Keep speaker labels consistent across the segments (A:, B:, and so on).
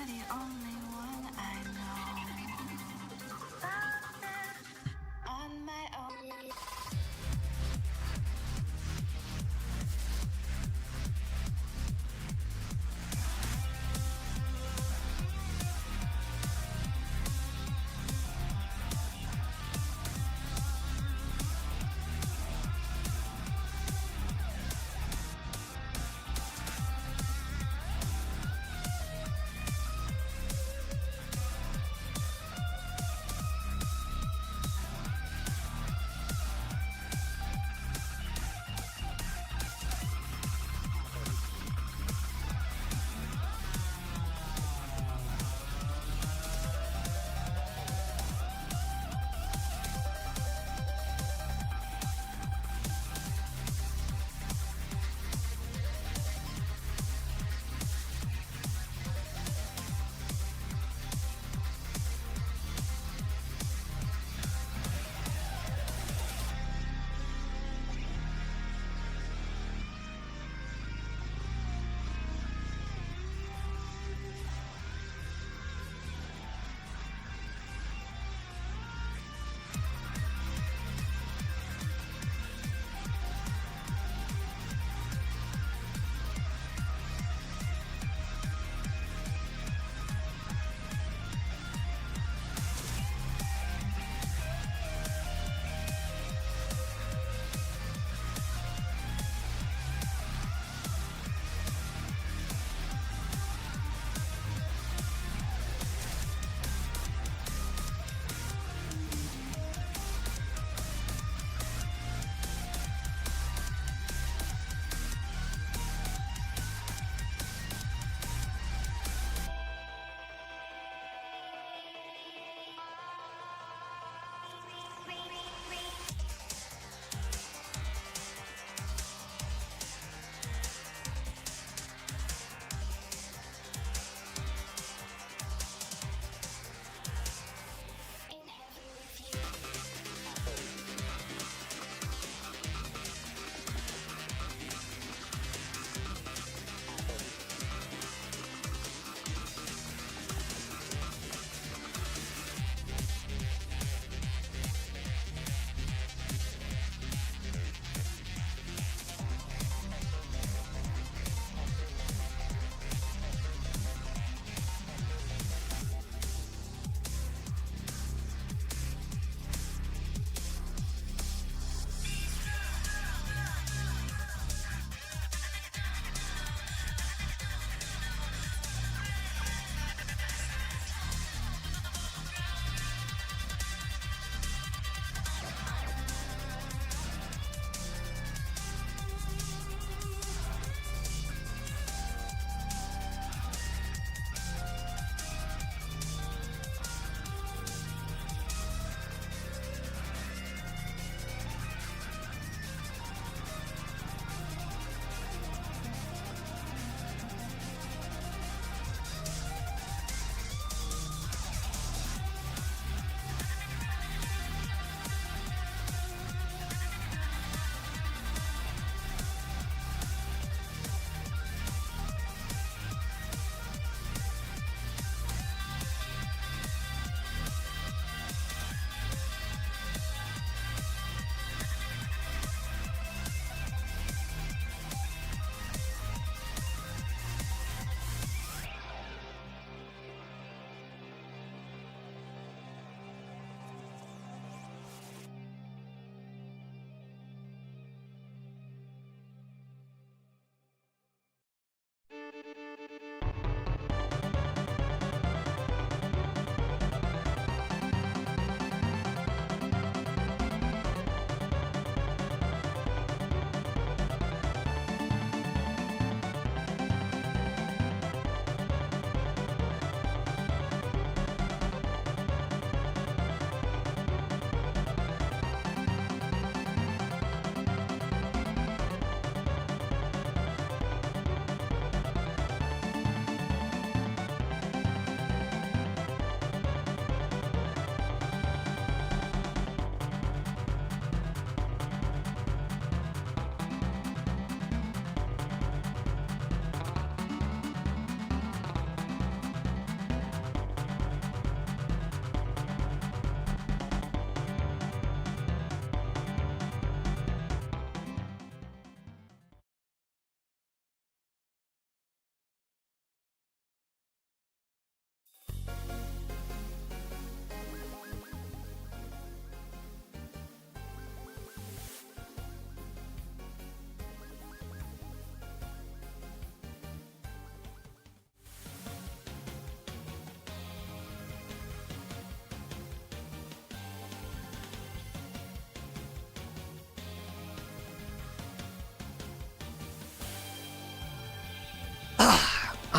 A: the only one I know. Found it on my own.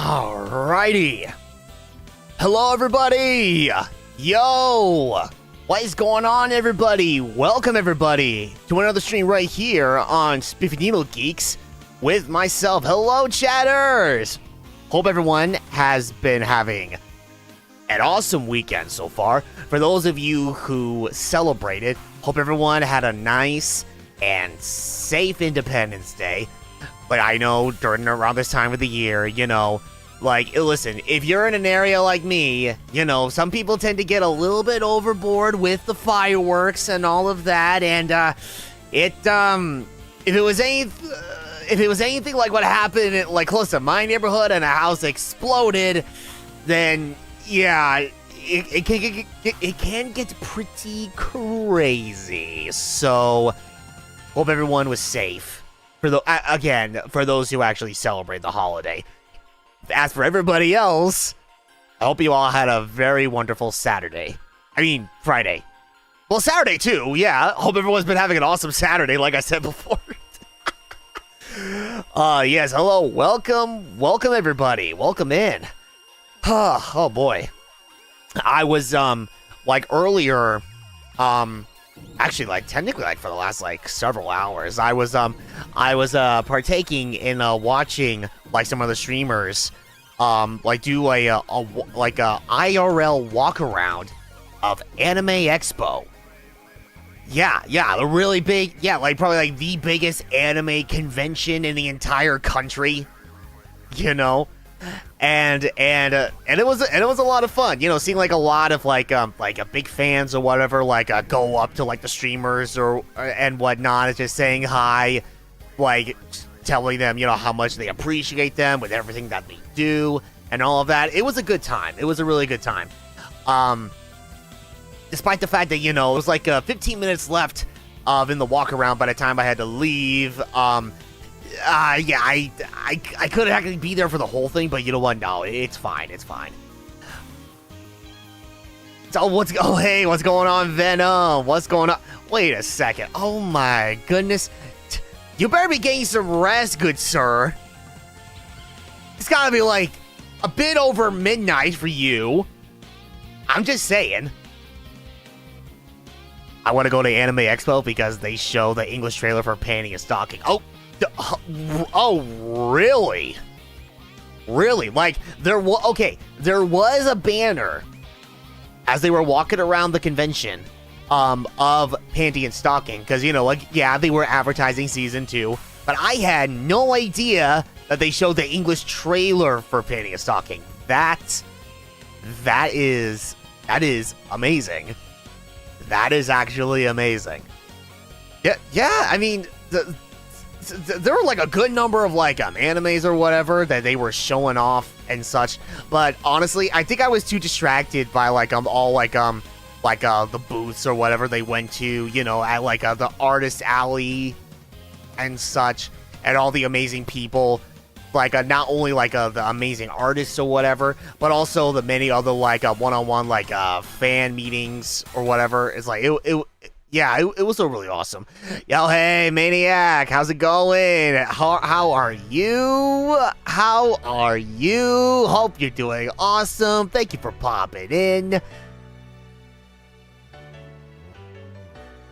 B: Alrighty. Hello, everybody. Yo. What is going on, everybody? Welcome, everybody, to another stream right here on SpiffyNeedleGeeks with myself. Hello, chatters. Hope everyone has been having an awesome weekend so far. For those of you who celebrated, hope everyone had a nice and safe Independence Day. But I know around this time of the year, you know, like, listen, if you're in an area like me, you know, some people tend to get a little bit overboard with the fireworks and all of that. And if it was anything like what happened like close to my neighborhood and a house exploded, then yeah, it can get pretty crazy. So hope everyone was safe. For those who actually celebrate the holiday. As for everybody else, I hope you all had a very wonderful Saturday. I mean, Friday. Well, Saturday too, yeah. Hope everyone's been having an awesome Saturday, like I said before. Yes, hello, welcome everybody. Welcome in. Oh boy. I was, like earlier, actually, like, technically, like, for the last, like, several hours, I was partaking in, watching, like, some of the streamers, like, do a IRL walk-around of Anime Expo. Yeah, the really big, like, probably, like, the biggest anime convention in the entire country, you know? And it was a lot of fun, you know, seeing like a lot of like big fans or whatever, like go up to like the streamers and whatnot, and just saying hi, like telling them, you know, how much they appreciate them with everything that they do and all of that. It was a good time. It was a really good time. Despite the fact that, you know, it was like 15 minutes left in the walk around by the time I had to leave. Yeah, I couldn't actually be there for the whole thing, but you know what? No, it's fine. It's fine. So hey, what's going on, Venom? What's going on? Wait a second. Oh my goodness. You better be getting some rest, good sir. It's gotta be like a bit over midnight for you. I'm just saying. I want to go to Anime Expo because they show the English trailer for Panty and Stocking. Oh, really? Really? Like, there was a banner as they were walking around the convention of Panty and Stocking, because, you know, like, yeah, they were advertising season 2, but I had no idea that they showed the English trailer for Panty and Stocking. That is amazing. That is actually amazing. Yeah, I mean, there were like a good number of like animes or whatever that they were showing off and such, but honestly, I think I was too distracted by like all the booths or whatever they went to, you know, at like the artist alley and such, and all the amazing people, like not only like the amazing artists or whatever, but also the many other like one-on-one like fan meetings or whatever. It's like it was so really awesome. Yo, hey, Maniac, how's it going? How are you? How are you? Hope you're doing awesome. Thank you for popping in.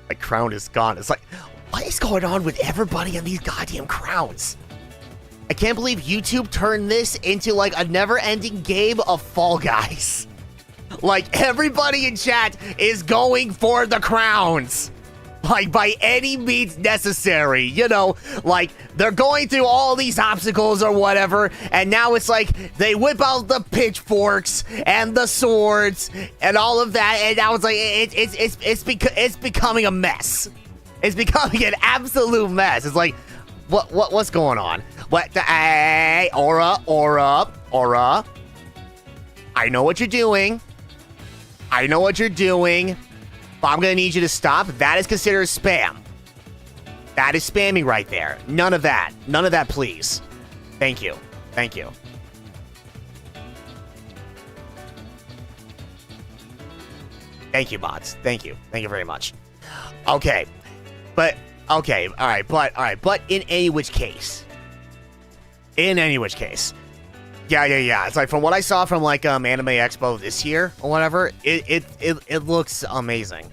B: My crown is gone. It's like, what is going on with everybody and these goddamn crowns? I can't believe YouTube turned this into like a never-ending game of Fall Guys. Like, everybody in chat is going for the crowns. Like, by any means necessary, you know? Like, they're going through all these obstacles or whatever, and now it's like, they whip out the pitchforks and the swords and all of that, and now it's like, it's becoming a mess. It's becoming an absolute mess. It's like, what's going on? Hey, Aura. I know what you're doing. But I'm gonna need you to stop. That is considered spam. That is spamming right there. None of that, please. Thank you. Thank you, bots. Thank you very much. Okay, all right, but in any which case, Yeah. It's like from what I saw from like Anime Expo this year or whatever, it looks amazing.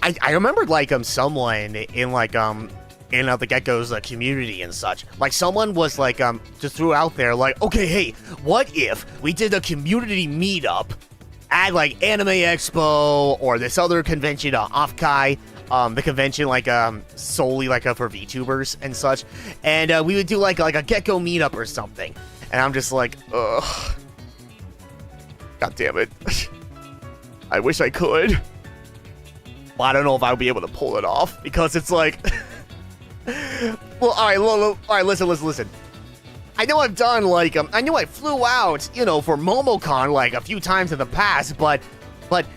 B: I remembered like someone in like in the Gecko's community and such. Like someone was like just threw out there like, okay, hey, what if we did a community meetup at like Anime Expo or this other convention, Offkai, the convention like solely like for VTubers and such, and we would do like a Gecko meetup or something. And I'm just like, ugh. God damn it. I wish I could. But I don't know if I would be able to pull it off. Because it's like... Well, alright, listen. I know I've done, like, I know I flew out, you know, for MomoCon, like, a few times in the past, but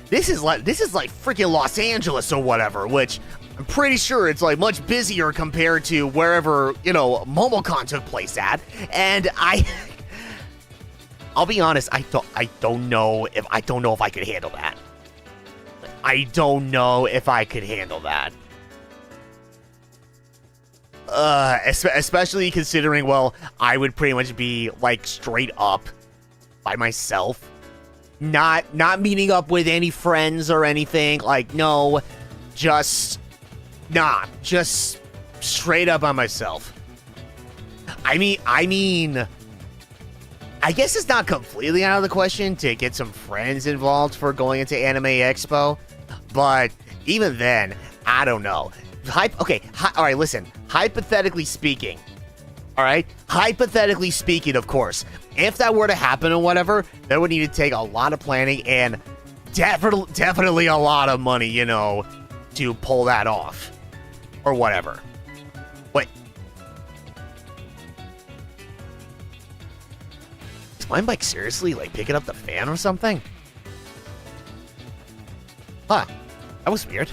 B: this is like freaking Los Angeles or whatever, which... I'm pretty sure it's like much busier compared to wherever, you know, MomoCon took place at. And I'll be honest, I don't know if I could handle that. I don't know if I could handle that. Especially considering, well, I would pretty much be like straight up by myself. Not meeting up with any friends or anything. Like, no, just straight up on myself. I mean, I guess it's not completely out of the question to get some friends involved for going into Anime Expo, but even then, I don't know. All right, listen, hypothetically speaking, of course, if that were to happen or whatever, that would need to take a lot of planning and definitely a lot of money, you know, to pull that off. Or whatever. Wait. Is my mic seriously, like, picking up the fan or something? Huh. That was weird.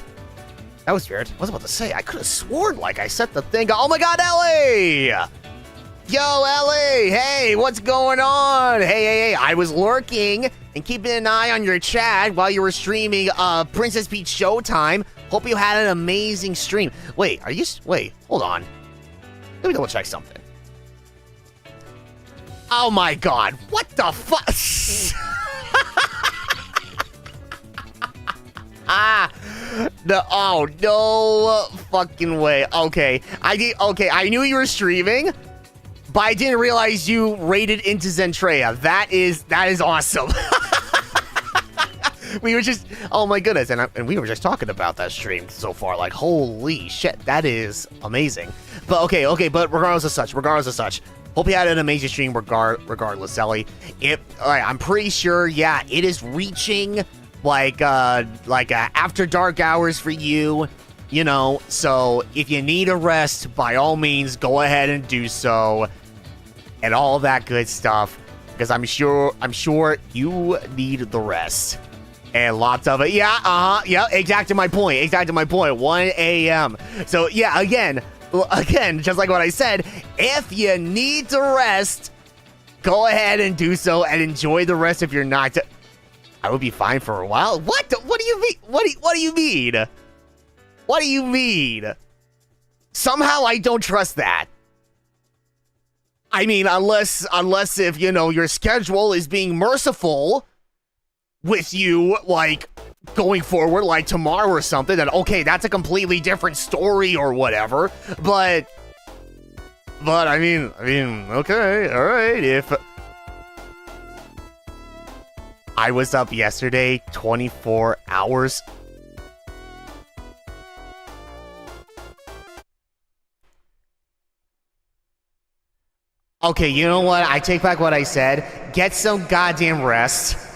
B: I was about to say, I could have sworn, like, I set the thing... Oh my god, Ellie! Yo, Ellie! Hey, what's going on? Hey, I was lurking and keeping an eye on your chat while you were streaming Princess Peach Showtime. Hope you had an amazing stream. Wait, hold on. Let me double check something. Oh my god, what the fuck? No fucking way. Okay, I knew you were streaming, but I didn't realize you raided into Zentrea. That is awesome. We were just, oh my goodness, and we were just talking about that stream so far, like, holy shit, that is amazing. But okay, but regardless of such, hope you had an amazing stream regardless, Ellie. I'm pretty sure, yeah, it is reaching, like after dark hours for you, you know, so if you need a rest, by all means, go ahead and do so, and all that good stuff, because I'm sure you need the rest. And lots of it. Yeah, exactly my point. 1 a.m. So, yeah, again, just like what I said, if you need to rest, go ahead and do so and enjoy the rest if you're not. I would be fine for a while. What? What do you mean? What do you mean? What do you mean? Somehow I don't trust that. I mean, unless if, you know, your schedule is being merciful with you, like, going forward, like tomorrow or something, then okay, that's a completely different story or whatever, but I mean, okay, alright, if I was up yesterday 24 hours. Okay, you know what? I take back what I said. Get some goddamn rest.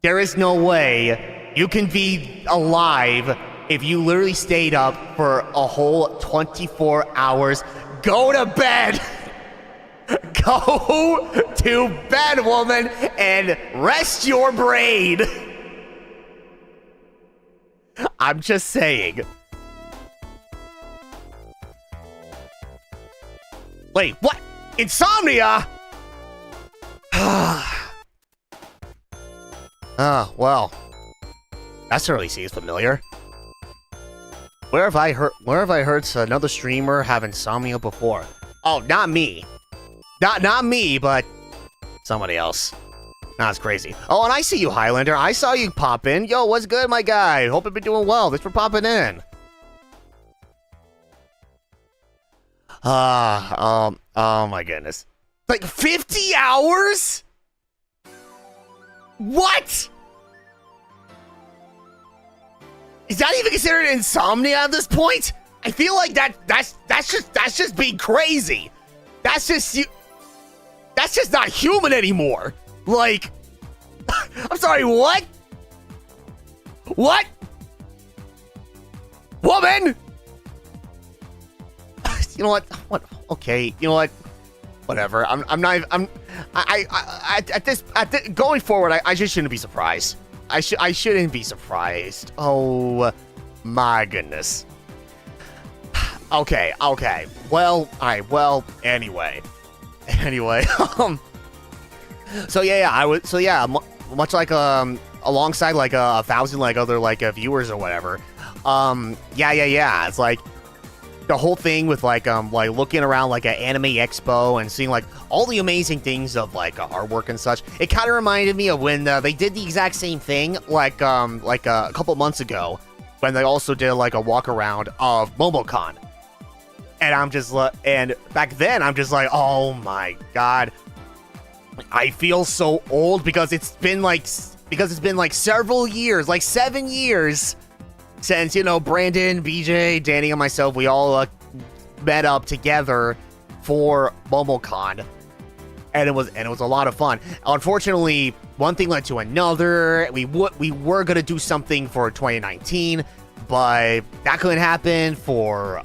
B: There is no way you can be alive if you literally stayed up for a whole 24 hours. Go to bed! Go to bed, woman, and rest your brain! I'm just saying. Wait, what? Insomnia? Well. That certainly seems familiar. Where have I heard another streamer have insomnia before? Oh, not me. Not me, but somebody else. That's crazy. Oh, and I see you, Highlander. I saw you pop in. Yo, what's good, my guy? Hope you've been doing well. Thanks for popping in. Oh my goodness. Like 50 hours? What? Is that even considered insomnia at this point? I feel like that's just being crazy. That's just not human anymore. Like, I'm sorry, what? What? Woman? You know what? What? Okay. You know what? Whatever. Going forward, I just shouldn't be surprised. I shouldn't be surprised. Oh my goodness. Okay. Well, alright, well, anyway. Much like alongside like 1,000 like other like viewers or whatever. It's like the whole thing with like looking around like an anime expo and seeing like all the amazing things of like artwork and such. It kind of reminded me of when they did the exact same thing like a couple months ago when they also did like a walk around of MomoCon. And back then I'm just like, oh my god, I feel so old because it's been like several years, like 7 years since, you know, Brandon, BJ, Danny, and myself, we all met up together for MomoCon, and it was a lot of fun. Unfortunately, one thing led to another. We were gonna do something for 2019, but that couldn't happen for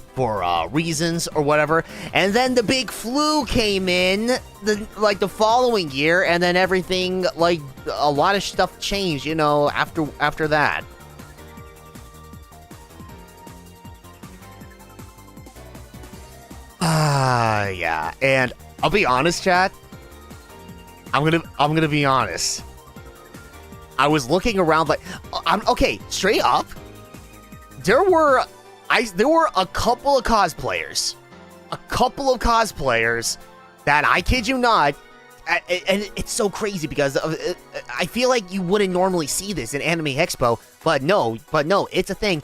B: reasons or whatever. And then the big flu came in the following year, and then everything, like a lot of stuff changed, you know, after that. Yeah, and I'll be honest, chat. I'm gonna be honest. I was looking around like, okay, straight up. There were a couple of cosplayers that, I kid you not, and it's so crazy because I feel like you wouldn't normally see this in Anime Expo, but no, it's a thing.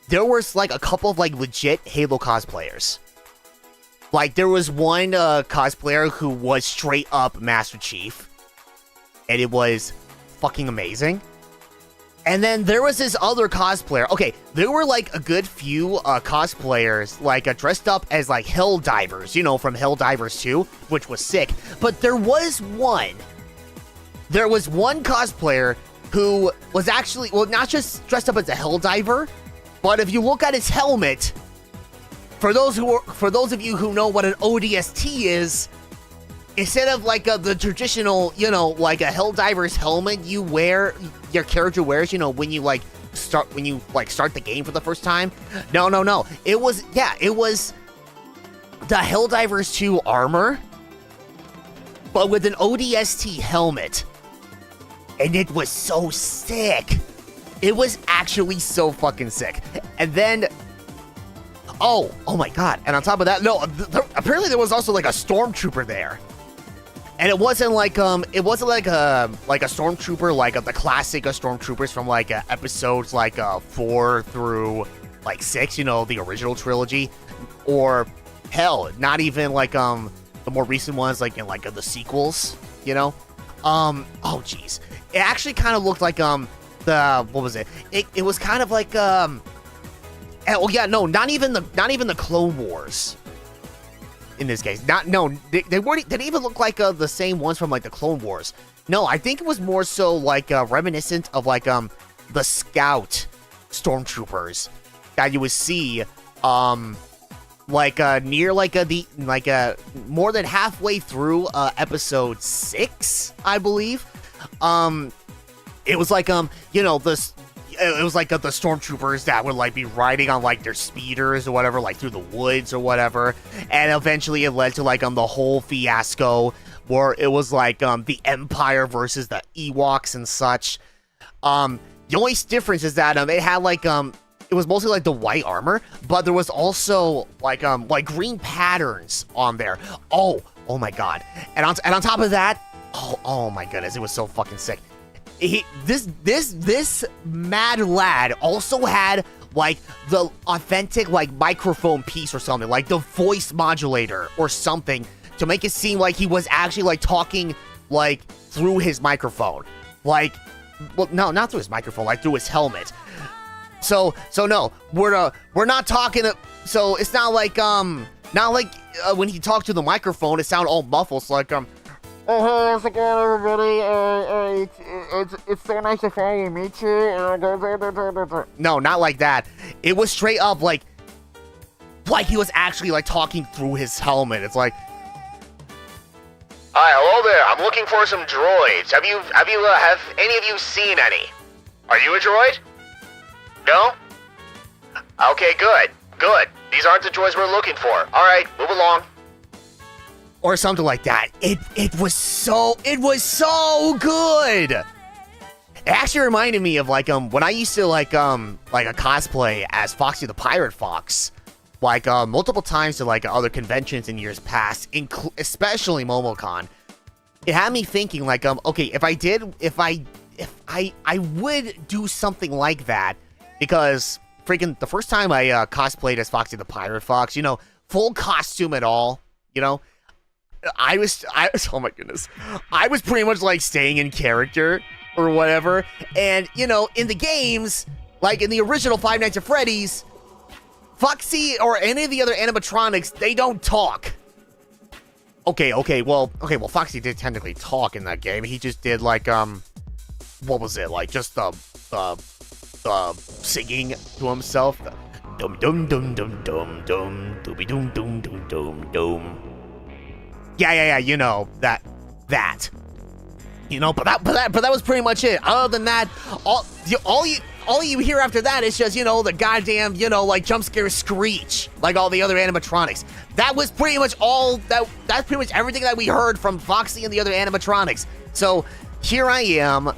B: There was like a couple of like legit Halo cosplayers. Like, there was one cosplayer who was straight up Master Chief, and it was fucking amazing. And then there was this other cosplayer. Okay, there were like a good few cosplayers like dressed up as like Helldivers, you know, from Helldivers 2, which was sick. But there was one cosplayer who was actually, well, not just dressed up as a Helldiver, but if you look at his helmet, for those of you who know what an ODST is, instead of like the traditional, you know, like a Helldiver's helmet your character wears, you know, when you start the game for the first time. No. It was the Helldivers 2 armor, but with an ODST helmet. And it was so sick. It was actually so fucking sick. And then, oh my god! And on top of that, apparently there was also like a stormtrooper there, and it wasn't like a stormtrooper like the classic stormtroopers from like episodes like 4 through like 6, you know, the original trilogy, or hell, not even like the more recent ones like in like the sequels, you know. Oh jeez, it actually kind of looked like what was it? It was kind of like oh yeah, no, not even the Clone Wars. In this case, they didn't even look like the same ones from like the Clone Wars. No, I think it was more so like reminiscent of like the Scout stormtroopers that you would see near more than halfway through episode 6, I believe. It was like you know, it was like the stormtroopers that would like be riding on like their speeders or whatever, like through the woods or whatever, and eventually it led to like the whole fiasco where it was like the Empire versus the Ewoks and such. The only difference is that it had like it was mostly like the white armor, but there was also like green patterns on there. Oh, Oh my god. And on top of that, oh my goodness, it was so fucking sick. This mad lad also had like the authentic like microphone piece or something, like the voice modulator or something to make it seem like he was actually like talking like through his microphone. Like, well, no, not through his microphone, like through his helmet. So no, we're not talking. So it's not like when he talked to the microphone, it sounded all muffled. So like oh, hey, how's it going, everybody? It's so nice to finally meet you. No, not like that. It was straight up like he was actually like talking through his helmet. It's like, hi, hello there. I'm looking for some droids. Have any of you seen any? Are you a droid? No? Okay, good. These aren't the droids we're looking for. All right, move along. Or something like that. It was so good. It actually reminded me of like when I used to like a cosplay as Foxy the Pirate Fox, like multiple times to like other conventions in years past, especially MomoCon. It had me thinking like okay, if I would do something like that, because freaking the first time I cosplayed as Foxy the Pirate Fox, you know, full costume and all, you know, I was oh my goodness, I was pretty much like staying in character or whatever. And you know, in the games, like in the original Five Nights at Freddy's, Foxy or any of the other animatronics, they don't talk. Okay, well, Foxy did technically talk in that game. He just did like what was it, like just the singing to himself, the dum dum dum dum dum dum dooby dum dum dum dum dum. Yeah, you know, that. You know, but that was pretty much it. Other than that, all you hear after that is just, you know, the goddamn, you know, like jump scare screech, like all the other animatronics. That was pretty much that's pretty much everything that we heard from Foxy and the other animatronics. So here I am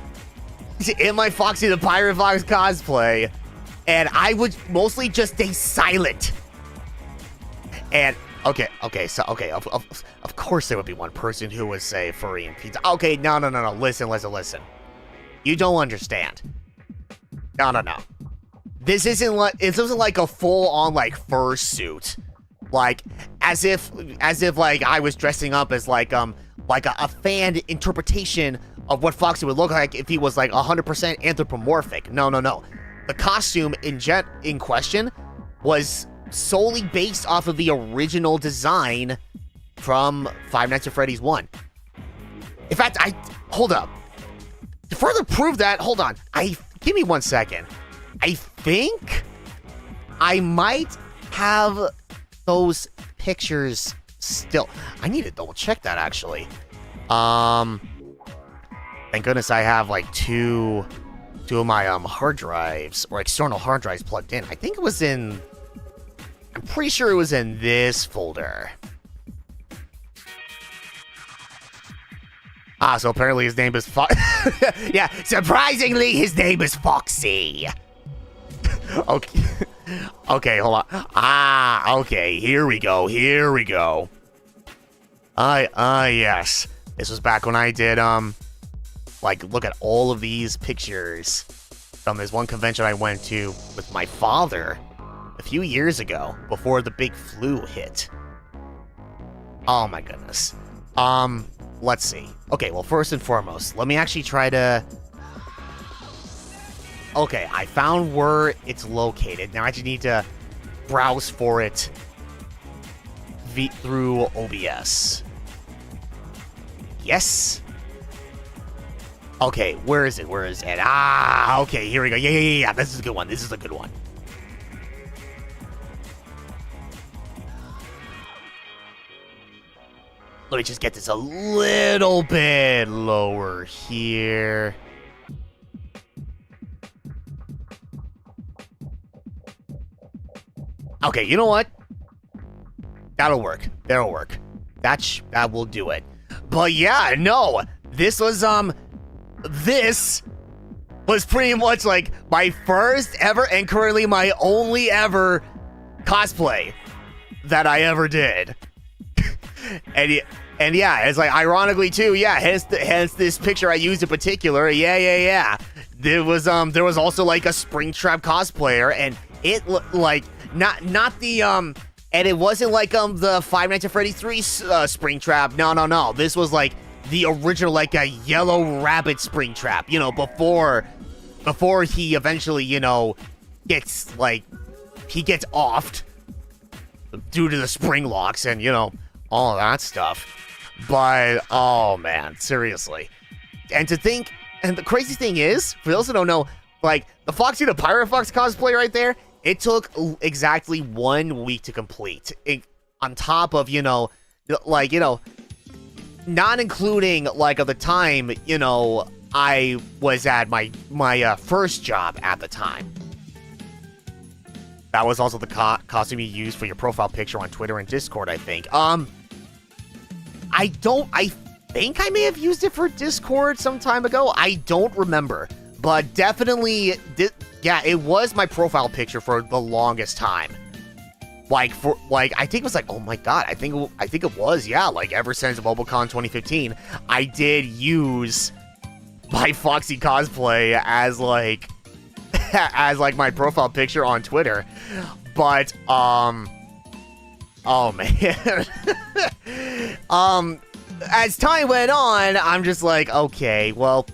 B: in my Foxy the Pirate Fox cosplay, and I would mostly just stay silent. And okay, of course there would be one person who would say furry and pizza. Okay, no, listen. You don't understand. No. This isn't like a full-on like fursuit, like as if like I was dressing up as like a fan interpretation of what Foxy would look like if he was like 100% anthropomorphic. No. The costume in question was solely based off of the original design from Five Nights at Freddy's 1. In fact, hold up. To further prove that, hold on. Give me 1 second. I think I might have those pictures still. I need to double check that actually. Thank goodness I have like two of my hard drives or external hard drives plugged in. I think it was in. I'm pretty sure it was in this folder. So apparently his name is yeah, surprisingly his name is Foxy. Okay, hold on. Okay, here we go. Yes. This was back when I did, like, look at all of these pictures from this one convention I went to with my father a few years ago, before the big flu hit. Oh my goodness. Let's see. Okay, well, first and foremost, let me actually try to... Okay, I found where it's located. Now I just need to browse for it through OBS. Yes. Okay, where is it? Okay, here we go. Yeah. This is a good one. Let me just get this a little bit lower here. Okay, you know what? That'll work. That will do it. But yeah, no. This was pretty much like my first ever and currently my only ever cosplay that I ever did. And And yeah, it's like ironically too, yeah, hence this picture I used in particular. Yeah. There was also like a Springtrap cosplayer, and it looked like not the and it wasn't like the Five Nights at Freddy's 3 Springtrap. No. This was like the original, like a Yellow Rabbit Springtrap, you know, before he eventually, you know, gets offed due to the spring locks and, you know, all of that stuff. But, oh man, seriously. And the crazy thing is, for those who don't know, like, the Foxy the Pirate Fox cosplay right there, it took exactly 1 week to complete. On top of, you know, like, you know, not including, like, of the time, you know, I was at my first job at the time. That was also the costume you used for your profile picture on Twitter and Discord, I think. I think I may have used it for Discord some time ago. I don't remember. But definitely, yeah, it was my profile picture for the longest time. I think it was like, oh my god, I think it was, yeah, like ever since MobileCon 2015, I did use my Foxy cosplay as like my profile picture on Twitter. But oh man. As time went on, I'm just like, okay, well,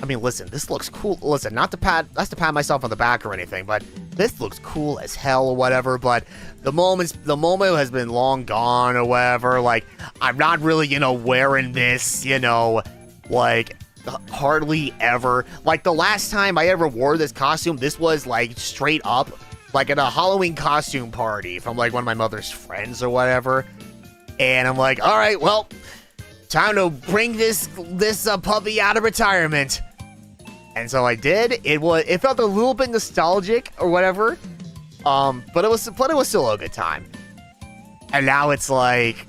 B: I mean, listen, this looks cool. Listen, not to pat myself on the back or anything, but this looks cool as hell or whatever. But the moment has been long gone or whatever. Like, I'm not really, you know, wearing this, you know, like, hardly ever. Like, the last time I ever wore this costume, this was like straight up, like at a Halloween costume party from like one of my mother's friends or whatever. And I'm like, all right, well, time to bring this puppy out of retirement. And so I did. It felt a little bit nostalgic or whatever. But it was still a good time. And now it's like,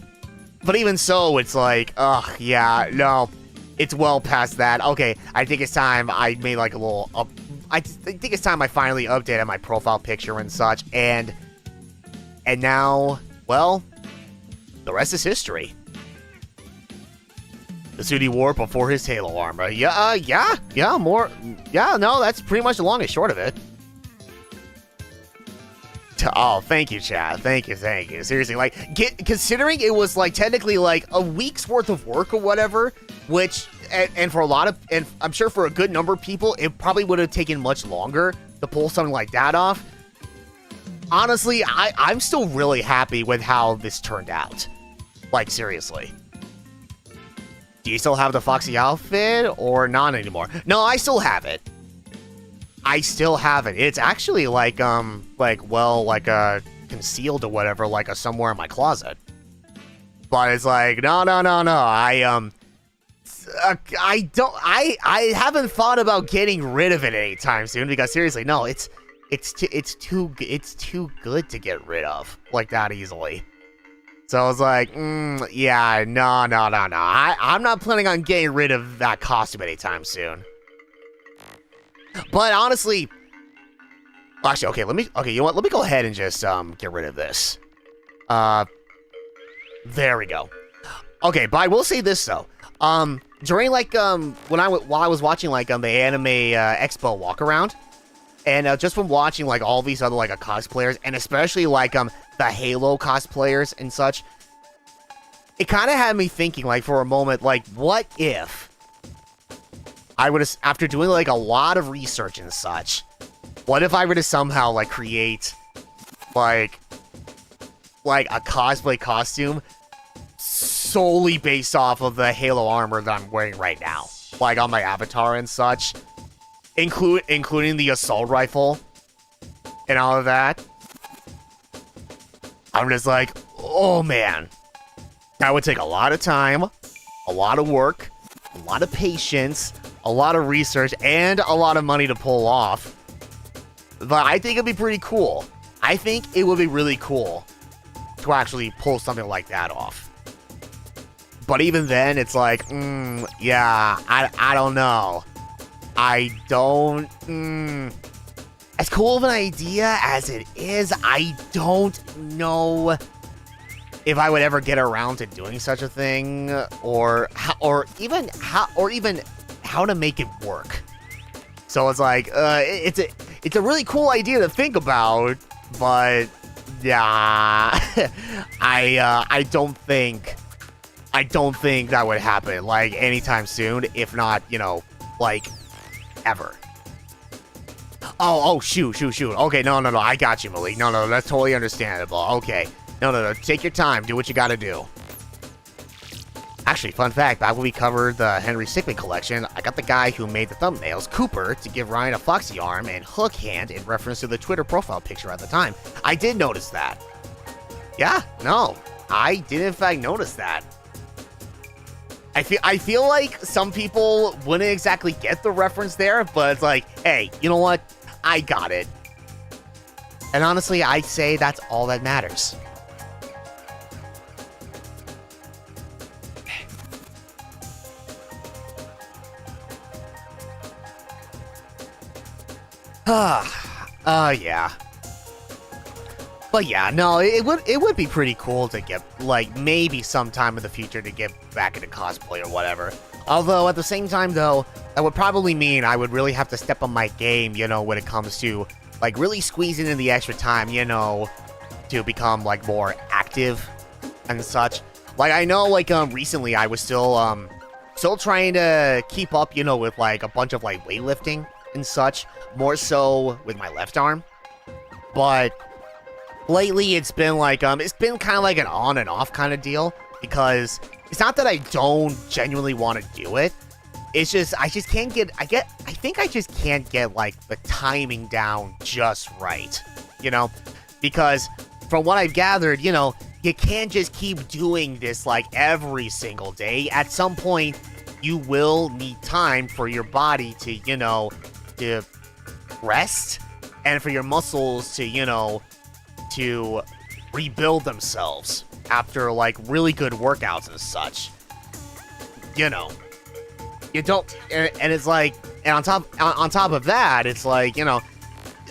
B: but even so, it's like, ugh, yeah, no, it's well past that. Okay, I think it's time I made like a little I think it's time I finally updated my profile picture and such. And now, well, the rest is history. The suit he wore before his Halo armor. No, that's pretty much the long and short of it. Oh, thank you, Chad. Thank you. Seriously, like, considering it was, like, technically, like, a week's worth of work or whatever, which, and for a lot of, and I'm sure for a good number of people, it probably would have taken much longer to pull something like that off. Honestly, I'm still really happy with how this turned out. Like, seriously. Do you still have the Foxy outfit or not anymore? No, I still have it. It's actually like concealed or whatever, like somewhere in my closet. But it's like, no. I haven't thought about getting rid of it anytime soon, because seriously, no, it's too good to get rid of like that easily. So I was like, yeah, no. I'm not planning on getting rid of that costume anytime soon. But honestly, actually, okay, you know what? Let me go ahead and just get rid of this. There we go. Okay, but I will say this though. During like while I was watching like the Anime Expo walk around, and just from watching like all these other like cosplayers, and especially like the Halo cosplayers and such, it kind of had me thinking, like, for a moment, like, what if I would have, after doing like a lot of research and such, what if I were to somehow like create like a cosplay costume solely based off of the Halo armor that I'm wearing right now, like on my avatar and such, including the assault rifle and all of that. I'm just like, oh man, that would take a lot of time, a lot of work, a lot of patience, a lot of research, and a lot of money to pull off. But I think it'd be pretty cool. I think it would be really cool to actually pull something like that off. But even then, it's like, yeah, I don't know. As cool of an idea as it is, I don't know if I would ever get around to doing such a thing, or even how to make it work. So it's like, it's a really cool idea to think about, but yeah, I don't think that would happen like anytime soon, if not, like ever. Oh, shoot. Okay, no, I got you, Malik. No, that's totally understandable. Okay. No, take your time. Do what you gotta do. Actually, fun fact, back when we covered the Henry Sickman collection, I got the guy who made the thumbnails, Cooper, to give Ryan a foxy arm and hook hand in reference to the Twitter profile picture at the time. I did notice that. Yeah, no, I did in fact notice that. I feel like some people wouldn't exactly get the reference there, but it's like, hey, you know what? I got it. And honestly, I'd say that's all that matters. Yeah. But yeah, no, it would be pretty cool to get, like, maybe sometime in the future to get back into cosplay or whatever. Although, at the same time, though, that would probably mean I would really have to step on my game, when it comes to, like, really squeezing in the extra time, to become, like, more active and such. Like, I know, like, recently I was still trying to keep up, with, like, a bunch of, like, weightlifting and such, more so with my left arm. But lately it's been like, it's been kind of like an on and off kind of deal, because it's not that I don't genuinely want to do it. It's just, I just can't get, I think I just can't get, like, the timing down just right, because from what I've gathered, you can't just keep doing this, like, every single day. At some point, you will need time for your body to, to rest, and for your muscles to, to rebuild themselves after, like, really good workouts and such. You don't, and it's like, and on top of that, it's like,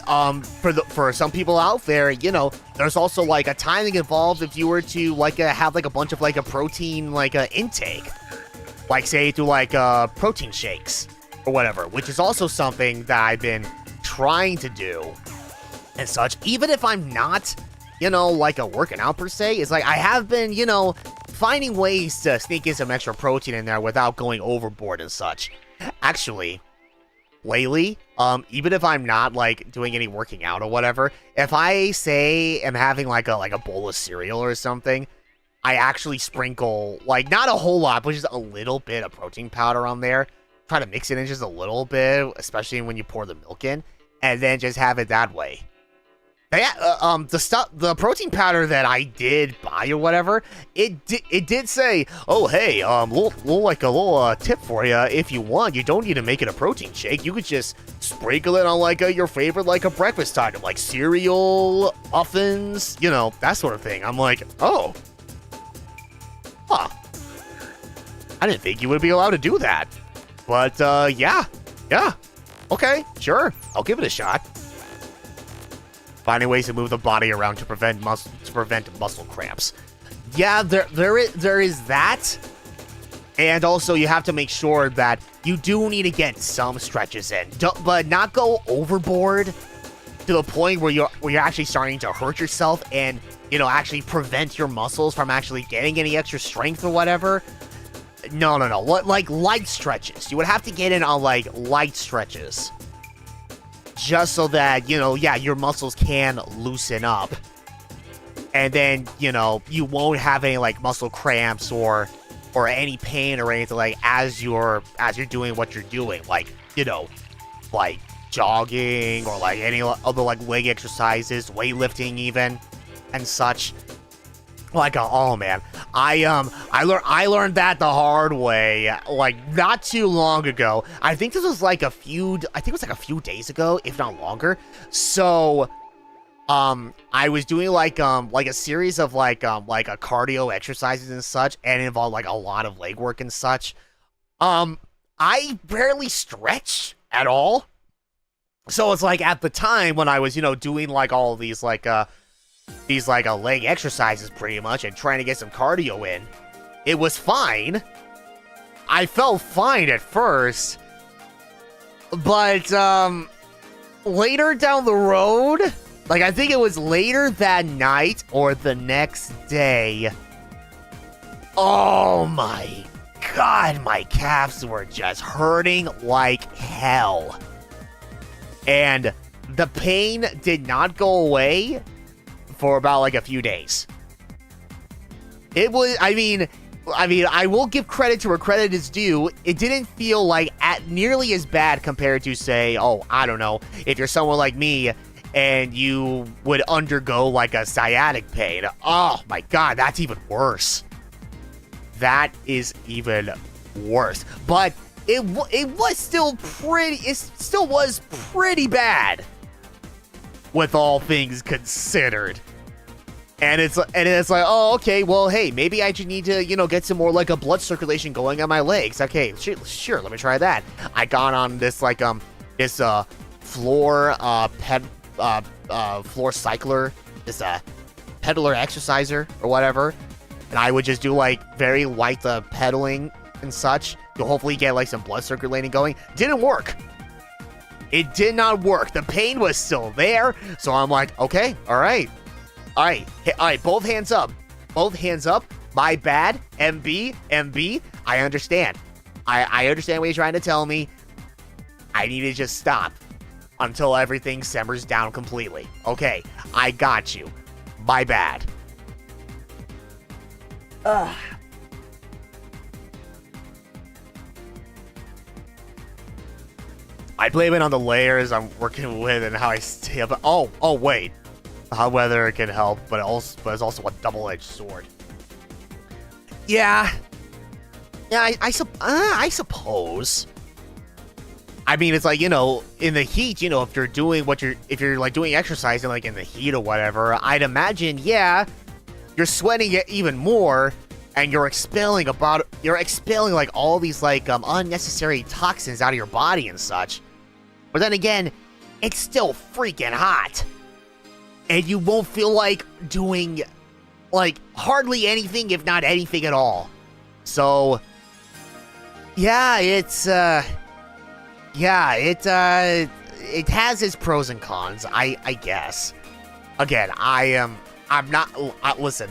B: for some people out there, there's also, like, a timing involved if you were to, like, have, like, a bunch of, like, a protein, like, intake, like, say, through, like, protein shakes or whatever, which is also something that I've been trying to do and such. Even if I'm not, like, working out per se, it's like I have been, finding ways to sneak in some extra protein in there without going overboard and such. Actually, lately, even if I'm not, like, doing any working out or whatever, if I say am having like a bowl of cereal or something, I actually sprinkle, like, not a whole lot, but just a little bit of protein powder on there. Try to mix it in just a little bit, especially when you pour the milk in, and then just have it that way. Yeah, the protein powder that I did buy or whatever, it did say, oh, hey, little tip for you. If you want, you don't need to make it a protein shake. You could just sprinkle it on, like, your favorite, like, a breakfast item, like cereal, muffins, that sort of thing. I'm like, oh, huh. I didn't think you would be allowed to do that. But, yeah. Okay, sure. I'll give it a shot. Finding ways to move the body around to prevent muscle cramps. Yeah, there is that. And also, you have to make sure that you do need to get some stretches in. But not go overboard to the point where you're actually starting to hurt yourself and, actually prevent your muscles from actually getting any extra strength or whatever. No. Like, light stretches. You would have to get in on, like, light stretches. Just so that, your muscles can loosen up. And then, you won't have any, like, muscle cramps or any pain or anything, like, as you're doing what you're doing. Like, like jogging or, like, any other, like, leg exercises, weightlifting even, and such. Like, oh man, I learned that the hard way, like, not too long ago. I think this was like a few days ago, if not longer. So, I was doing like a series of like a cardio exercises and such, and it involved, like, a lot of leg work and such. I barely stretch at all. So it's like, at the time when I was, doing, like, all of these, like, these like leg exercises pretty much and trying to get some cardio in. It was fine. I felt fine at first, but later down the road, like I think it was later that night or the next day, oh my god, my calves were just hurting like hell. And the pain did not go away for about like a few days. It was, I mean, I will give credit to where credit is due. It didn't feel like nearly as bad compared to, say, oh, I don't know, if you're someone like me and you would undergo like a sciatic pain. Oh my god, that's even worse. That is even worse. But it was still pretty bad with all things considered. And it's like, oh, okay, well, hey, maybe I just need to, get some more like a blood circulation going on my legs. Okay, sure, let me try that. I got on this like this floor cycler, this pedaler exerciser or whatever, and I would just do like very light pedaling and such to hopefully get like some blood circulating going. Didn't work. It did not work. The pain was still there, so I'm like, okay, all right, both hands up. My bad, MB, I understand. I understand what you're trying to tell me. I need to just stop until everything simmers down completely. Okay, I got you. My bad. I blame it on the layers I'm working with and how I stay up. Oh, wait. Whether it can help, but it's also a double-edged sword. Yeah, I suppose. I mean, it's like, in the heat, if you're doing doing exercise and like in the heat or whatever, I'd imagine, yeah, you're sweating it even more, and you're expelling like all these like unnecessary toxins out of your body and such. But then again, it's still freaking hot. And you won't feel like doing, like, hardly anything, if not anything at all. So, yeah, it has its pros and cons, I guess. Again, listen,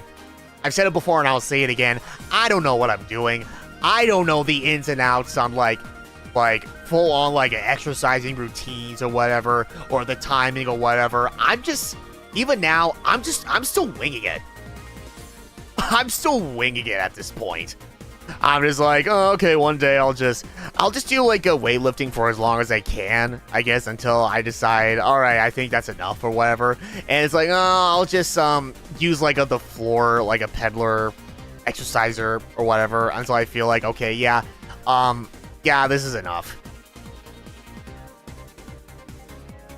B: I've said it before and I'll say it again. I don't know what I'm doing. I don't know the ins and outs on, like full on, like, exercising routines or whatever, or the timing or whatever. Even now, I'm still winging it. I'm still winging it at this point. I'm just like, oh, okay, one day I'll just do like a weightlifting for as long as I can, I guess, until I decide, all right, I think that's enough or whatever. And it's like, oh, I'll just use like the floor, like a peddler exerciser or whatever, until I feel like, okay, yeah, this is enough.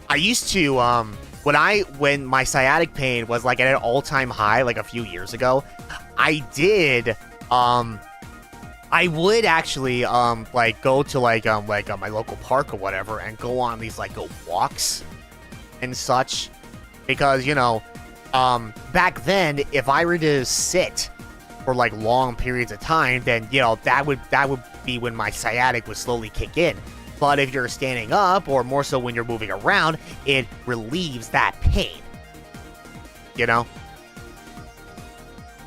B: I used to when my sciatic pain was like at an all-time high like a few years ago, I would actually like go to like my local park or whatever and go on these like walks and such, because back then if I were to sit for like long periods of time, then that would be when my sciatic would slowly kick in. But if you're standing up, or more so when you're moving around, it relieves that pain.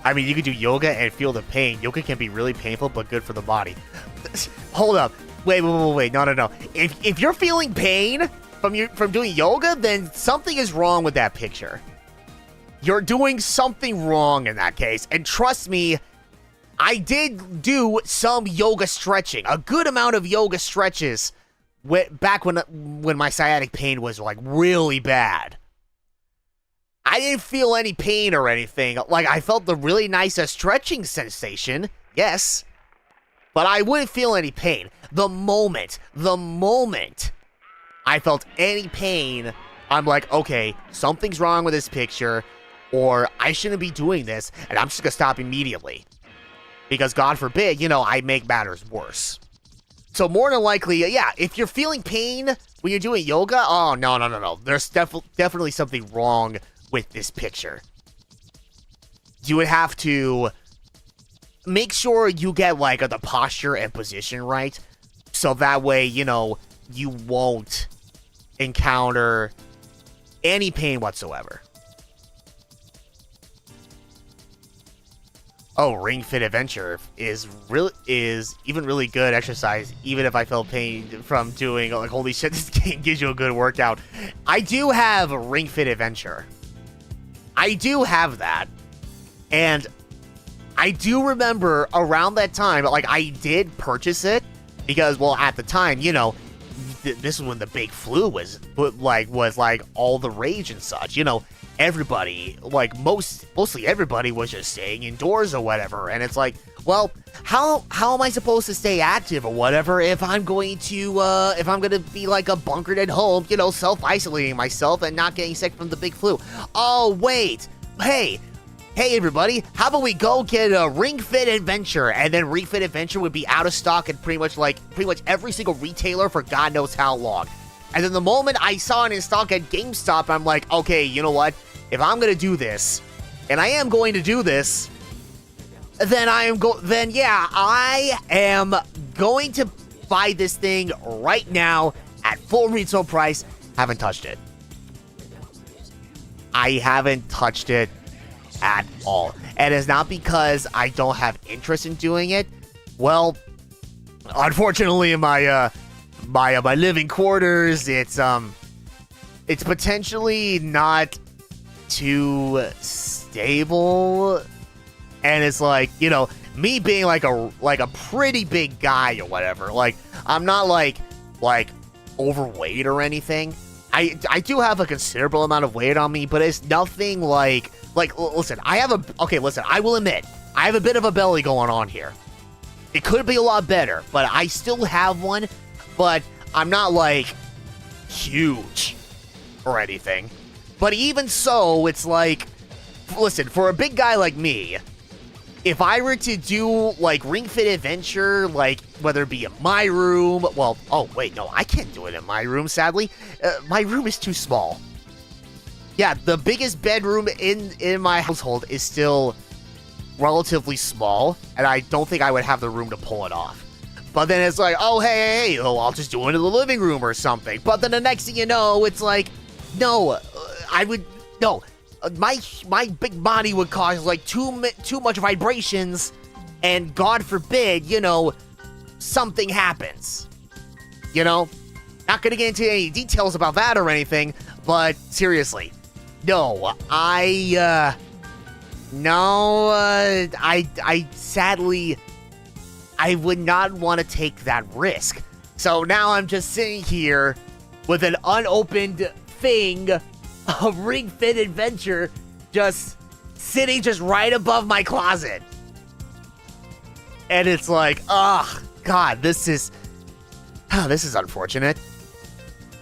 B: I mean, you can do yoga and feel the pain. Yoga can be really painful, but good for the body. Hold up. Wait. No. If you're feeling pain from doing yoga, then something is wrong with that picture. You're doing something wrong in that case. And trust me, I did do some yoga stretching. A good amount of yoga stretches back when my sciatic pain was like really bad. I didn't feel any pain or anything. Like, I felt the really nice stretching sensation, yes, but I wouldn't feel any pain. The moment I felt any pain, I'm like, okay, something's wrong with this picture, or I shouldn't be doing this, and I'm just gonna stop immediately. Because God forbid, I make matters worse. So more than likely, yeah, if you're feeling pain when you're doing yoga, oh, no. There's definitely something wrong with this picture. you would have to make sure you get like the posture and position right, so that way, you know, you won't encounter any pain whatsoever. Oh, Ring Fit Adventure is even really good exercise, even if I feel pain from doing, like, holy shit, this game gives you a good workout. I do have Ring Fit Adventure. I do have that. And I do remember around that time, like, I did purchase it because, well, at the time, you know, this is when the big flu was all the rage and such, you know. Everybody, like mostly everybody was just staying indoors or whatever, and it's like, well, how am I supposed to stay active or whatever if I'm going to be like a bunkered at home, you know, self-isolating myself and not getting sick from the big flu? Oh wait, hey everybody, how about we go get a Ring Fit Adventure? And then Ring Fit Adventure would be out of stock at pretty much every single retailer for God knows how long. And then the moment I saw it in stock at GameStop, I'm like, okay, you know what? If I'm gonna do this, and I am going to do this, then I am going to buy this thing right now at full retail price. Haven't touched it. I haven't touched it at all. And it's not because I don't have interest in doing it. Well, unfortunately, in my living quarters, it's potentially not too stable, and it's like, you know, me being like a pretty big guy or whatever, like, I'm not like overweight or anything. I do have a considerable amount of weight on me, but it's nothing like listen, I will admit I have a bit of a belly going on here. It could be a lot better, but I still have one, but I'm not like huge or anything. But even so, it's like, listen, for a big guy like me, if I were to do, like, Ring Fit Adventure, like, whether it be in my room, well, oh, wait, no, I can't do it in my room, sadly. My room is too small. Yeah, the biggest bedroom in my household is still relatively small, and I don't think I would have the room to pull it off. But then it's like, oh, hey, I'll just do it in the living room or something. But then the next thing you know, it's like, no, my big body would cause like too much vibrations, and God forbid, you know, something happens. You know, not gonna get into any details about that or anything, but seriously, no, I sadly, I would not want to take that risk. So now I'm just sitting here with an unopened thing of Ring Fit Adventure just sitting just right above my closet. And it's like, oh, God, this is unfortunate.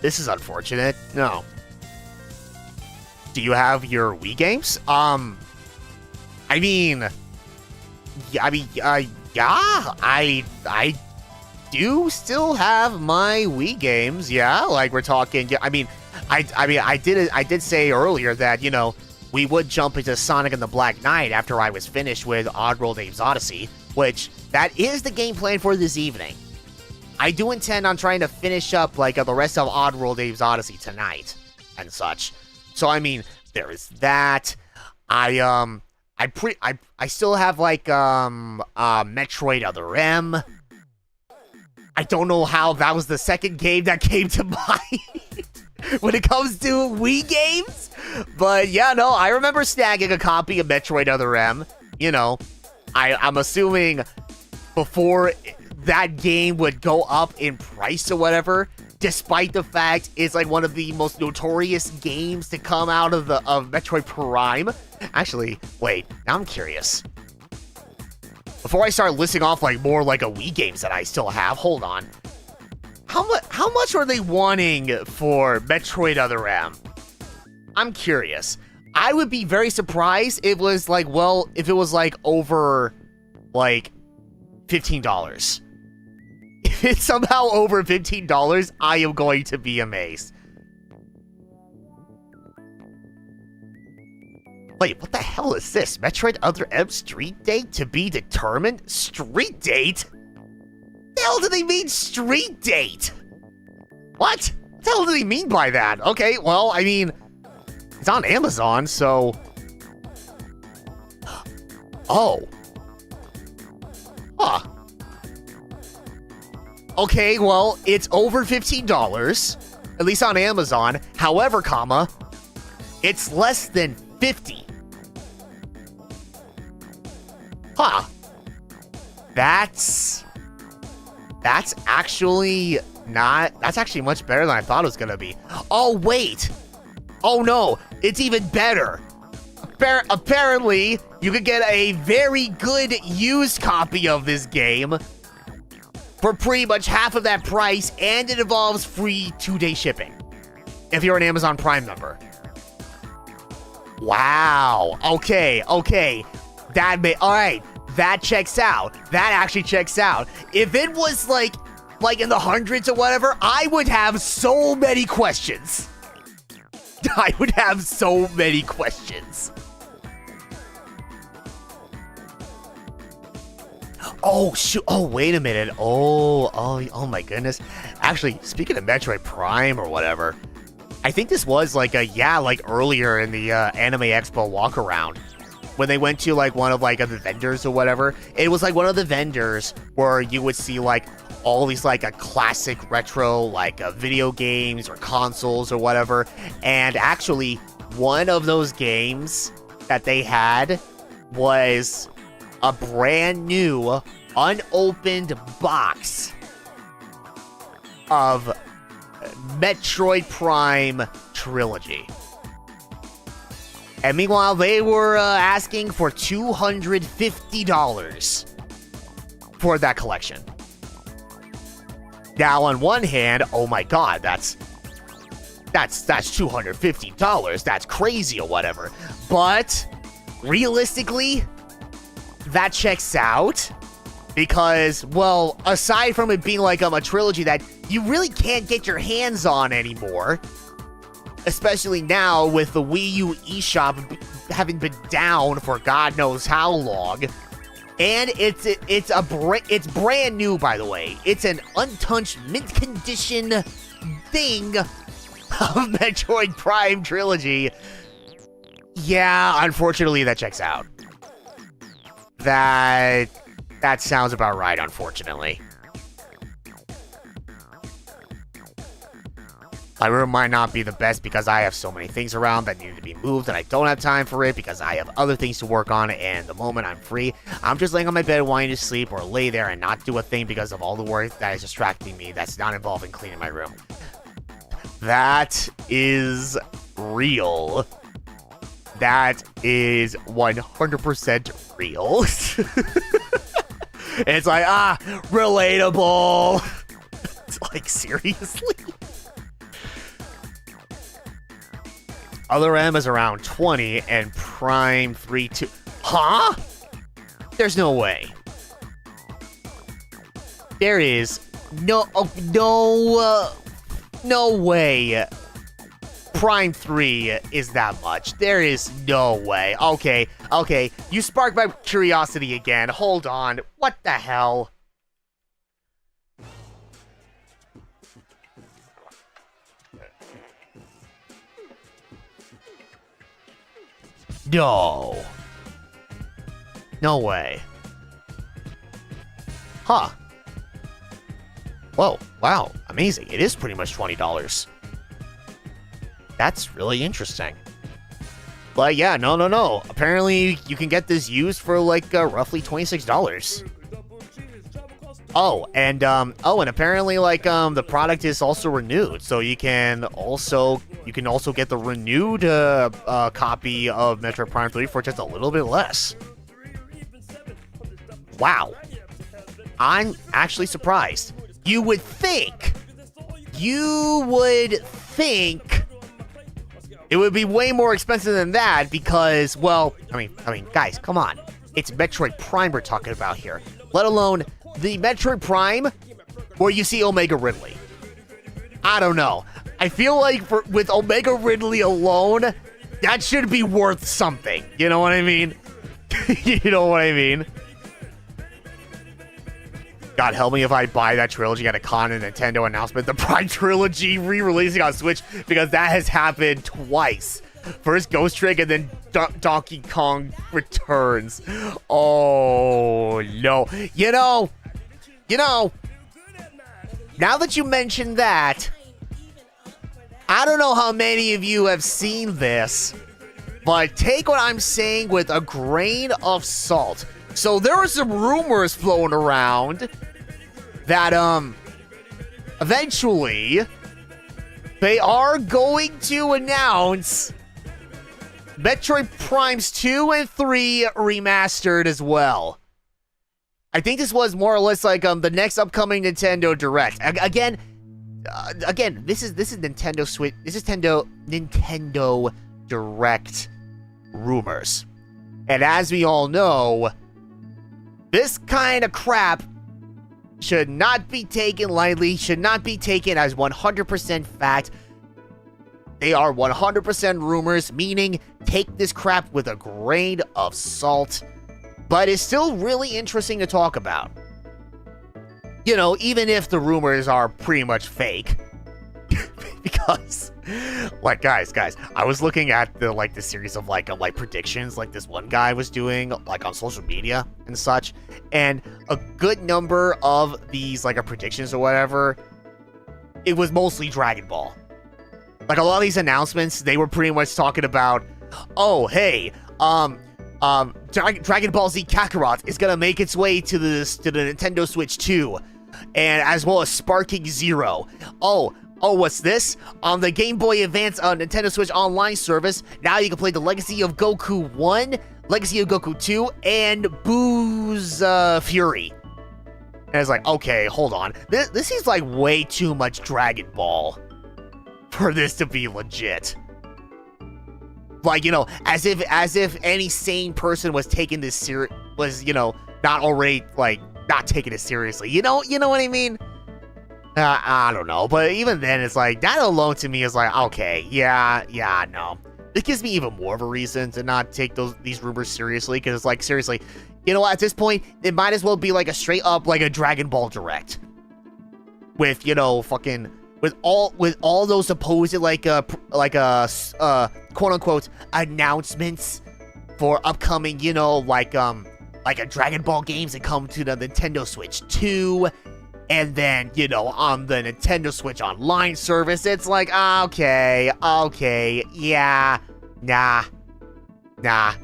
B: This is unfortunate. No. Do you have your Wii games? Yeah, I do still have my Wii games. Yeah, like we're talking. I did say earlier that, you know, we would jump into Sonic and the Black Knight after I was finished with Oddworld Abe's Oddysee, which that is the game plan for this evening. I do intend on trying to finish up like the rest of Oddworld Abe's Oddysee tonight and such. So I mean, there is that. I still have like Metroid Other M. I don't know how that was the second game that came to mind when it comes to Wii games. But yeah, no, I remember snagging a copy of Metroid Other M. You know, I'm assuming before that game would go up in price or whatever, despite the fact it's like one of the most notorious games to come out of Metroid Prime. Actually, wait, now I'm curious. Before I start listing off like more like a Wii games that I still have, hold on. How much are they wanting for Metroid Other M? I'm curious. I would be very surprised if it was like, well, if it was like over like $15. If it's somehow over $15, I am going to be amazed. Wait, what the hell is this? Metroid Other M street date to be determined? Street date? The hell do they mean street date? What? What the hell do they mean by that? Okay, well, I mean, it's on Amazon, so... Oh. Huh. Okay, well, it's over $15, at least on Amazon. However, comma, it's less than 50. Huh. That's actually much better than I thought it was gonna be. Oh, wait. Oh, no. It's even better. Apparently, you could get a very good used copy of this game for pretty much half of that price, and it involves free 2-day shipping if you're an Amazon Prime member. Wow. Okay. Alright. That checks out. That actually checks out. If it was like in the hundreds or whatever, I would have so many questions. I would have so many questions. Oh, shoot. Oh, wait a minute. Oh my goodness. Actually, speaking of Metroid Prime or whatever, I think this was like earlier in the Anime Expo walk-around when they went to like one of like the vendors or whatever. It was like one of the vendors where you would see like all these like a classic retro like video games or consoles or whatever. And actually, one of those games that they had was a brand new unopened box of Metroid Prime Trilogy. And meanwhile, they were asking for $250 for that collection. Now, on one hand, oh my god, that's $250. That's crazy or whatever. But realistically, that checks out because, well, aside from it being like a trilogy that you really can't get your hands on anymore, especially now with the Wii U eShop having been down for God knows how long, and it's brand new, by the way. It's an untouched, mint condition thing of Metroid Prime Trilogy. Yeah, unfortunately, that checks out. That sounds about right, unfortunately. My room might not be the best because I have so many things around that need to be moved and I don't have time for it because I have other things to work on, and the moment I'm free, I'm just laying on my bed wanting to sleep or lay there and not do a thing because of all the work that is distracting me that's not involving cleaning my room. That is real. That is 100% real. It's like, relatable. It's like, seriously? Other M is around 20 and Prime 3 Huh? There's no way. There is no way Prime 3 is that much. There is no way. Okay. You sparked my curiosity again. Hold on. What the hell? No. No way. Huh. Whoa. Wow. Amazing. It is pretty much $20. That's really interesting. But yeah, no. Apparently, you can get this used for like roughly $26. And apparently, like the product is also renewed, so you can also get the renewed copy of Metroid Prime 3 for just a little bit less. Wow, I'm actually surprised. You would think it would be way more expensive than that because, well, I mean, guys, come on, it's Metroid Prime we're talking about here. Let alone the Metroid Prime where you see Omega Ridley. I don't know. I feel like with Omega Ridley alone, that should be worth something. You know what I mean? You know what I mean? God help me if I buy that trilogy at a con and Nintendo announcement, the Prime trilogy re-releasing on Switch, because that has happened twice. First Ghost Trick and then Donkey Kong Returns. Oh, no. You know, now that you mentioned that, I don't know how many of you have seen this, but take what I'm saying with a grain of salt. So there were some rumors floating around that eventually they are going to announce Metroid Primes 2 and 3 remastered as well. I think this was more or less like the next upcoming Nintendo Direct. Again, this is Nintendo Switch. This is Nintendo Direct rumors. And as we all know, this kind of crap should not be taken lightly, should not be taken as 100% fact. They are 100% rumors, meaning take this crap with a grain of salt. But it's still really interesting to talk about. You know, even if the rumors are pretty much fake. Because, like, guys, I was looking at the series of predictions like this one guy was doing like on social media and such, and a good number of these predictions or whatever, it was mostly Dragon Ball. Like a lot of these announcements, they were pretty much talking about, oh hey, Dragon Ball Z Kakarot is gonna make its way to the Nintendo Switch 2, and as well as Sparking Zero. Oh, what's this? On the Game Boy Advance Nintendo Switch Online service, now you can play the Legacy of Goku 1, Legacy of Goku 2, and Boo's Fury. And it's like, okay, hold on. This seems like way too much Dragon Ball for this to be legit. Like, you know, as if any sane person was taking this not already, not taking it seriously. You know what I mean? I don't know, but even then, it's like, that alone to me is like, okay, yeah, no. It gives me even more of a reason to not take these rumors seriously, because it's like, seriously, you know what, at this point, it might as well be like a straight up, like a Dragon Ball Direct. With, you know, fucking, with all those supposed, quote-unquote, announcements for upcoming, you know, like a Dragon Ball games that come to the Nintendo Switch 2, and then, you know, on the Nintendo Switch Online service, it's like, okay, yeah, nah. The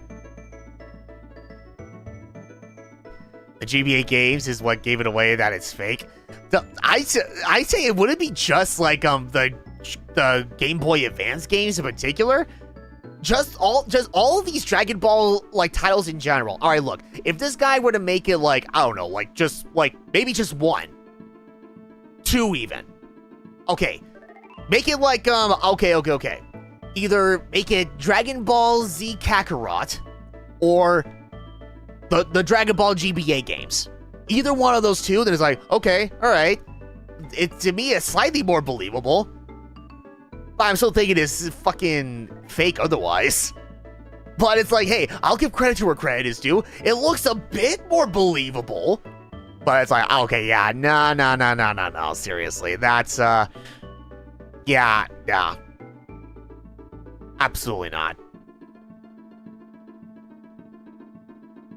B: GBA games is what gave it away that it's fake. I say it wouldn't be just like the Game Boy Advance games in particular. Just all of these Dragon Ball titles in general. All right, look, if this guy were to make it I don't know, maybe just 1, 2 even. Okay, make it okay. Either make it Dragon Ball Z Kakarot or the Dragon Ball GBA games. Either one of those two, then it's like, okay, all right. It to me is slightly more believable. But I'm still thinking it's fucking fake otherwise. But it's like, hey, I'll give credit to where credit is due. It looks a bit more believable. But it's like, okay, yeah, no, seriously. That's, yeah, nah. Absolutely not.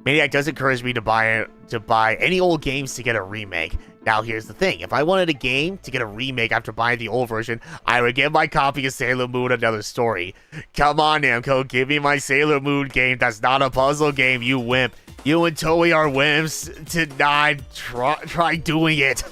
B: Maniac does encourage me to buy any old games to get a remake. Now, here's the thing. If I wanted a game to get a remake after buying the old version, I would give my copy of Sailor Moon Another Story. Come on, Namco, give me my Sailor Moon game. That's not a puzzle game, you wimp. You and Toei are wimps to not try doing it.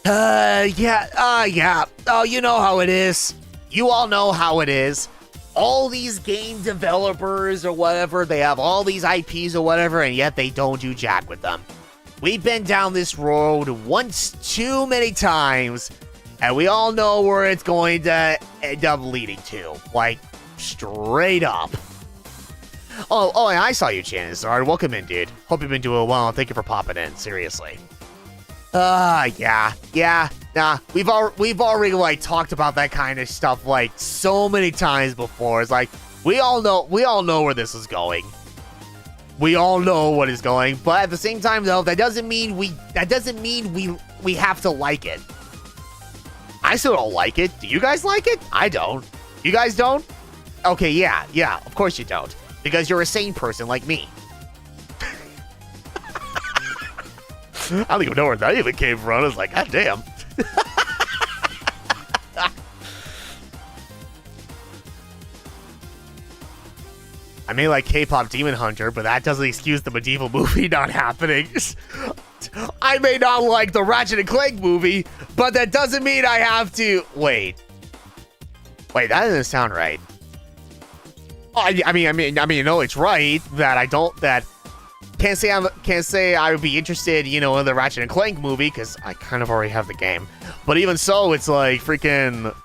B: Yeah. Oh, you know how it is. You all know how it is. All these game developers or whatever, they have all these IPs or whatever, and yet they don't do jack with them. We've been down this road once too many times, and we all know where it's going to end up leading to. Straight up. Oh, and I saw you, Charizard. Welcome in, dude. Hope you've been doing well. Thank you for popping in. Seriously. Yeah. Nah, we've already like talked about that kind of stuff like so many times before. It's like we all know where this is going. We all know what is going, but at the same time though, that doesn't mean we have to like it. I still don't like it. Do you guys like it? I don't. You guys don't? Okay, yeah, of course you don't. Because you're a sane person like me. I don't even know where that even came from. I was like, God damn. I may like K-pop Demon Hunter, but that doesn't excuse the medieval movie not happening. I may not like the Ratchet and Clank movie, but that doesn't mean I have to. Wait, that doesn't sound right. I mean, no, it's right that I don't. That can't say I would be interested, in the Ratchet and Clank movie because I kind of already have the game. But even so, it's like freaking.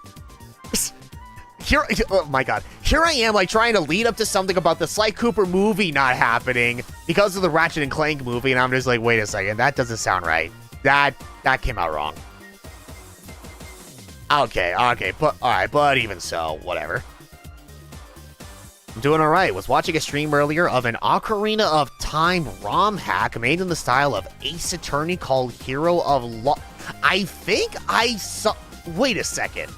B: Oh my god. Here I am, like, trying to lead up to something about the Sly Cooper movie not happening because of the Ratchet and Clank movie, and I'm just like, wait a second, that doesn't sound right. That came out wrong. Okay, but alright, but even so, whatever. I'm doing alright. Was watching a stream earlier of an Ocarina of Time ROM hack made in the style of Ace Attorney called Hero of Law. I think I saw. Wait a second.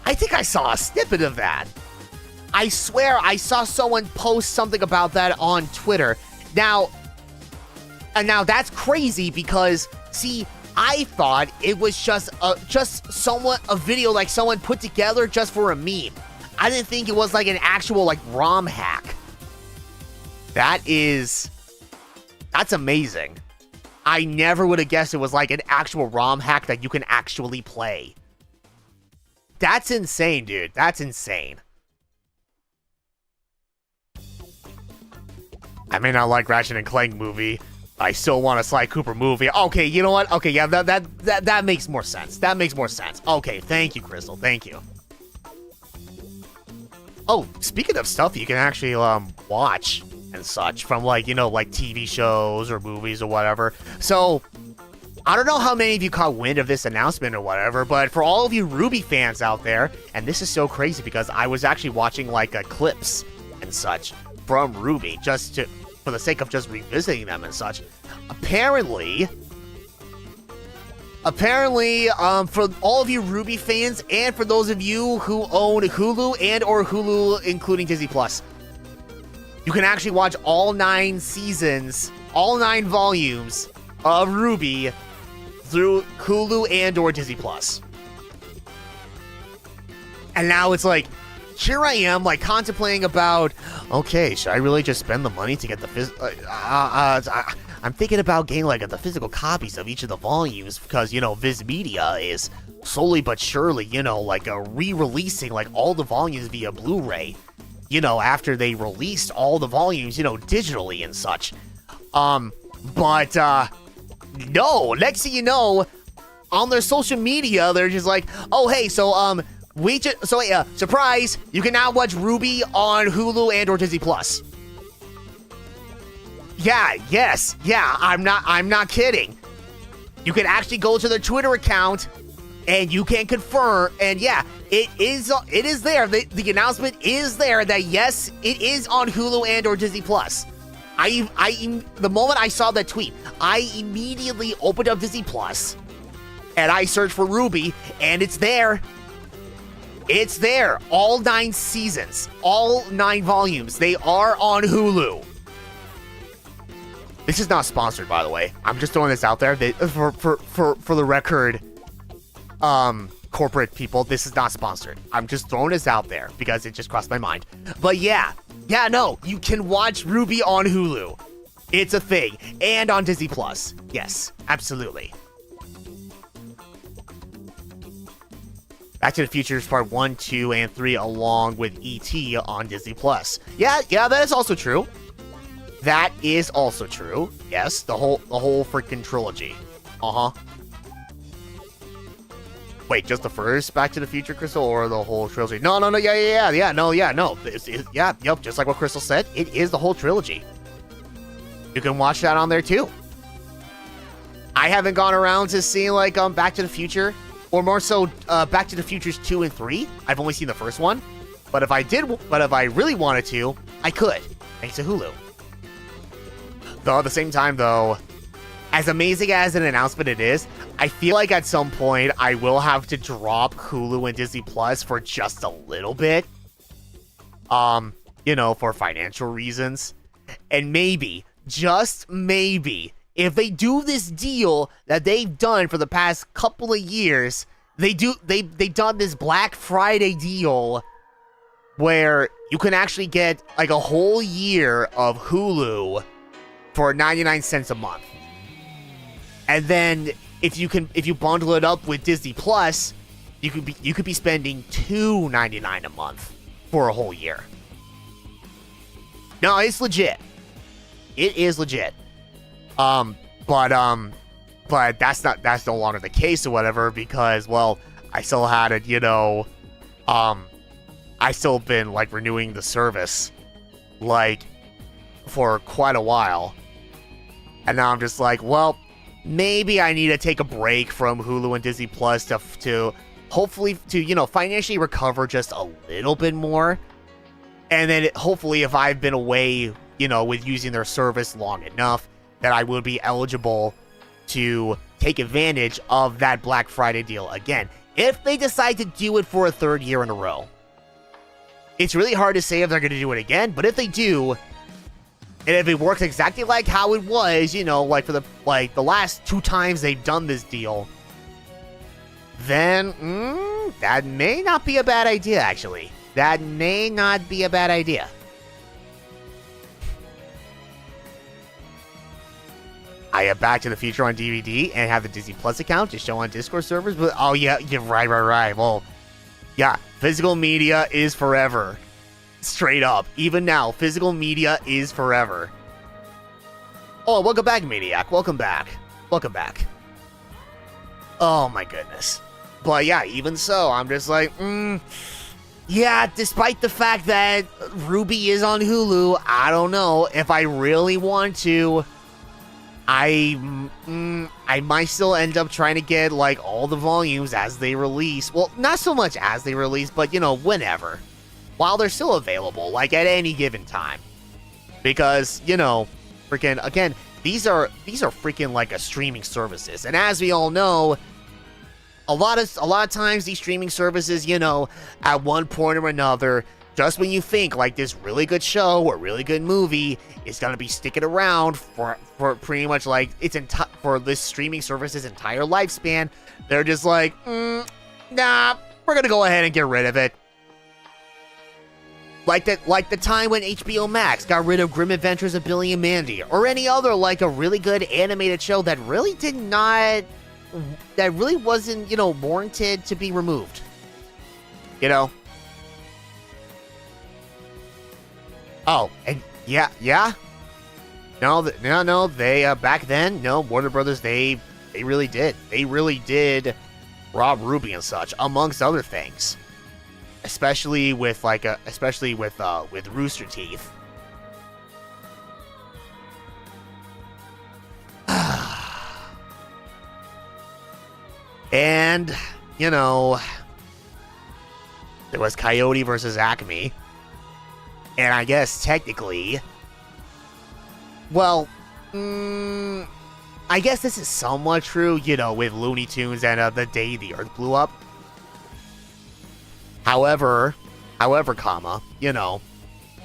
B: I think I saw a snippet of that. I swear I saw someone post something about that on Twitter. Now that's crazy because, see, I thought it was just a video like someone put together just for a meme. I didn't think it was like an actual like ROM hack. That's amazing. I never would have guessed it was like an actual ROM hack that you can actually play. That's insane, dude. That's insane. I may not like Ratchet and Clank movie. I still want a Sly Cooper movie. Okay, you know what? Okay, yeah, that makes more sense. That makes more sense. Okay, thank you, Crystal. Thank you. Oh, speaking of stuff you can actually watch and such from like, like TV shows or movies or whatever. So, I don't know how many of you caught wind of this announcement or whatever, but for all of you RWBY fans out there, and this is so crazy because I was actually watching like for the sake of just revisiting them and such. Apparently, for all of you RWBY fans and for those of you who own Hulu and or Hulu including Disney Plus, you can actually watch all 9 seasons, all 9 volumes of RWBY through Hulu and or Disney Plus. And now it's like, here I am, like, contemplating about, okay, should I really just spend the money to get the I'm thinking about getting, like, the physical copies of each of the volumes because, Viz Media is slowly but surely, like, re-releasing, like, all the volumes via Blu-ray, after they released all the volumes, digitally and such. No, next thing you know, on their social media, they're just like, oh, hey, surprise, you can now watch RWBY on Hulu and or Disney Plus. I'm not kidding. You can actually go to their Twitter account and you can confirm, and yeah, it is there. The announcement is there that yes, it is on Hulu and or Disney Plus. The moment I saw that tweet, I immediately opened up Disney Plus and I searched for RWBY, and it's there. It's there. All 9 seasons, all 9 volumes, they are on Hulu. This is not sponsored, by the way. I'm just throwing this out there. For the record, corporate people, this is not sponsored. I'm just throwing this out there because it just crossed my mind. But yeah, no, you can watch RWBY on Hulu. It's a thing. And on Disney Plus. Yes, absolutely. Back to the Future Part 1, 2, and 3 along with E.T. on Disney Plus. Yeah, that is also true. That is also true. Yes, the whole freaking trilogy. Uh-huh. Wait, just the first Back to the Future, Crystal, or the whole trilogy? No, no, just like what Crystal said, it is the whole trilogy. You can watch that on there too. I haven't gone around to see like Back to the Future, or more so Back to the Futures 2 and 3. I've only seen the first one, but if I really wanted to, I could, thanks to Hulu. Though at the same time, though, as amazing as an announcement it is, I feel like at some point I will have to drop Hulu and Disney Plus for just a little bit. You know, for financial reasons. And maybe, just maybe, if they do this deal that they've done for the past couple of years, they've done this Black Friday deal where you can actually get like a whole year of Hulu for 99 cents a month. And then if you bundle it up with Disney Plus, you could be spending $2.99 a month for a whole year. No, it's legit. It is legit. But that's no longer the case or whatever, because, well, I still had it, you know, I still been like renewing the service like for quite a while. And now I'm just like, well, maybe I need to take a break from Hulu and Disney Plus to hopefully to, you know, financially recover just a little bit more. And then hopefully if I've been away, you know, with using their service long enough, that I will be eligible to take advantage of that Black Friday deal again, if they decide to do it for a third year in a row. It's really hard to say if they're going to do it again, but if they do, and if it works exactly like how it was, you know, like for the last 2 times they've done this deal, then that may not be a bad idea, actually. That may not be a bad idea. I have Back to the Future on DVD and have the Disney Plus account to show on Discord servers, but oh yeah, right. Well, yeah, physical media is forever. Straight up. Even now, physical media is forever. Oh, welcome back, Maniac. Welcome back. Oh my goodness. But yeah, even so, I'm just like, yeah, despite the fact that Ruby is on Hulu, I don't know if I really want to. I might still end up trying to get like all the volumes as they release. Well, not so much as they release, but you know, whenever. While they're still available, like at any given time. Because, you know, freaking, again, these are freaking like a streaming services. And as we all know, a lot of times these streaming services, you know, at one point or another, just when you think like this really good show or really good movie is gonna be sticking around for pretty much like for this streaming service's entire lifespan, they're just like, nah, we're gonna go ahead and get rid of it. Like the time when HBO Max got rid of Grim Adventures of Billy and Mandy, or any other like a really good animated show that really wasn't, you know, warranted to be removed. You know? Oh, and yeah. No, they back then, no, Warner Brothers, they really did. They really did rob Ruby and such, amongst other things. Especially with Rooster Teeth. And, you know, there was Coyote versus Acme. And I guess technically, well, I guess this is somewhat true, you know, with Looney Tunes and the day the Earth blew up. However, you know,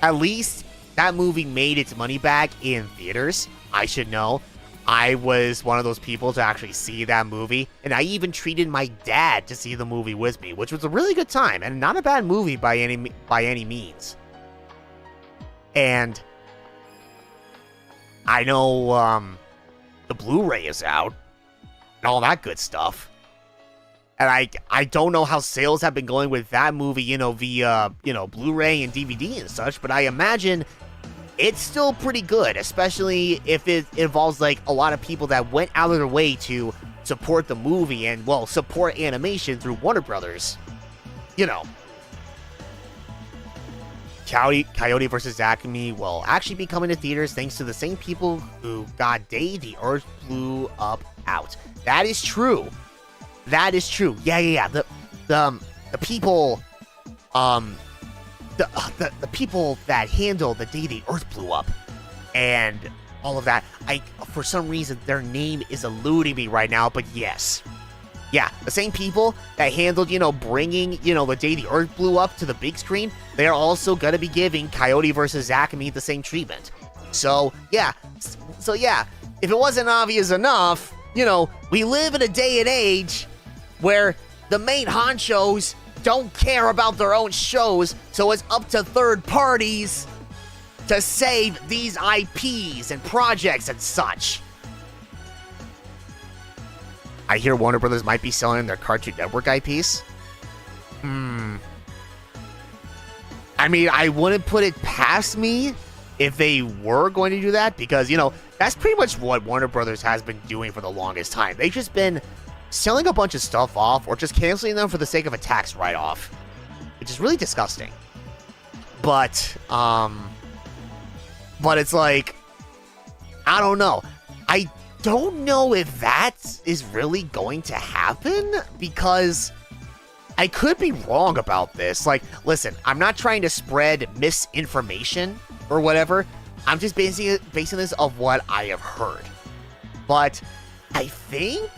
B: at least that movie made its money back in theaters. I should know. I was one of those people to actually see that movie, and I even treated my dad to see the movie with me, which was a really good time, and not a bad movie by any means. And I know the Blu-ray is out, and all that good stuff. And I don't know how sales have been going with that movie, you know, via, you know, Blu-ray and DVD and such, but I imagine it's still pretty good, especially if it involves, like, a lot of people that went out of their way to support the movie and, well, support animation through Warner Brothers. You know. Coyote vs. Acme will actually be coming to theaters thanks to the same people who got Day the Earth Blew Up out. That is true. That is true. Yeah. The people, the people that handle the Day the Earth Blew Up and all of that, for some reason their name is eluding me right now, but yes. Yeah, the same people that handled, bringing, the Day the Earth Blew Up to the big screen, they're also going to be giving Coyote vs. Acme the same treatment. So, yeah, if it wasn't obvious enough, we live in a day and age where the main honchos don't care about their own shows, so it's up to third parties to save these IPs and projects and such. I hear Warner Brothers might be selling their Cartoon Network IPs. I mean, I wouldn't put it past me if they were going to do that, because, that's pretty much what Warner Brothers has been doing for the longest time. They've just been selling a bunch of stuff off or just canceling them for the sake of a tax write-off, which is really disgusting. But it's like, I don't know. I don't know if that is really going to happen, because I could be wrong about this. Like, listen, I'm not trying to spread misinformation or whatever. I'm just basing this of what I have heard. But I think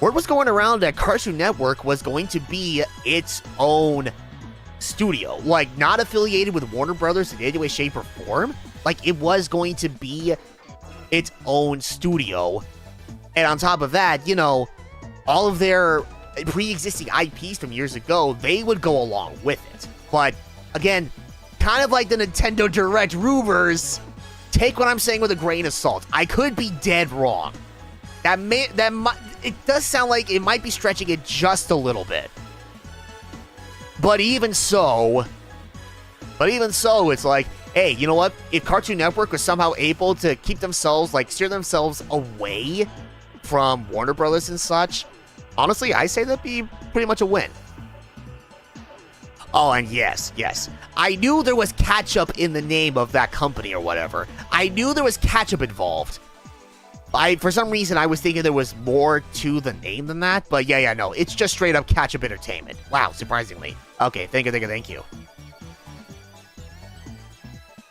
B: word was going around that Cartoon Network was going to be its own studio, like not affiliated with Warner Brothers in any way, shape, or form. Like, it was going to be its own studio, and on top of that, all of their pre-existing IPs from years ago, they would go along with it. But again, kind of like the Nintendo Direct rumors, take what I'm saying with a grain of salt. I could be dead wrong. It does sound like it might be stretching it just a little bit. But even so, it's like, hey, you know what? If Cartoon Network was somehow able to keep themselves, steer themselves away from Warner Brothers and such, honestly, I say that'd be pretty much a win. Oh, and yes. I knew there was ketchup in the name of that company or whatever. I knew there was ketchup involved. For some reason, I was thinking there was more to the name than that, but no, it's just straight up Ketchup Entertainment. Wow, surprisingly. Okay, thank you.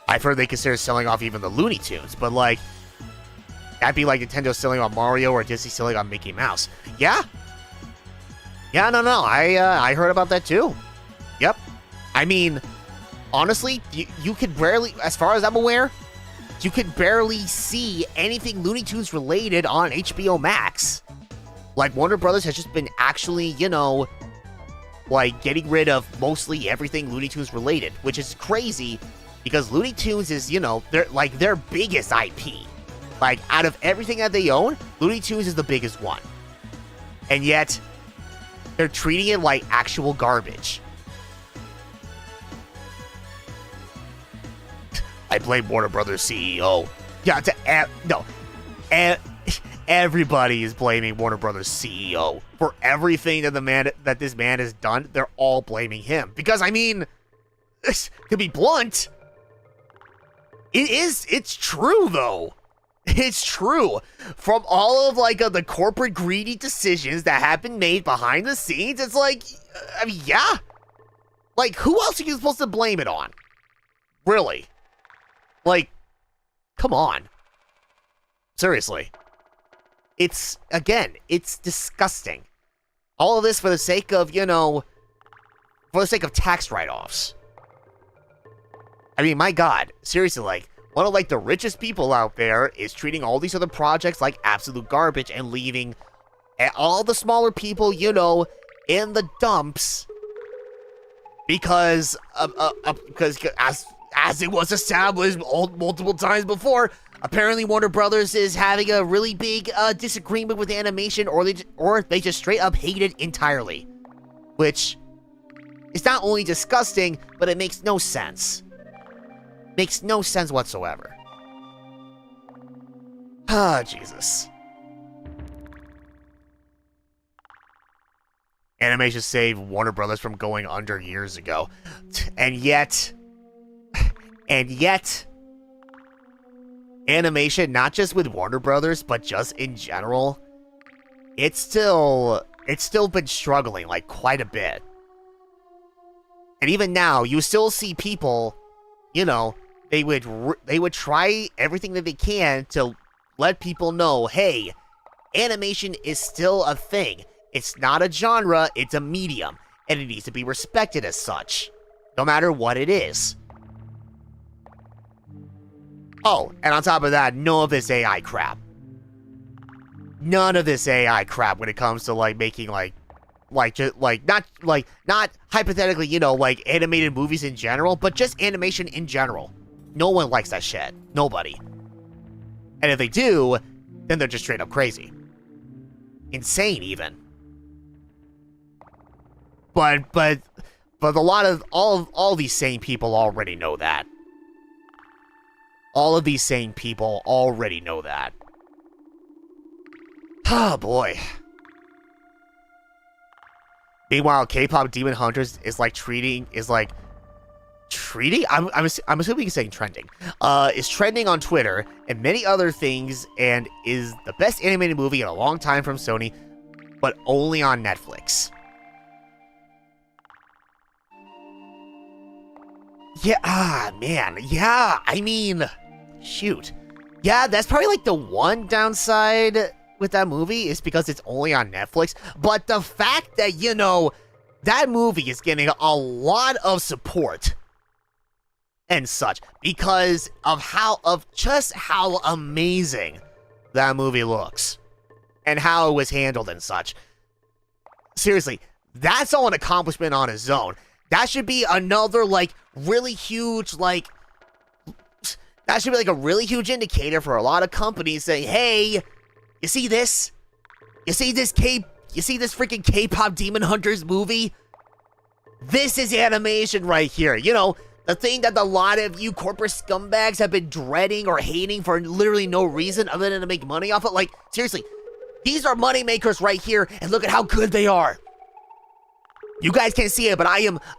B: I've heard they consider selling off even the Looney Tunes, but that'd be like Nintendo selling on Mario or Disney selling on Mickey Mouse. Yeah, no, I heard about that too. Yep. I mean, honestly, you could barely, as far as I'm aware, you could barely see anything Looney Tunes related on HBO Max. Like, Warner Brothers has just been actually, getting rid of mostly everything Looney Tunes related, which is crazy, because Looney Tunes is, their biggest IP. Out of everything that they own, Looney Tunes is the biggest one. And yet, they're treating it like actual garbage. I blame Warner Brothers CEO. Yeah, everybody is blaming Warner Brothers CEO for everything that this man has done. They're all blaming him, because I mean, to be blunt, it's true though. It's true. From all of the corporate greedy decisions that have been made behind the scenes, it's I mean, yeah. Who else are you supposed to blame it on? Really? Come on. Seriously. It's disgusting. All of this for the sake of, tax write-offs. I mean, my God. Seriously, one of, the richest people out there is treating all these other projects like absolute garbage and leaving all the smaller people, in the dumps because as it was established multiple times before, apparently Warner Brothers is having a really big disagreement with animation, or they just straight up hate it entirely. Which is not only disgusting, but it makes no sense. Makes no sense whatsoever. Ah, Jesus. Animation saved Warner Brothers from going under years ago. And yet, animation, not just with Warner Brothers, but just in general, it's still been struggling like quite a bit. And even now, you still see people, you know, they would try everything that they can to let people know, hey, animation is still a thing. It's not a genre, it's a medium, and it needs to be respected as such, no matter what it is. Oh, and on top of that, none of this AI crap. None of this AI crap when it comes to like making not hypothetically, you know, like animated movies in general, but just animation in general. No one likes that shit. Nobody. And if they do, then they're just straight up crazy. Insane even. But a lot of all these sane people already know that. All of these sane people already know that. Oh boy. Meanwhile, K-pop Demon Hunters is treating. I'm assuming he's saying trending. Is trending on Twitter and many other things, and is the best animated movie in a long time from Sony, but only on Netflix. Yeah, man. Yeah, I mean, shoot. Yeah, that's probably like the one downside with that movie is because it's only on Netflix. But the fact that, you know, that movie is getting a lot of support and such because of just how amazing that movie looks and how it was handled and such. Seriously, that's all an accomplishment on its own. That should be another, like, really huge, like, that should be, like, a really huge indicator for a lot of companies saying, hey, you see this? You see this freaking K-pop Demon Hunters movie? This is animation right here. You know, the thing that a lot of you corporate scumbags have been dreading or hating for literally no reason other than to make money off it. Like, seriously, these are money makers right here, and look at how good they are. You guys can't see it, but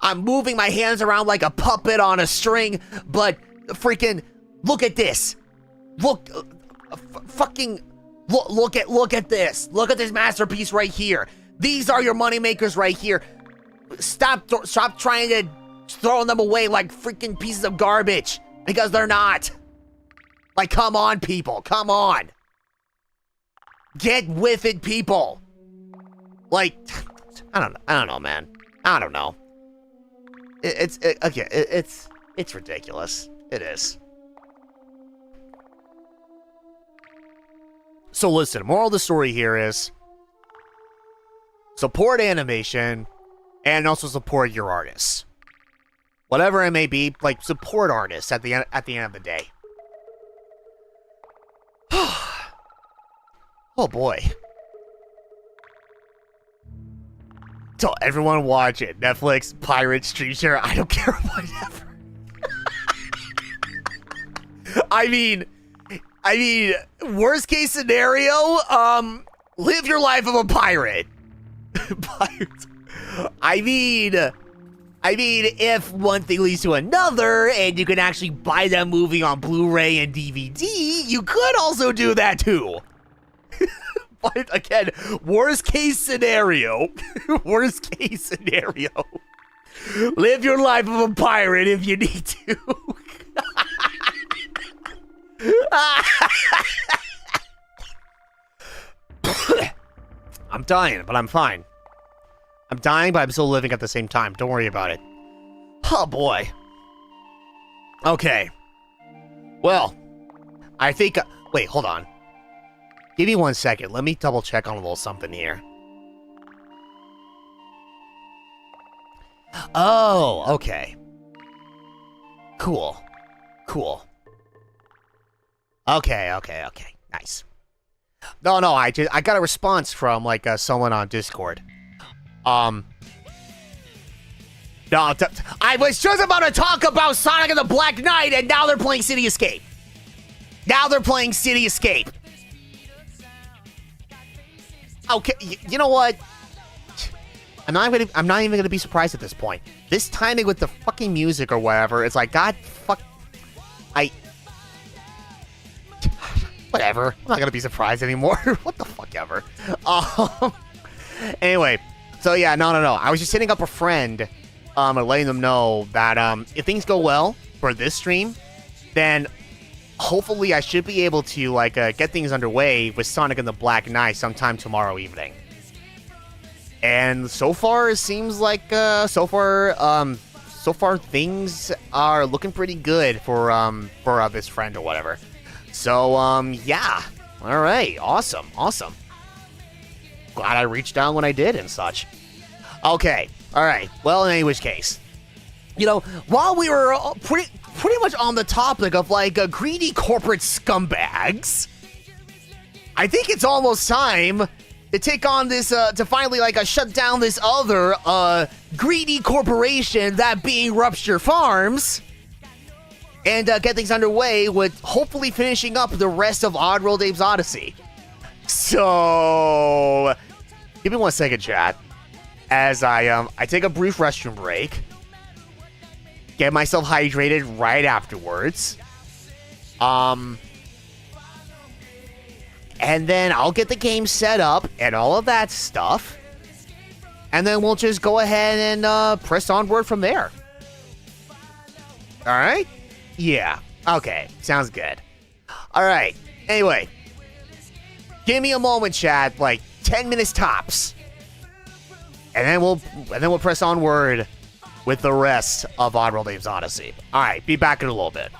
B: I'm moving my hands around like a puppet on a string, but freaking look at this. Look at this. Look at this masterpiece right here. These are your money makers right here. Stop trying to throw them away like freaking pieces of garbage, because they're not. Like, come on, people. Come on. Get with it, people. Like, I don't know, man. I don't know. It's ridiculous. It is. So listen, moral of the story here is support animation and also support your artists. Whatever it may be, like, support artists at the end of the day. Oh boy. Tell everyone watch it. Netflix, pirate, stream share, I don't care, whatever. I mean, worst case scenario, live your life of a pirate. I mean, if one thing leads to another, and you can actually buy that movie on Blu-ray and DVD, you could also do that too. But again, worst case scenario, live your life of a pirate if you need to. I'm dying, but I'm fine. I'm dying, but I'm still living at the same time. Don't worry about it. Oh boy. Okay. Well, I think... wait, hold on. Give me 1 second. Let me double check on a little something here. Oh, okay. Cool. Okay. Nice. No, I got a response from, like, someone on Discord. No, I was just about to talk about Sonic and the Black Knight, and now they're playing City Escape. Okay, you know what? I'm not even gonna be surprised at this point. This timing with the fucking music or whatever, it's like, God fuck, whatever. I'm not gonna be surprised anymore. What the fuck ever. Anyway, so yeah, no. I was just hitting up a friend, and letting them know that if things go well for this stream, then hopefully I should be able to get things underway with Sonic and the Black Knight sometime tomorrow evening. And so far, it seems like so far things are looking pretty good for this friend or whatever. So yeah, all right, awesome. Glad I reached out when I did and such. Okay, all right. Well, in any which case, while we were pretty much on the topic of greedy corporate scumbags, I think it's almost time to take on this, to finally shut down this other greedy corporation, that being Rupture Farms, and get things underway with hopefully finishing up the rest of Oddworld Abe's Oddysee. So, give me 1 second, chat, as I take a brief restroom break, get myself hydrated right afterwards, and then I'll get the game set up and all of that stuff. And then we'll just go ahead and press onward from there. Alright? Yeah. Okay. Sounds good. Alright. Anyway. Give me a moment, chat. 10 minutes tops. And then we'll press onward with the rest of Oddworld Abe's Oddysee. Alright. Be back in a little bit.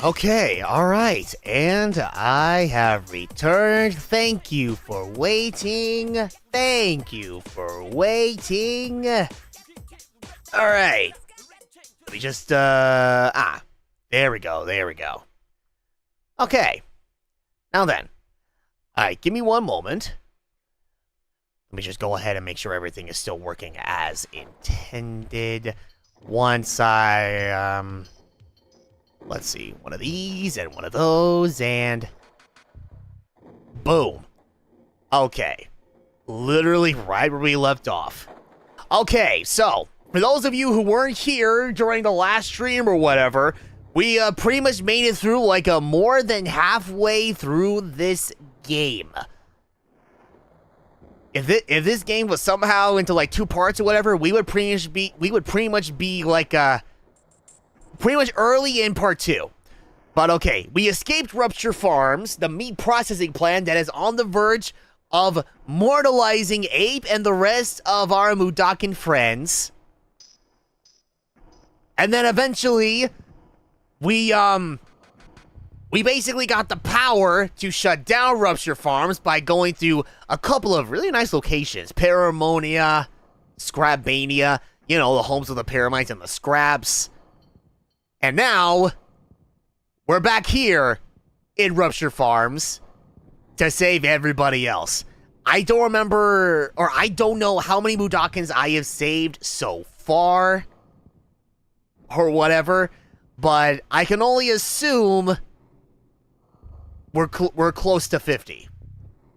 B: Okay, alright, and I have returned. Thank you for waiting. Thank you for waiting. Alright. Let me just, there we go, there we go. Okay. Now then. Alright, give me one moment. Let me just go ahead and make sure everything is still working as intended. Once I, let's see, one of these and one of those, and boom. Okay. Literally right where we left off. Okay, so, for those of you who weren't here during the last stream or whatever, we pretty much made it through like more than halfway through this game. If this game was somehow into like 2 parts or whatever, we would pretty much be like pretty much early in part 2. But okay, we escaped Rupture Farms, the meat processing plant that is on the verge of mortalizing Ape and the rest of our Mudakin friends. And then eventually, we basically got the power to shut down Rupture Farms by going through a couple of really nice locations. Paramonia, Scrabania, you know, the homes of the Paramites and the Scraps. And now, we're back here in Rupture Farms to save everybody else. I don't remember, or I don't know how many Mudokons I have saved so far, or whatever, but I can only assume we're close to 50,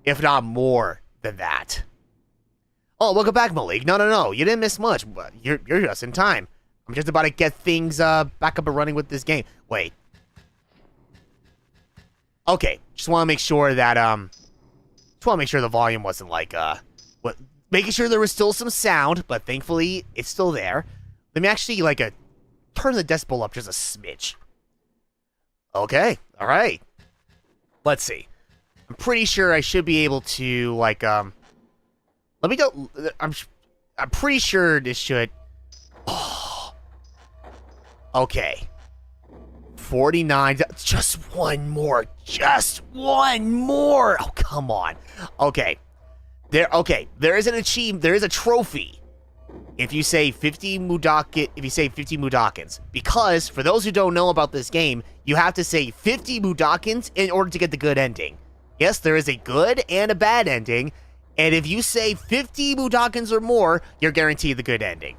B: if not more than that. Oh, welcome back, Malik. No, you didn't miss much, but you're just in time. I'm just about to get things back up and running with this game. Wait. Okay, just want to make sure that the volume wasn't like making sure there was still some sound, but thankfully it's still there. Let me actually turn the decibel up just a smidge. Okay, all right. Let's see. I'm pretty sure I should be able to let me go. I'm pretty sure this should. Oh. Okay. 49. Just one more. Just one more. Oh, come on. Okay. There is an achievement. There is a trophy. If you say 50 Mudokons. Because, for those who don't know about this game, you have to say 50 Mudokons in order to get the good ending. Yes, there is a good and a bad ending. And if you say 50 Mudokons or more, you're guaranteed the good ending.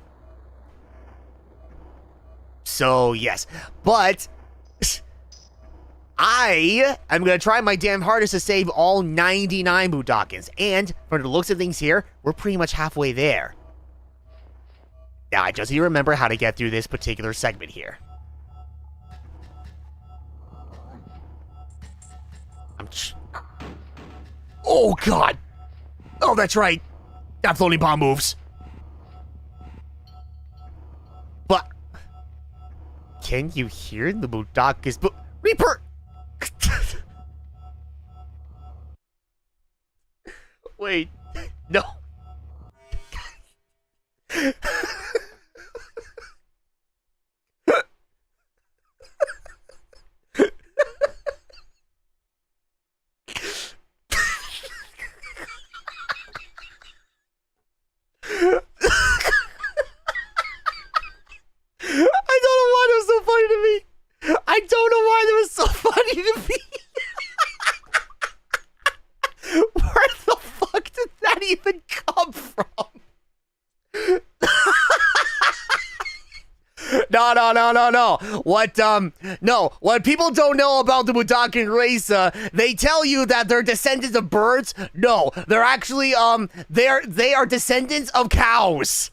B: So, yes. But I am going to try my damn hardest to save all 99 Mudokons. And, from the looks of things here, we're pretty much halfway there. Now, I just need to remember how to get through this particular segment here. Oh, God! Oh, that's right. That floating bomb moves. But can you hear the Mudokons? But Reaper! Wait. No. I don't know why that was so funny to me. Where the fuck did that even come from? No. What people don't know about the Mudokon race, they tell you that they're descendants of birds. No, they're actually, they are descendants of cows.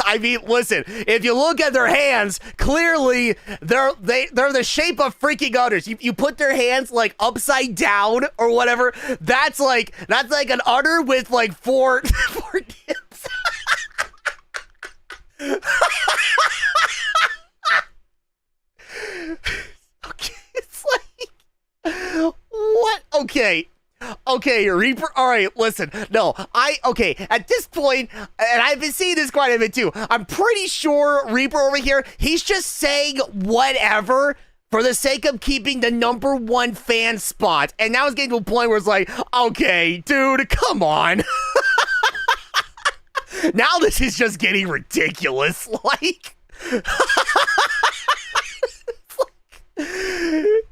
B: I mean, listen, if you look at their hands, clearly they're the shape of freaking udders. You put their hands like upside down or whatever. That's like an udder with like four kids. Okay, it's like what? Okay, Reaper. All right, listen. No, at this point, and I've been seeing this quite a bit too, I'm pretty sure Reaper over here, he's just saying whatever for the sake of keeping the #1 fan spot. And now it's getting to a point where it's like, okay, dude, come on. Now this is just getting ridiculous. Like,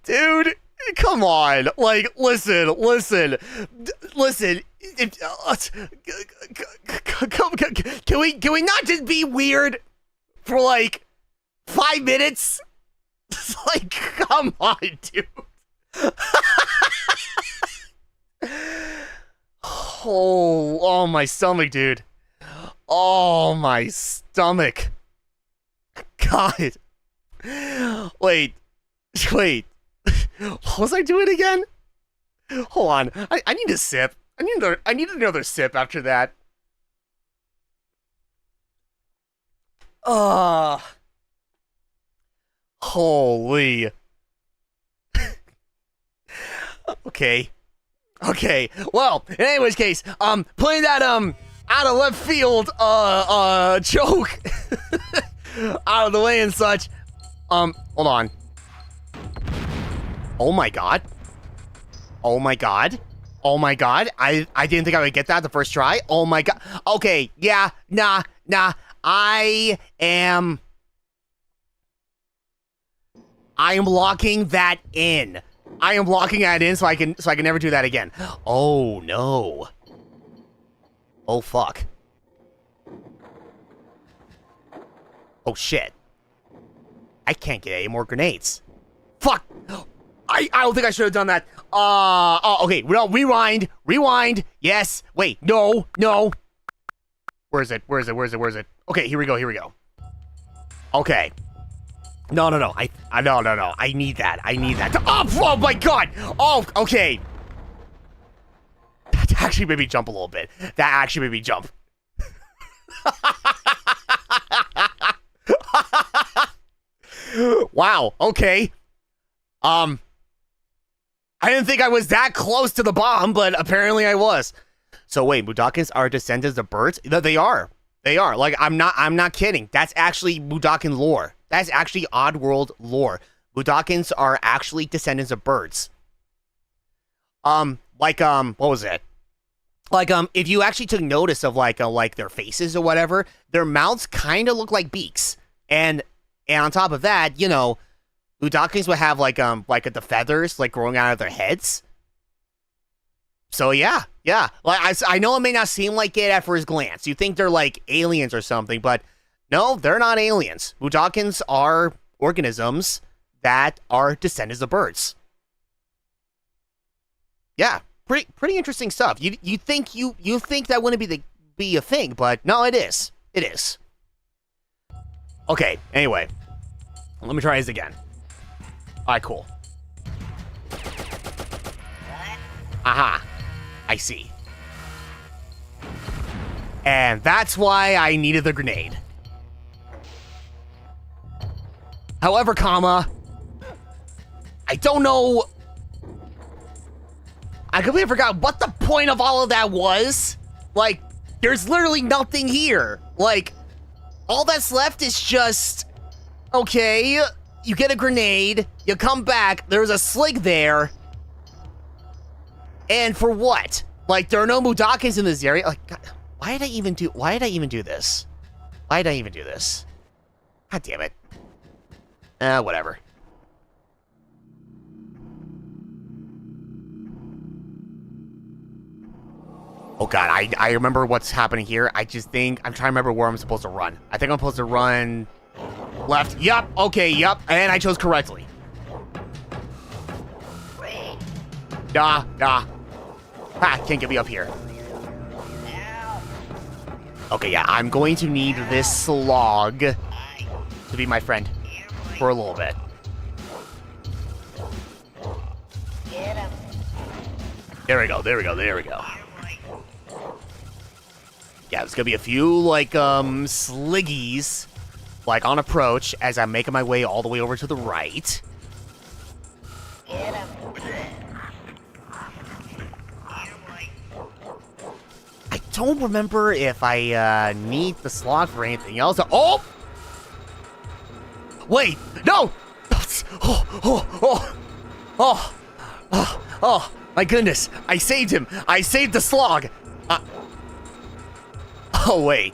B: dude, come on. Like, listen. Can we not just be weird for like 5 minutes? It's like, come on, dude. Oh, my stomach, dude. Oh, my stomach. God. Wait. What was I doing again? Hold on. I need a sip. I need another sip after that. Holy. Okay. Well, in anyways case, playing that out of left field joke out of the way and such. Hold on. Oh my god. I didn't think I would get that the first try. Oh my god. Okay, yeah, nah. I am locking that in. So I can never do that again. Oh no. Oh fuck. Oh shit. I can't get any more grenades. Fuck. I don't think I should have done that. Okay. Well, rewind. Yes. Wait. No. Where is it? Okay. Here we go. Okay. No. No. I need that. Oh my god. Oh, okay. That actually made me jump a little bit. Wow. Okay. I didn't think I was that close to the bomb, but apparently I was. So wait, Mudokons are descendants of birds? They are. Like, I'm not kidding. That's actually Mudokan lore. That's actually Oddworld lore. Mudokons are actually descendants of birds. What was it? Like, if you actually took notice of like their faces or whatever, their mouths kind of look like beaks. And on top of that, you know, Mudokons would have like the feathers like growing out of their heads. So yeah. Like I know it may not seem like it at first glance. You think they're like aliens or something, but no, they're not aliens. Mudokons are organisms that are descendants of birds. Yeah, pretty interesting stuff. You think that wouldn't be a thing, but no, it is. Okay. Anyway, let me try this again. All right, cool. Aha. I see. And that's why I needed the grenade. However, I don't know. I completely forgot what the point of all of that was. Like, there's literally nothing here. Like, all that's left is just, okay, you get a grenade, you come back, there's a slig there. And for what? Like, there are no Mudokons in this area. Like, God, why did I even do this? God damn it. Whatever. Oh god, I remember what's happening here. I'm trying to remember where I'm supposed to run. I think I'm supposed to run left. Yup. Okay, yup. And I chose correctly. Nah. Ha, can't get me up here. Okay, yeah, I'm going to need this slog to be my friend for a little bit. There we go. Yeah, there's gonna be a few, like, sliggies, like, on approach as I'm making my way all the way over to the right. I don't remember if I need the slog for anything else. Oh! Wait, no! Oh, my goodness. I saved him. I saved the slog. Oh, wait.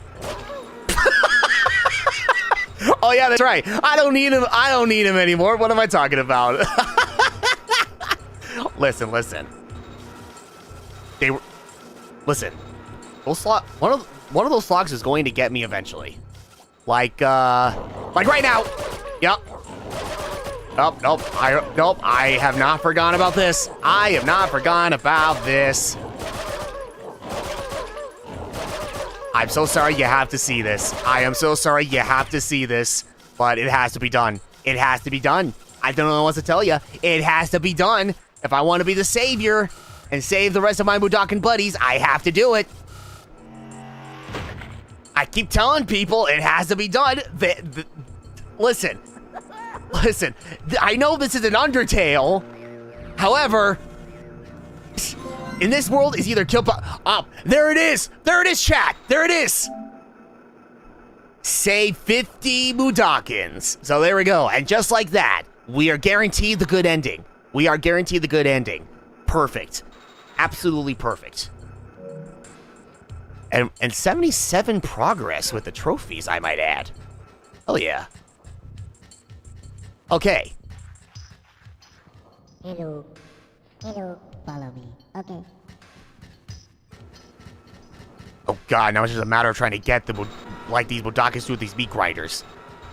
B: Oh, yeah, that's right. I don't need him. I don't need him anymore. What am I talking about? Listen. Listen. One of those slogs is going to get me eventually. Like right now. Yep. Nope. I have not forgotten about this. I have not forgotten about this. I'm so sorry you have to see this. I am so sorry you have to see this, but it has to be done. It has to be done. I don't know what to tell you. It has to be done. If I want to be the savior and save the rest of my Budokan buddies, I have to do it. I keep telling people it has to be done. Listen. I know this is an Undertale. However, in this world, it's either kill... there it is. There it is, chat. There it is. Save 50 Budokans. So there we go. And just like that, we are guaranteed the good ending. We are guaranteed the good ending. Perfect. Absolutely perfect. And 77 progress with the trophies, I might add. Hell yeah. Okay.
C: Hello, follow me. Okay.
B: Oh god, now it's just a matter of trying to get these Budokans through these meat grinders.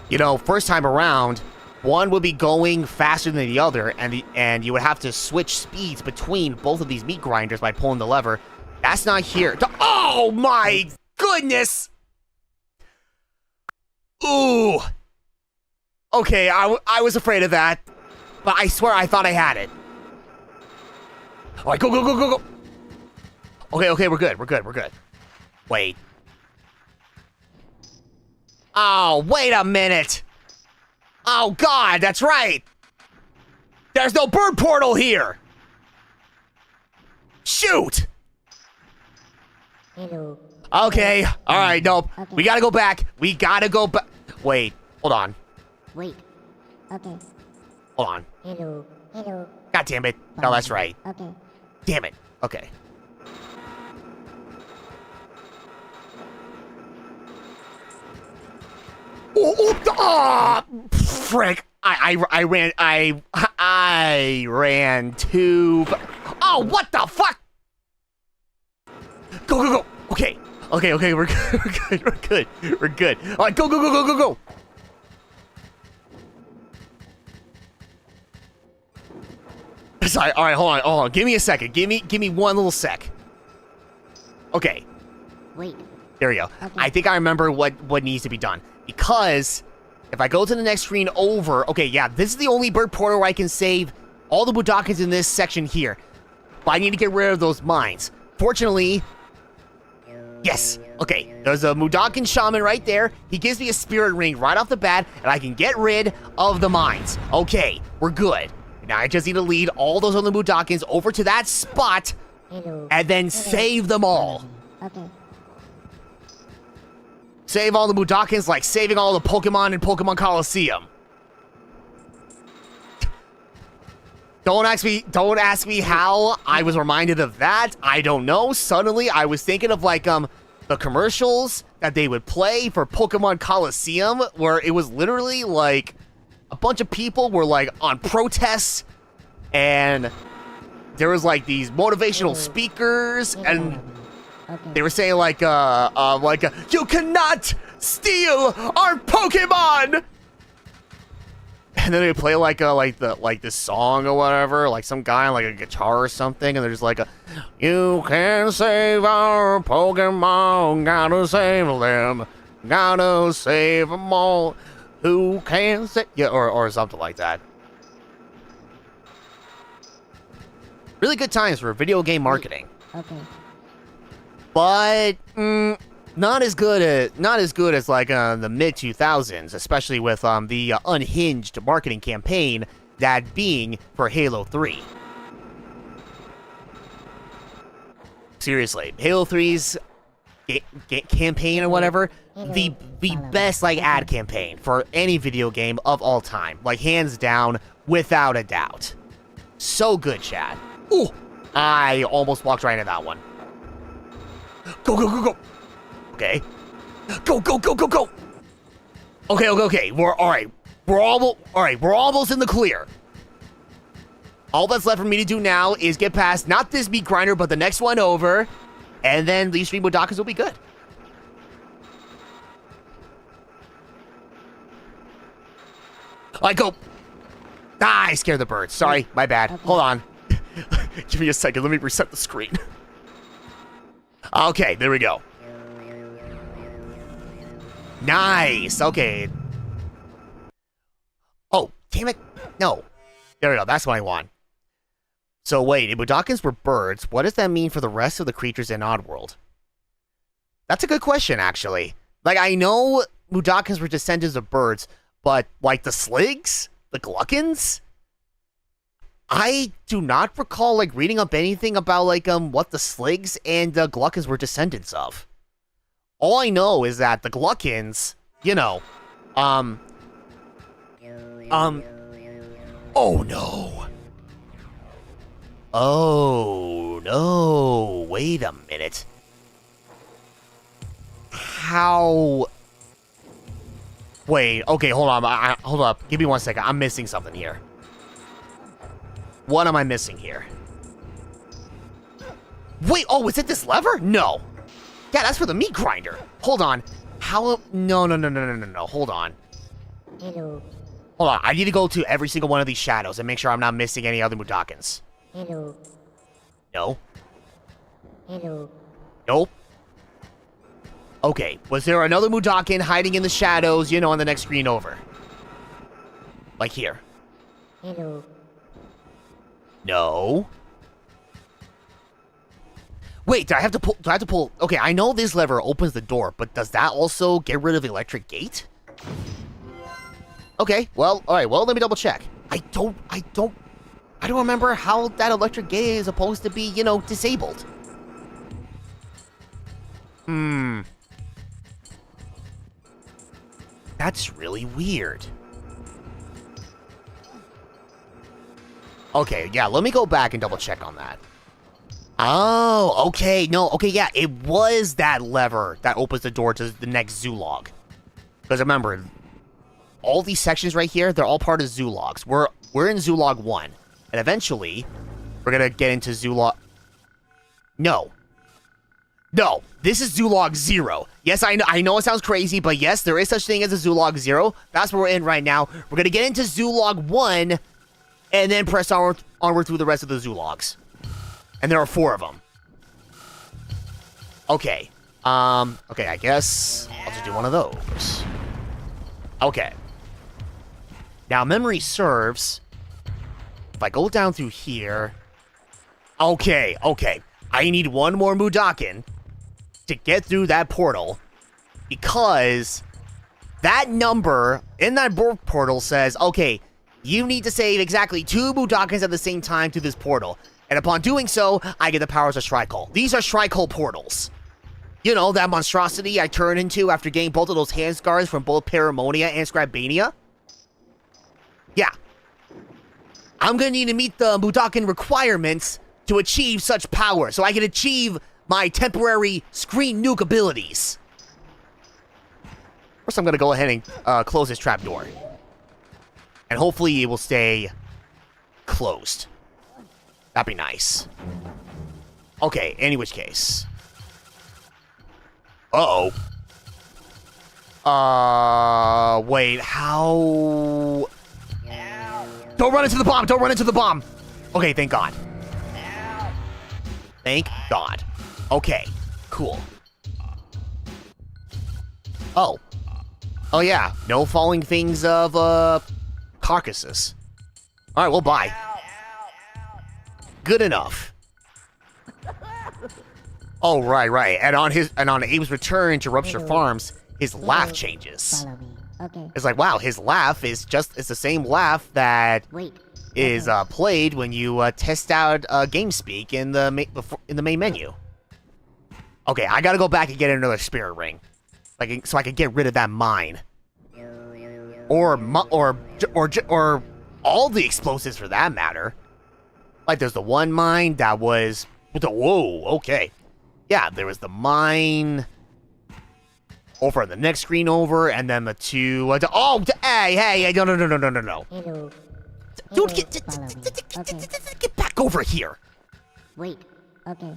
B: You know, first time around, one would be going faster than the other, and you would have to switch speeds between both of these meat grinders by pulling the lever. That's not here. Oh my goodness! Ooh. Okay, I was afraid of that, but I swear I thought I had it. All right, go. Okay, we're good. Wait. Oh, wait a minute. Oh god, that's right. There's no bird portal here. Shoot.
C: Hello.
B: Okay, all right, nope.
C: Okay.
B: We gotta go back. Wait, hold on.
C: Wait. Okay.
B: Hold on.
C: Hello.
B: God damn it. No, that's right.
C: Okay.
B: Damn it. Okay. Frick. I ran too... Oh, what the fuck? Go. Okay, we're good. All right, go. Sorry, all right, hold on. Give me a second. Give me one little sec. Okay.
C: Wait.
B: There we go.
C: Okay.
B: I think I remember what needs to be done. Because if I go to the next screen over... Okay, yeah, this is the only bird portal where I can save all the Budokans in this section here. But I need to get rid of those mines. Fortunately... Yes. Okay, there's a Budokan shaman right there. He gives me a spirit ring right off the bat, and I can get rid of the mines. Okay, we're good. Now I just need to lead all those other Budokans over to that spot, and then save them all.
C: Okay.
B: Save all the Budokans like saving all the Pokemon in Pokemon Coliseum. Don't ask me how I was reminded of that. I don't know. Suddenly I was thinking of like the commercials that they would play for Pokemon Coliseum, where it was literally like a bunch of people were like on protests, and there was like these motivational speakers, and they were saying like you cannot steal our Pokemon. And then they play like this song or whatever, like some guy on like a guitar or something, and there's like you can save our Pokemon, gotta save them all. Who can say... Yeah, or something like that. Really good times for video game marketing.
C: Okay.
B: But not as good as like the mid 2000s, especially with the unhinged marketing campaign, that being for Halo 3. Seriously, Halo 3's campaign or whatever, the best like ad campaign for any video game of all time, like hands down, Without a doubt. So good, Chad. Ooh, I almost walked right into that one. Go, go, go, go. Okay. Go, go, go, go, go. Okay, okay, okay. We're all right. We're almost in the clear. All that's left for me to do now is get past not this meat grinder, but the next one over, and then these stream Budokas will be good. I go. Ah, I scared the birds. Sorry, my bad.
C: Okay.
B: Hold on. Give me a second. Let me reset the screen. Okay, there we go. Nice. Okay. Oh, damn it. No. There we go. That's what I want. So wait, if Budokans were birds, what does that mean for the rest of the creatures in Oddworld? That's a good question, actually. Like, I know Budokans were descendants of birds, but like the Sligs? The Gluckins? I do not recall, like, reading up anything about, like, what the Sligs and the Gluckins were descendants of. All I know is that the Gluckins, you know, oh no. Oh no, wait a minute. How? Wait, okay, hold on, hold up, give me 1 second, I'm missing something here. What am I missing here? Wait, oh, is it this lever? No. Yeah, that's for the meat grinder. Hold on. How? No, hold on.
C: Hello.
B: Hold on, I need to go to every single one of these shadows and make sure I'm not missing any other Budokans.
C: Hello.
B: No.
C: Hello.
B: Nope. Okay, was there another Budokan hiding in the shadows, you know, on the next screen over? Like here.
C: Hello.
B: No. Wait, do I have to pull? Okay, I know this lever opens the door, but does that also get rid of the electric gate? Okay, well, alright, well, let me double check. I don't remember how that electric gate is supposed to be, you know, disabled. That's really weird. Okay, yeah, let me go back and double check on that. Oh, okay, no, okay, yeah, it was that lever that opens the door to the next zoolog. Because remember, all these sections right here, they're all part of zoologs. We're in zoolog 1, and eventually, we're gonna get into zoolog... No, this is zoolog 0. Yes, I know it sounds crazy, but yes, there is such thing as a zoolog 0. That's what we're in right now. We're gonna get into zoolog 1, and then press onward through the rest of the zoologs. And there are 4 of them. Okay. Okay, I guess I'll just do one of those. Okay. Now, memory serves. If I go down through here... Okay. I need one more Budokan to get through that portal. Because that number in that portal says, okay, you need to save exactly 2 Budokans at the same time through this portal. And upon doing so, I get the powers of Shrike. These are Shrike portals. You know, that monstrosity I turned into after getting both of those hand scars from both Paramonia and Scribania? Yeah. I'm gonna need to meet the Budokan requirements to achieve such power, so I can achieve my temporary screen nuke abilities. First, I'm gonna go ahead and close this trapdoor. And hopefully it will stay closed. That'd be nice. Okay, in which case. Uh-oh. Wait, how... Don't run into the bomb! Don't run into the bomb! Okay, thank God. Thank God. Okay, cool. Oh. Oh yeah, no falling things of, carcasses. Alright, well, bye. Good enough. Oh, right. And on Abe's return to Rupture Farms, his laugh changes.
C: Follow me. Okay.
B: It's like, wow, his laugh is it's the same laugh that
C: Wait.
B: is played when you test out GameSpeak in the main menu. Okay, I gotta go back and get another spirit ring, so I can get rid of that mine. Or all the explosives for that matter. Like, there's the one mine that was... Whoa, okay. Yeah, there was the mine over on the next screen over, and then the two... hey, no.
C: Hello.
B: Dude,
C: Hello, follow me. Okay.
B: get back over here.
C: Wait. Okay.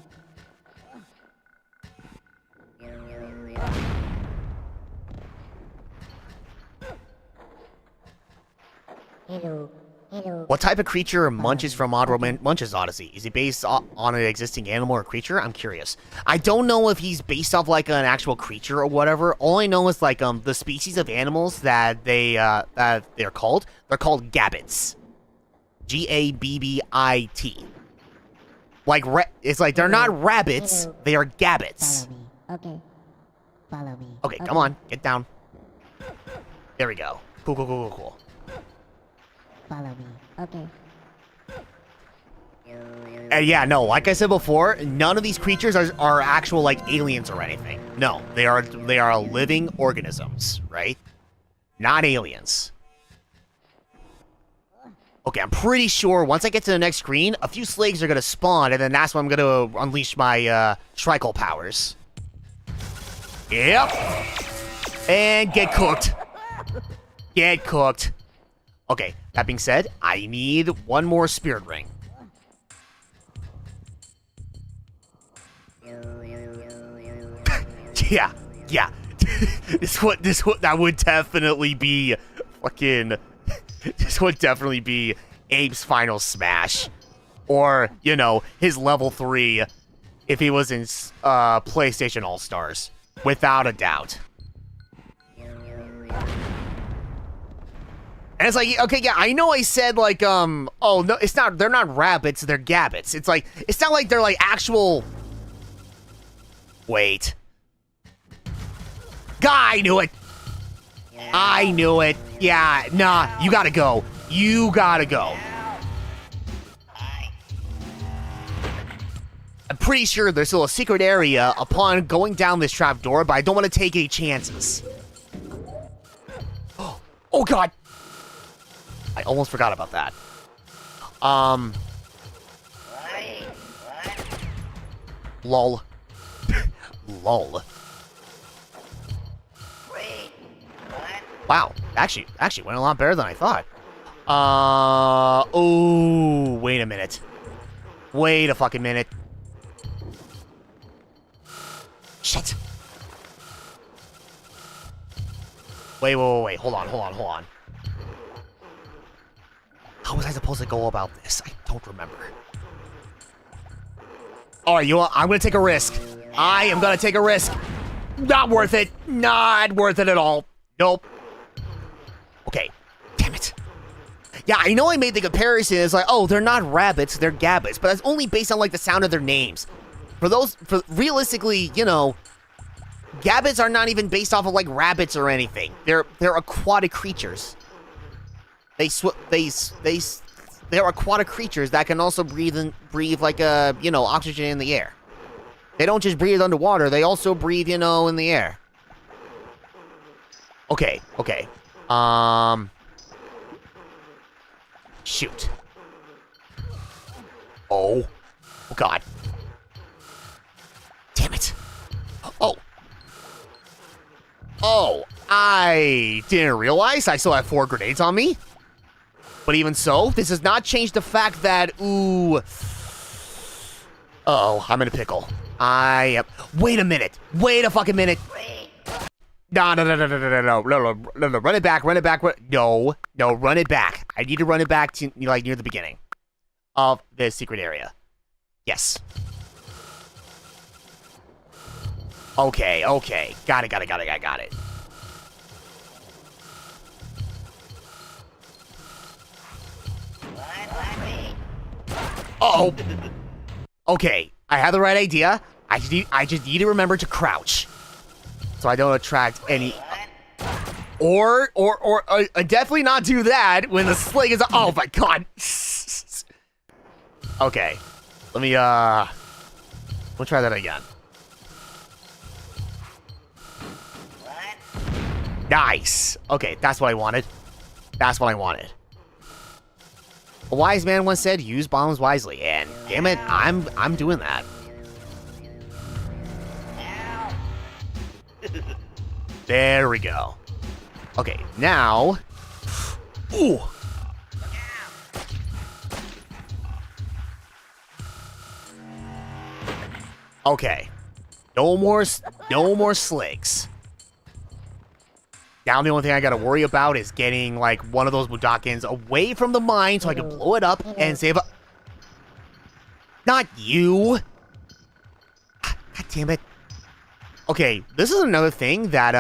C: Hello. Hello.
B: What type of creature munches from Oddworld munches Oddysee? Is he based on an existing animal or creature? I'm curious. I don't know if he's based off like an actual creature or whatever. All I know is like the species of animals that they're called. They're called gabbits. Gabbit. Like it's like they're not rabbits.
C: Hello.
B: They are gabbits.
C: Follow me. Okay. Follow me.
B: Okay, come on, get down. There we go. Cool.
C: Follow me. Okay.
B: And yeah, no, like I said before, none of these creatures are actual like aliens or anything. No, they are living organisms, right? Not aliens. Okay, I'm pretty sure once I get to the next screen, a few slags are gonna spawn, and then that's when I'm gonna unleash my Shrikle powers. Yep. And get cooked. Get cooked. Okay, that being said, I need one more spirit ring. yeah. That would definitely be fucking... This would definitely be Abe's final smash. Or, you know, his level 3 if he was in PlayStation All-Stars. Without a doubt. And it's like, okay, yeah, I know I said, like, oh, no, it's not, they're not rabbits, they're gabbits. It's like, it's not like they're, like, actual... Wait. I knew it! I knew it. Yeah, nah, you gotta go. You gotta go. I'm pretty sure there's still a secret area upon going down this trapdoor, but I don't want to take any chances. Oh, God! I almost forgot about that. Lol. Lol. Wow, actually went a lot better than I thought. Oh, wait a minute. Wait a fucking minute. Shit. Wait. Hold on. How was I supposed to go about this? I don't remember. Alright, you know what? I'm gonna take a risk. I am gonna take a risk. Not worth it. Not worth it at all. Nope. Okay. Damn it. Yeah, I know I made the comparison. It's like, oh, they're not rabbits, they're gabbits. But that's only based on, like, the sound of their names. For realistically, you know, gabbits are not even based off of, like, rabbits or anything. They're aquatic creatures. They're aquatic creatures that can also breathe like, you know, oxygen in the air. They don't just breathe underwater, they also breathe, you know, in the air. Okay. Shoot. Oh, God. Damn it. Oh, I didn't realize I still have 4 grenades on me. But even so, this does not change the fact that, ooh. Uh-oh, I'm in a pickle. Wait a minute. Wait a fucking minute. No. Run it back. No, run it back. I need to run it back to, like, near the beginning of the secret area. Yes. Okay. Got it. Uh-oh. Okay, I have the right idea. I just need to remember to crouch, so I don't attract any. Or definitely not do that when the sling is. Oh my God. Okay, let me we'll try that again. Nice. Okay, that's what I wanted. A wise man once said, use bombs wisely, and damn it, I'm doing that. There we go. Okay, now... Ooh! Okay. No more sligs. Now the only thing I gotta worry about is getting, like, one of those Budokans away from the mine so I can blow it up and save a... Not you! God damn it. Okay, this is another thing that,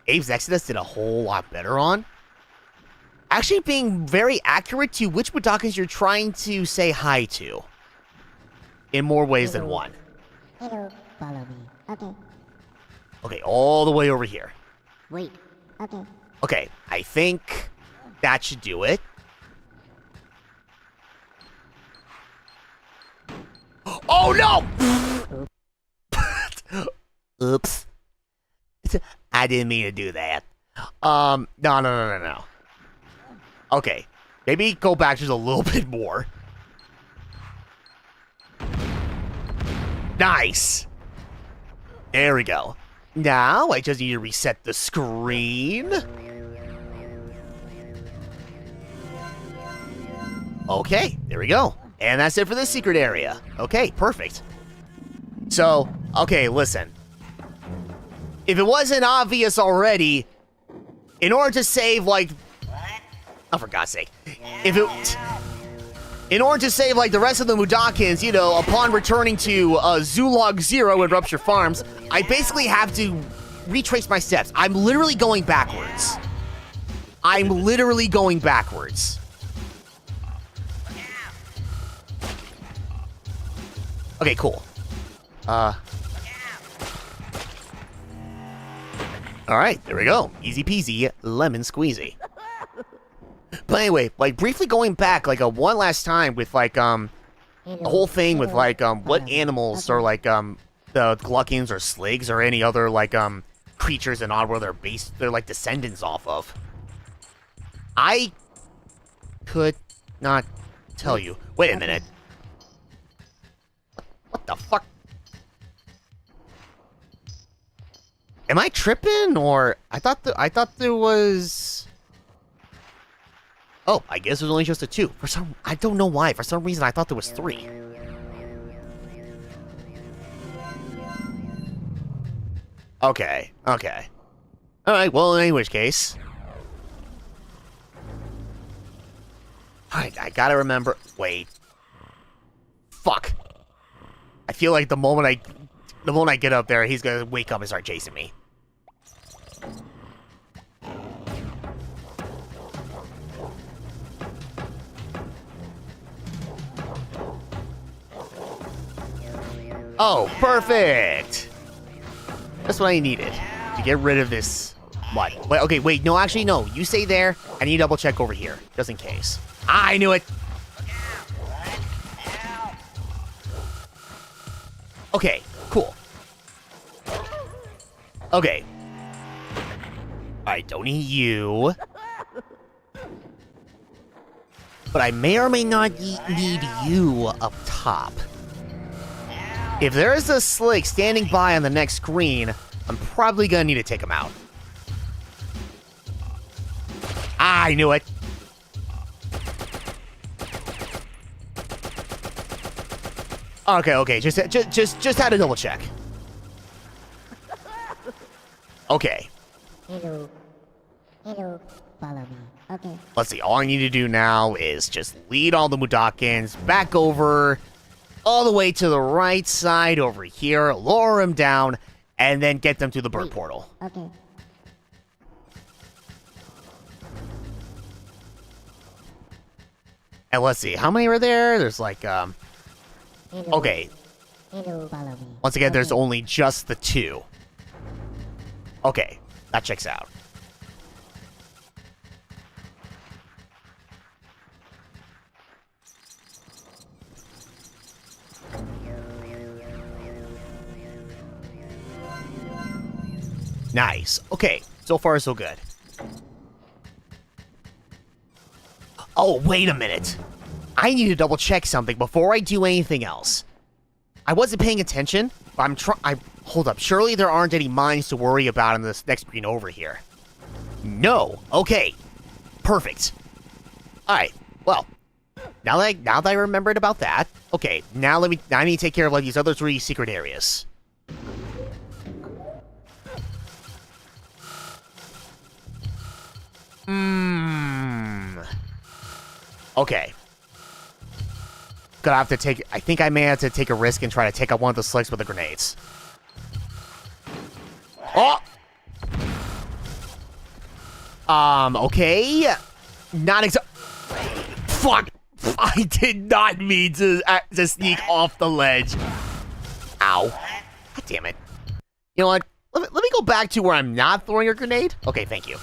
B: Abe's Exodus did a whole lot better on. Actually being very accurate to which Budokans you're trying to say hi to. In more ways than one.
C: Hello. Follow me. Okay.
B: Okay, all the way over here.
C: Wait. Okay.
B: Okay, I think that should do it. Oh no! Oops. I didn't mean to do that. No. Okay, maybe go back just a little bit more. Nice! There we go. Now, I just need to reset the screen. Okay, there we go. And that's it for this secret area. Okay, perfect. So, okay, listen. If it wasn't obvious already, in order to save, like... Oh, for God's sake. In order to save, like, the rest of the Mudokans, you know, upon returning to Zulog 0 in Rupture Farms, I basically have to retrace my steps. I'm literally going backwards. Okay, cool. Alright, there we go. Easy peasy, lemon squeezy. But anyway, like, briefly going back, like, one last time with, like, the whole thing with, like, what animals are, like, the Gluckins or Sligs or any other, like, creatures in Oddworld they're, like, descendants off of. I could not tell you. Wait a minute. What the fuck? Am I tripping, or I thought there was... Oh, I guess it was only just a 2. I don't know why. For some reason, I thought there was 3. Okay. Alright, well, in which case... Alright, I gotta remember... Wait. Fuck. I feel like the moment I get up there, he's gonna wake up and start chasing me. Oh, perfect! That's what I needed to get rid of this mud. Wait, okay, wait, no, actually, no. You stay there. I need to double check over here, just in case. I knew it! Okay, cool. Okay. Alright, don't need you. But I may or may not need you up top. If there is a Slig standing by on the next screen, I'm probably gonna need to take him out. I knew it. Okay, just had to double check. Okay.
C: Hello. Follow me. Okay.
B: Let's see, all I need to do now is just lead all the Mudokans back over, all the way to the right side over here, lower them down, and then get them to the bird portal.
C: Okay.
B: And let's see, how many are there? There's like,
C: Hello.
B: okay.
C: Follow me.
B: Once again, there's only just the 2. Okay, that checks out. Nice. Okay, so far so good. Oh, wait a minute. I need to double check something before I do anything else. I wasn't paying attention, but hold up. Surely there aren't any mines to worry about in this next screen over here. No. Okay. Perfect. Alright. Well, now that I remembered about that, okay, now I need to take care of like these other 3 secret areas. Okay. Gonna have to take, I think I may have to take a risk and try to take out one of the slicks with the grenades. Oh! Okay. Not fuck! I did not mean to sneak off the ledge. Ow. God damn it. You know what? Let me go back to where I'm not throwing a grenade. Okay, thank you.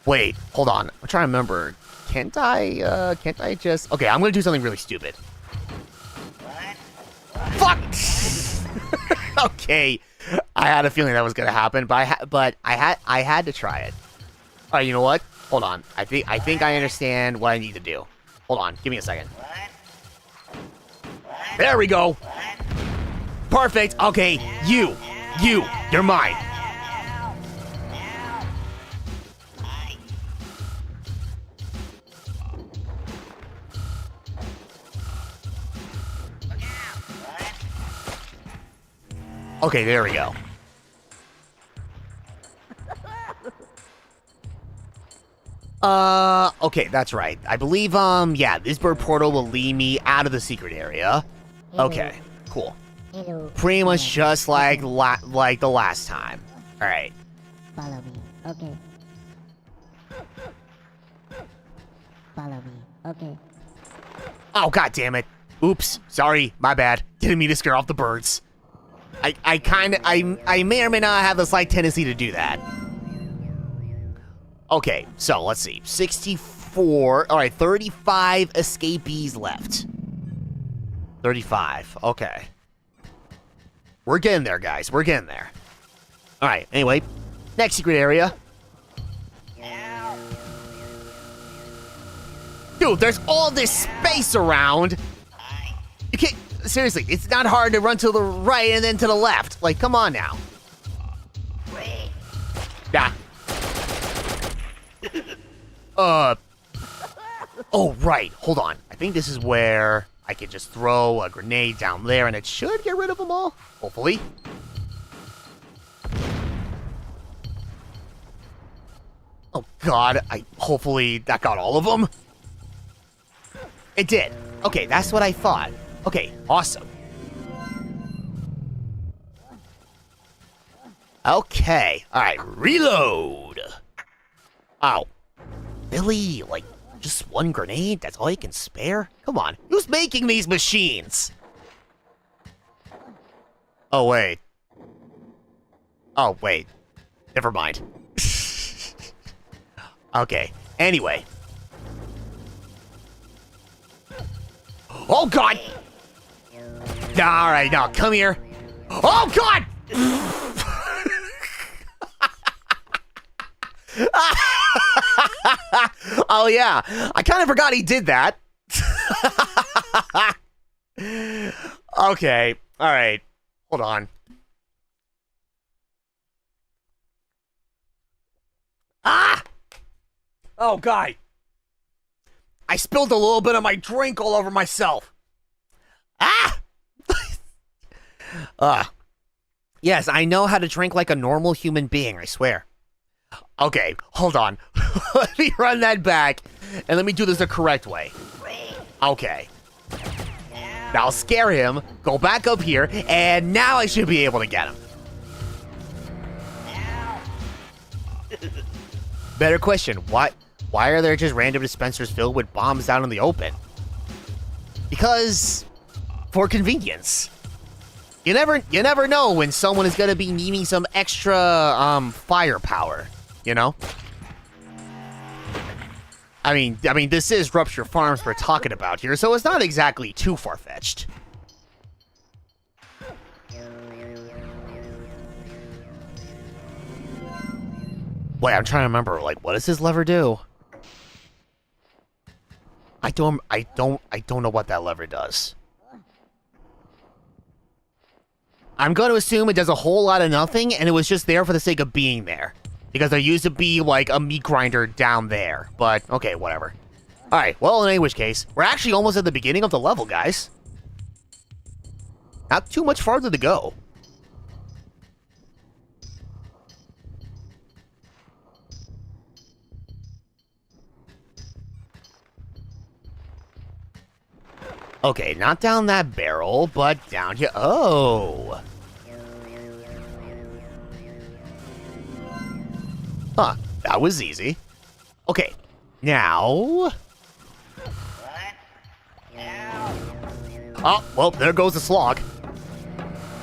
B: Wait, hold on. I'm trying to remember. Can't I just... Okay, I'm gonna do something really stupid. Fuck! Okay. I had a feeling that was gonna happen, but I had to try it. Alright, you know what? Hold on. I think I understand what I need to do. Hold on, give me a second. There we go! Perfect! Okay, you're mine. Okay, there we go. Okay, that's right. I believe, yeah, this bird portal will lead me out of the secret area. Okay, cool. Pretty much just like the last time. Alright.
C: Follow me. Okay. Follow me. Okay.
B: Oh, god damn it. Oops. Sorry. My bad. Didn't mean to scare off the birds. I may or may not have the slight tendency to do that. Okay, so let's see. 64. Alright, 35 escapees left. 35. Okay. We're getting there, guys. We're getting there. Alright, anyway. Next secret area. Dude, there's all this space around. You can't... Seriously, it's not hard to run to the right and then to the left. Like, come on now. Yeah. Oh, right. Hold on. I think this is where I can just throw a grenade down there and it should get rid of them all. Hopefully. Oh, God. Hopefully that got all of them. It did. Okay, that's what I thought. Okay, awesome. Okay, alright, reload. Ow. Really? Like, just one grenade? That's all you can spare? Come on, who's making these machines? Oh, wait. Oh, wait. Never mind. Okay, anyway. Oh, God! Alright, now, come here. Oh, God! Oh, yeah. I kind of forgot he did that. Okay. Alright. Hold on. Ah! Oh, God. I spilled a little bit of my drink all over myself. Ah! Yes, I know how to drink like a normal human being, I swear. Okay, hold on. Let me run that back, and let me do this the correct way. Okay. Now I'll scare him, go back up here, and now I should be able to get him. Better question, why are there just random dispensers filled with bombs out in the open? Because, for convenience. You never know when someone is gonna be needing some extra firepower, you know? I mean this is Rupture Farms we're talking about here, so it's not exactly too far-fetched. Wait, I'm trying to remember. Like, what does his lever do? I don't know what that lever does. I'm going to assume it does a whole lot of nothing, and it was just there for the sake of being there. Because there used to be, like, a meat grinder down there. But, okay, whatever. Alright, well, in any which case, we're actually almost at the beginning of the level, guys. Not too much farther to go. Okay, not down that barrel, but down here. Oh! Huh, that was easy. Okay, now... Oh, well, there goes the slog.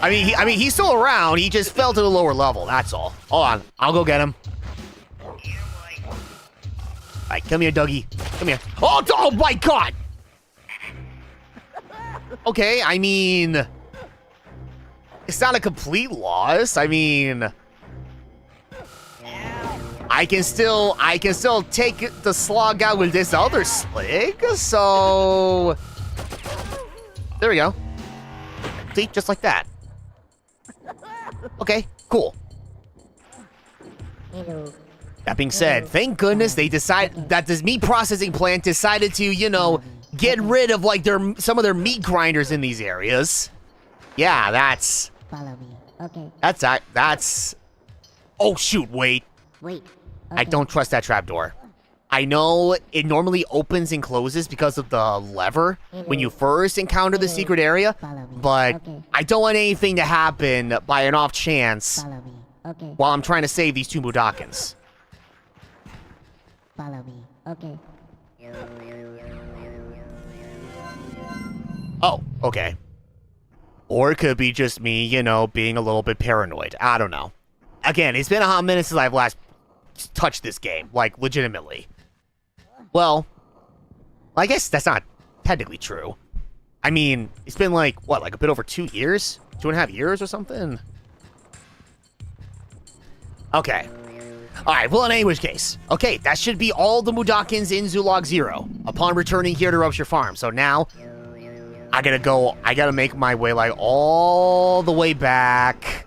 B: I mean, he's still around. He just fell to the lower level. That's all. Hold on, I'll go get him. All right, come here, Dougie. Come here. Oh my God! Okay, I mean, it's not a complete loss. I mean, I can still take the slog out with this other slig. So there we go. See, just like that. Okay, cool. That being said, thank goodness they decided that this meat processing plant decided to, you know, get rid of like some of their meat grinders in these areas. Yeah, that's.
C: Follow me. Okay.
B: That's. Oh shoot! Wait.
C: Wait.
B: I don't trust that trapdoor. I know it normally opens and closes because of the lever when you first encounter the secret area, but I don't want anything to happen by an off chance
C: Follow me. Okay.
B: while I'm trying to save these two Mudokons.
C: Follow me. Okay.
B: Oh, okay. Or it could be just me, you know, being a little bit paranoid. I don't know. Again, it's been a hot minute since I've last touched this game, like, legitimately. Well, I guess that's not technically true. I mean, it's been like, what, like a bit over 2 years? 2.5 years or something? Okay. Alright, well, in any which case. Okay, that should be all the Mudokons in Zulog 0 upon returning here to Rupture Farm. So now, I gotta make my way, like, all the way back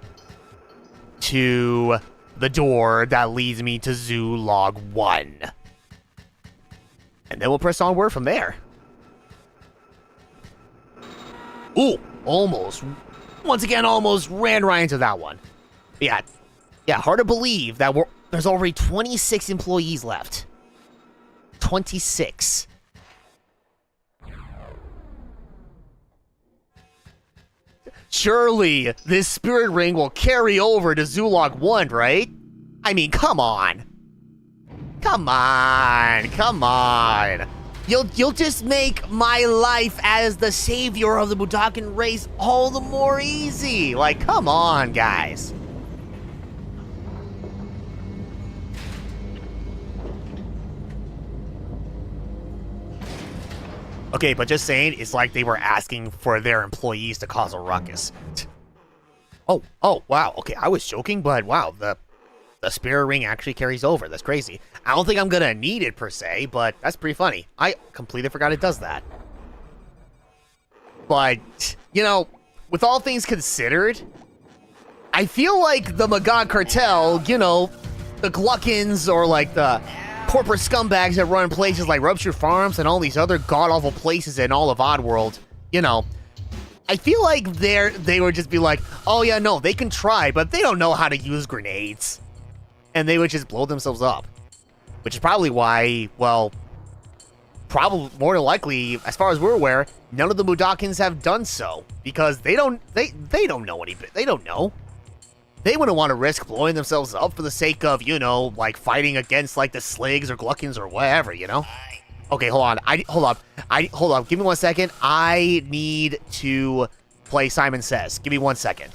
B: to the door that leads me to Zulog 1. And then we'll press onward from there. Ooh, almost. Once again, almost ran right into that one. Yeah, hard to believe that there's already 26 employees left. 26. Surely this spirit ring will carry over to Zulog 1, right? I mean, come on. Come on. You'll just make my life as the savior of the Mudokon race all the more easy. Like, come on, guys. Okay, but just saying, it's like they were asking for their employees to cause a ruckus. Oh, wow. Okay, I was joking, but wow, the spirit ring actually carries over. That's crazy. I don't think I'm gonna need it per se, but that's pretty funny. I completely forgot it does that. But, you know, with all things considered, I feel like the Magog cartel, you know, the Gluckins or like the corporate scumbags that run places like Rupture Farms and all these other god-awful places in all of Oddworld, you know, I feel like they would just be like, oh yeah, no, they can try, but they don't know how to use grenades. And they would just blow themselves up. Which is probably why, well, probably more than likely, as far as we're aware, none of the Mudokons have done so. Because they don't know anything. They don't know. They wouldn't want to risk blowing themselves up for the sake of, you know, like fighting against like the Sligs or Gluckins or whatever, you know? Okay, hold on. Hold on. Give me 1 second. I need to play Simon Says. Give me 1 second.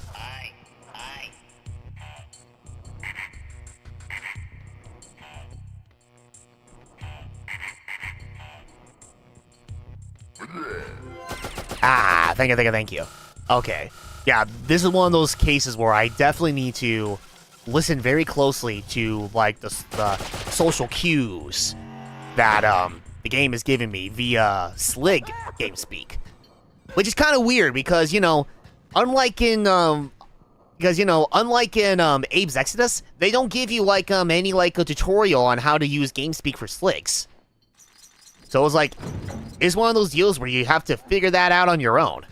B: Ah, thank you. Okay. Yeah, this is one of those cases where I definitely need to listen very closely to like the social cues that the game is giving me via Slig game speak, which is kind of weird because unlike in Abe's Exodus, they don't give you like any like a tutorial on how to use game speak for Sligs. So it's one of those deals where you have to figure that out on your own.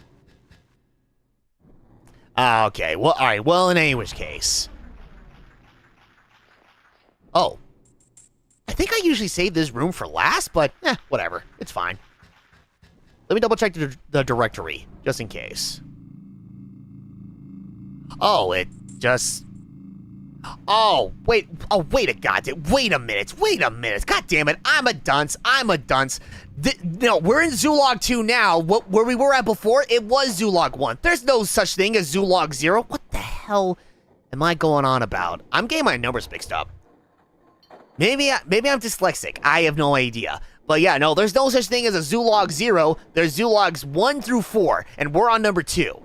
B: Okay, well, all right. Well, in any which case. Oh. I think I usually save this room for last, but whatever. It's fine. Let me double check the directory, just in case. Oh, it just... Oh, wait. Oh, wait a minute. God damn it. I'm a dunce. No, we're in Zoolog 2 now. Where we were at before, it was Zoolog 1. There's no such thing as Zoolog 0. What the hell am I going on about? I'm getting my numbers mixed up. Maybe I'm dyslexic. I have no idea. But yeah, no, there's no such thing as a Zoolog 0. There's Zoologs 1 through 4, and we're on number 2.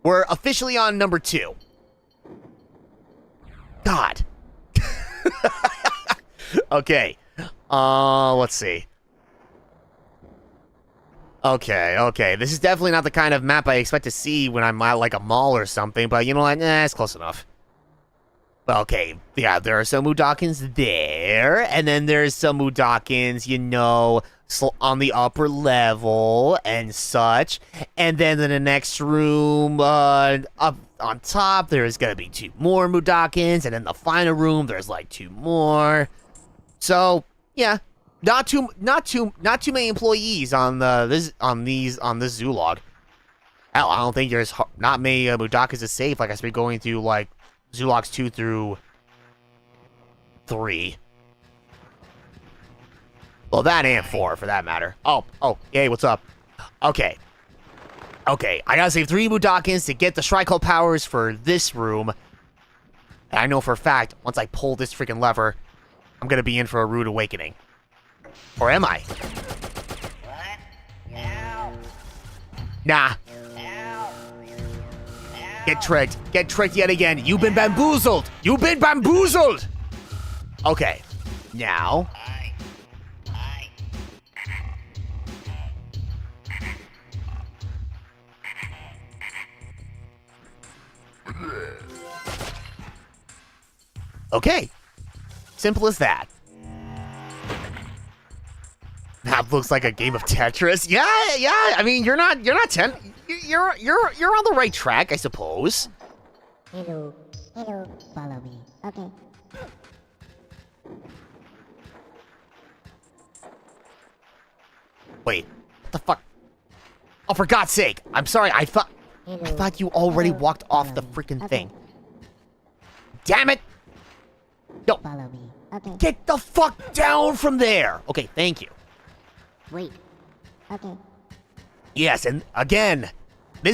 B: We're officially on number 2. God. Okay. Let's see. Okay. This is definitely not the kind of map I expect to see when I'm at like a mall or something, but you know what? It's close enough. Okay, yeah, there are some Mudokons there, and then there's some Mudokons, on the upper level and such. And then in the next room, up on top, there's gonna be 2 more Mudokons, and in the final room, there's like 2 more. So, yeah, not too many employees on this Zoolog. Hell, I don't think there's not many Mudokons to save. Like I said, going through like Zoologs 2 through 3. Well, that and 4, for that matter. Oh, hey, what's up? Okay, I gotta save 3 Mudokons to get the Shrike powers for this room. And I know for a fact, once I pull this freaking lever, I'm gonna be in for a rude awakening. Or am I?
A: What? No.
B: Nah.
A: No.
B: Get tricked yet again. You've been bamboozled. Okay, now. Okay, simple as that. That looks like a game of Tetris. Yeah. I mean, you're on the right track, I suppose.
C: Hello, follow me. Okay.
B: Wait, what the fuck? Oh, for God's sake! I'm sorry. I thought you already walked off the freaking thing. Damn it! No.
C: Follow me. Okay.
B: Get the fuck down from there! Okay, thank you.
C: Wait. Okay.
B: Yes, and again, they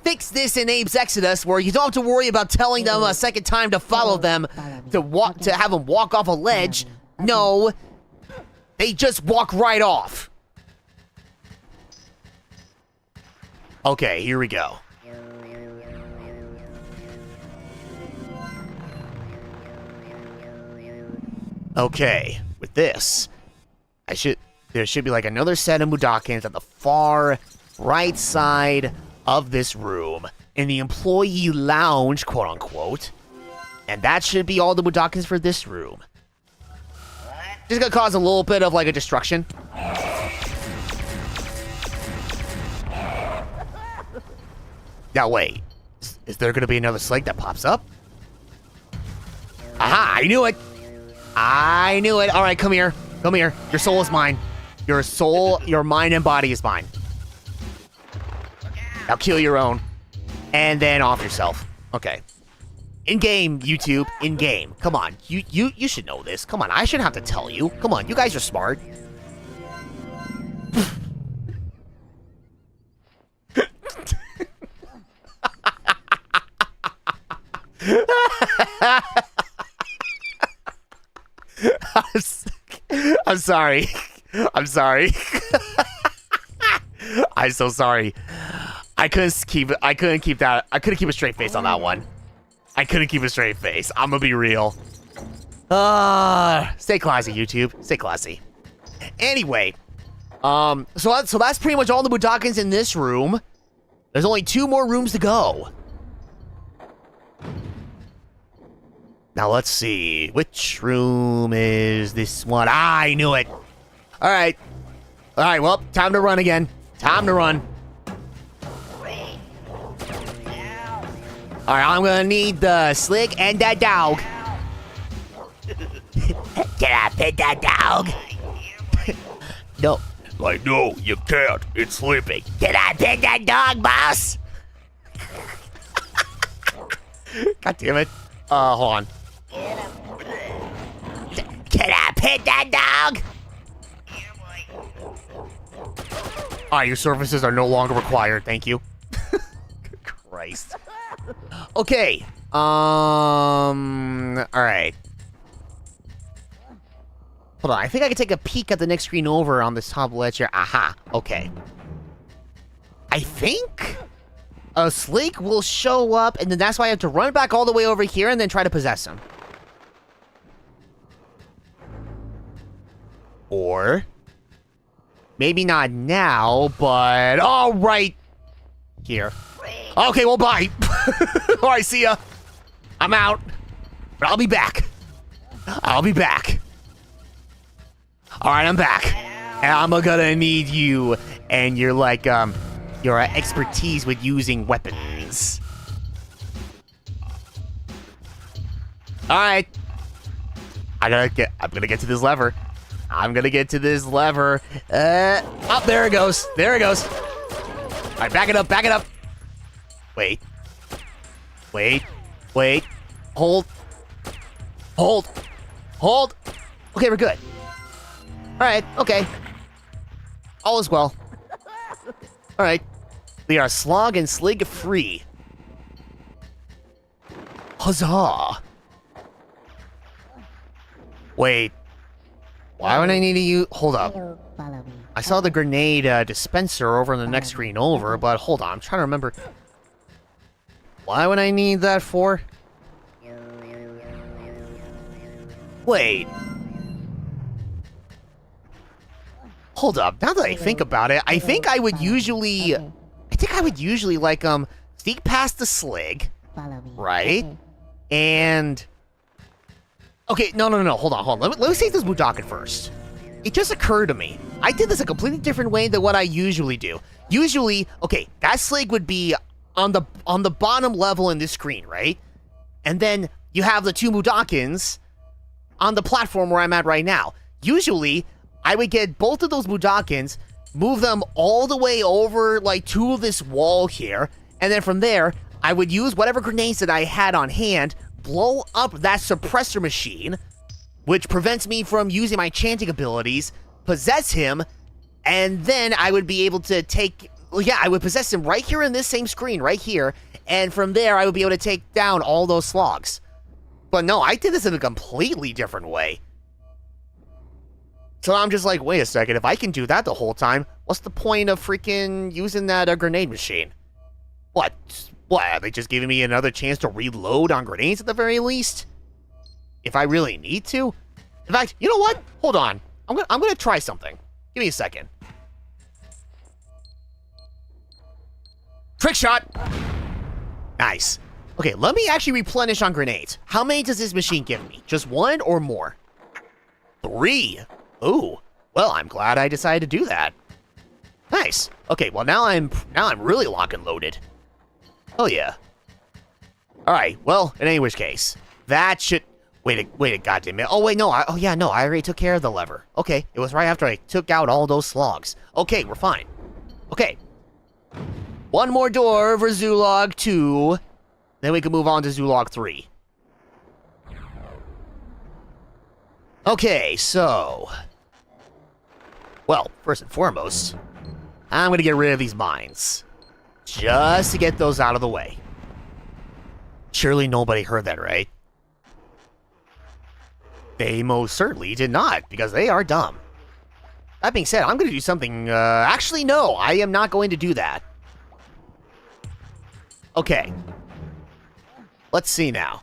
B: fixed this in Abe's Exodus where you don't have to worry about telling them a second time to follow them, to have them walk off a ledge. No, they just walk right off. Okay, here we go. Okay, with this, there should be like another set of Mudokons at the far right side of this room in the employee lounge, quote unquote. And that should be all the Mudokons for this room. Just gonna cause a little bit of like a destruction. Now wait, is there gonna be another Slig that pops up? Aha, I knew it! All right, come here. Your soul is mine. Your soul, your mind and body is mine. Now kill your own. And then off yourself. Okay. In-game, YouTube. In-game. Come on. You should know this. Come on, I shouldn't have to tell you. Come on, you guys are smart. I'm sorry. I'm so sorry. I couldn't keep a straight face on that one. I couldn't keep a straight face. I'm gonna be real. Stay classy, YouTube. Stay classy. Anyway, so that's pretty much all the Budokans in this room. There's only 2 more rooms to go. Now let's see. Which room is this one? I knew it. All right. All right, well, time to run again. Time to run. All right, I'm gonna need the Slig and that dog. Can I pet that dog? No.
D: Like, no, you can't. It's sleeping.
B: Can I pet that dog, boss? God damn it. Hold on. Can I pet that dog? Alright, your services are no longer required, thank you. Good Christ. Okay. Alright. Hold on, I think I can take a peek at the next screen over on this top ledge here. Aha, okay. I think a Slake will show up, and then that's why I have to run back all the way over here and then try to possess him. Or maybe not now, but all right here. Okay, well, bye. All right, see ya. I'm out, but I'll be back. I'll be back. All right, I'm back, and I'm gonna need you and your your expertise with using weapons. All right, I'm gonna get to this lever. I'm gonna get to this lever. Oh, there it goes. There it goes. All right, back it up. Back it up. Wait. Wait. Wait. Hold. Hold. Hold. Okay, we're good. All right. Okay. All is well. All right. We are slog and slig free. Huzzah. Wait. Why would I need to use... Hold up.
C: Follow me.
B: I saw the grenade dispenser over on the next screen over, but hold on. I'm trying to remember. Why would I need that for? Wait. Hold up. Now that I think about it, I think I would usually... like, sneak past the slig,
C: Follow me.
B: right?
C: Okay.
B: And... Okay, no. Hold on. Let me take this Budokan first. It just occurred to me. I did this a completely different way than what I usually do. Usually, okay, that slig would be on the bottom level in this screen, right? And then you have the 2 Budokans on the platform where I'm at right now. Usually, I would get both of those Budokans, move them all the way over, like, to this wall here, and then from there, I would use whatever grenades that I had on hand, blow up that suppressor machine, which prevents me from using my chanting abilities, possess him, and then I would be able to take... Yeah, I would possess him right here in this same screen, right here, and from there, I would be able to take down all those slogs. But no, I did this in a completely different way. So I'm just like, wait a second, if I can do that the whole time, what's the point of freaking using that grenade machine? What? What, are they just giving me another chance to reload on grenades at the very least? If I really need to? In fact, you know what? Hold on. I'm gonna try something. Give me a second. Trick shot! Nice. Okay, let me actually replenish on grenades. How many does this machine give me? Just 1 or more? 3. Ooh. Well, I'm glad I decided to do that. Nice. Okay, well now I'm really lock and loaded. Oh yeah. All right. Well, in any which case, that should wait a goddamn minute. Oh wait, no. I already took care of the lever. Okay, it was right after I took out all those slogs. Okay, we're fine. Okay. 1 more door for Zulog 2. Then we can move on to Zulog 3. Okay, so... Well, first and foremost, I'm going to get rid of these mines. Just to get those out of the way. Surely nobody heard that, right? They most certainly did not, because they are dumb. That being said, I'm going to do something... actually, no, I am not going to do that. Okay. Let's see now.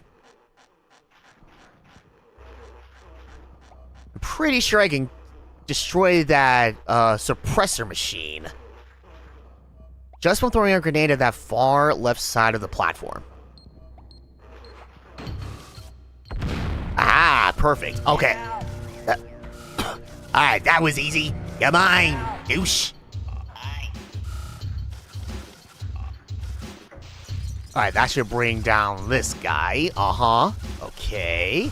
B: I'm pretty sure I can destroy that suppressor machine just from throwing a grenade at that far left side of the platform. Ah, perfect. Okay. Alright, that was easy. Come on, douche. Alright, that should bring down this guy. Uh-huh. Okay.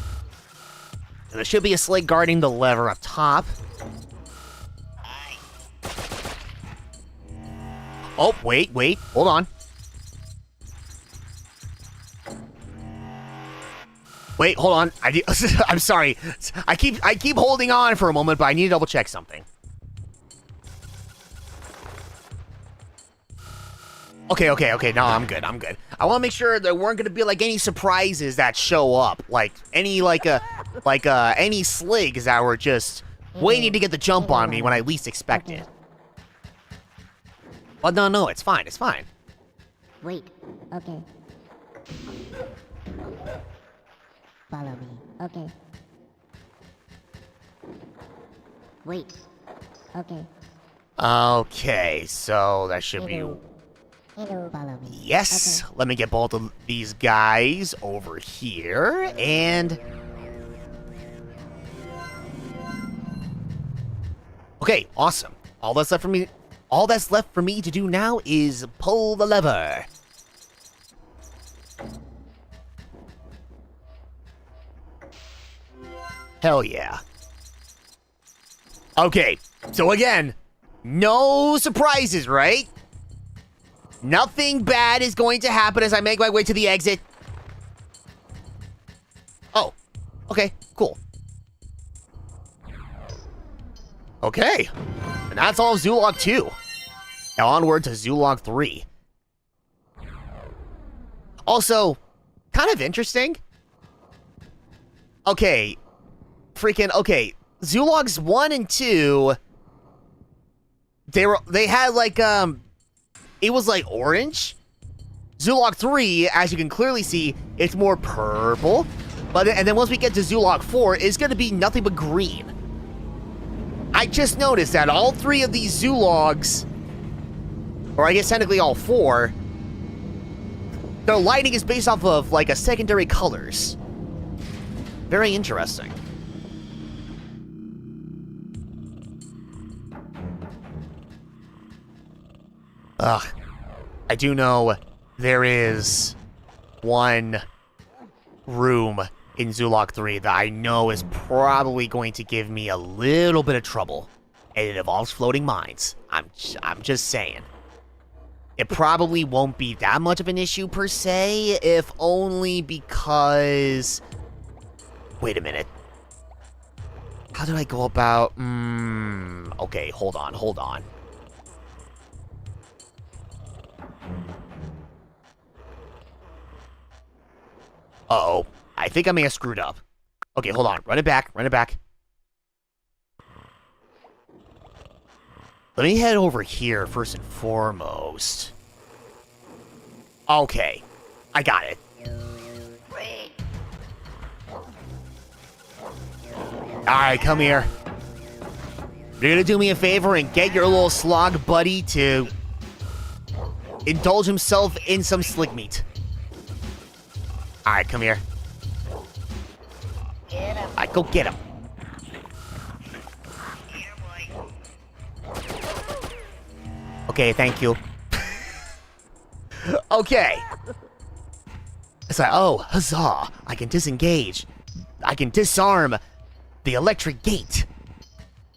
B: And there should be a slate guarding the lever up top. Oh, wait. Hold on. Wait, hold on. I'm sorry. I keep holding on for a moment, but I need to double check something. Okay. No, I'm good. I want to make sure there weren't going to be like any surprises that show up, like any any sligs that were just waiting to get the jump on me when I least expect it. But no, it's fine.
C: Wait. Okay. Follow me. Okay. Wait. Okay.
B: Okay, so that should be...
C: Hello, follow me.
B: Yes!
C: Okay.
B: Let me get both of these guys over here, and... Okay, awesome. All that's left for me to do now is pull the lever. Hell yeah. Okay, so again, no surprises, right? Nothing bad is going to happen as I make my way to the exit. Oh, okay, cool. Okay, and that's all of Zoolog 2. Now onward to Zoolog 3. Also, kind of interesting. Okay, Zoologs 1 and 2, they had like, it was like orange. Zoolog 3, as you can clearly see, it's more purple. And then once we get to Zoolog 4, it's going to be nothing but green. I just noticed that all 3 of these Zoologs, or I guess technically all 4, their lighting is based off of like a secondary colors. Very interesting. I do know there is one room in Zoolog 3 that I know is probably going to give me a little bit of trouble, and it involves floating mines. I'm just saying. It probably won't be that much of an issue per se, if only because... Wait a minute. How did I go about... Okay, hold on. Uh-oh. I think I may have screwed up. Okay, hold on. Run it back. Let me head over here first and foremost. Okay. I got it. Alright, come here. You're gonna do me a favor and get your little slog buddy to indulge himself in some slig meat. Alright, come here. Alright, go get him. Okay, thank you. Okay. It's like, oh, huzzah. I can disengage. I can disarm the electric gate.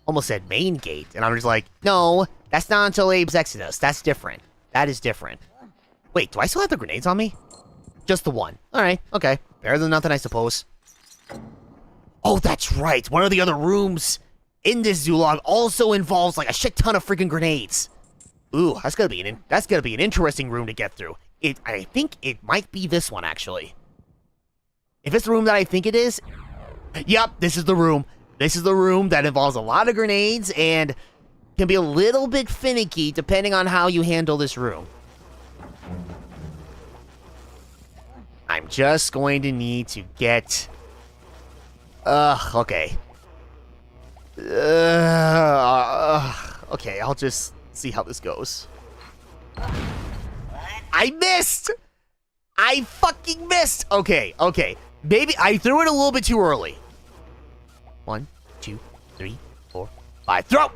B: Almost said main gate. And I'm just like, no, that's not until Abe's Exodus. That's different. That is different. Wait, do I still have the grenades on me? Just the one. Alright, okay. Better than nothing, I suppose. Oh, that's right. One of the other rooms in this Zoolog also involves like a shit ton of freaking grenades. Ooh, that's gonna be an interesting room to get through. I think it might be this one, actually. If it's the room that I think it is, yep, this is the room. This is the room that involves a lot of grenades and can be a little bit finicky depending on how you handle this room. I'm just going to need to get... okay. Okay, I'll just see how this goes. I missed! I fucking missed! Okay, okay. Maybe I threw it a little bit too early. 1, 2, 3, 4, 5. Throw!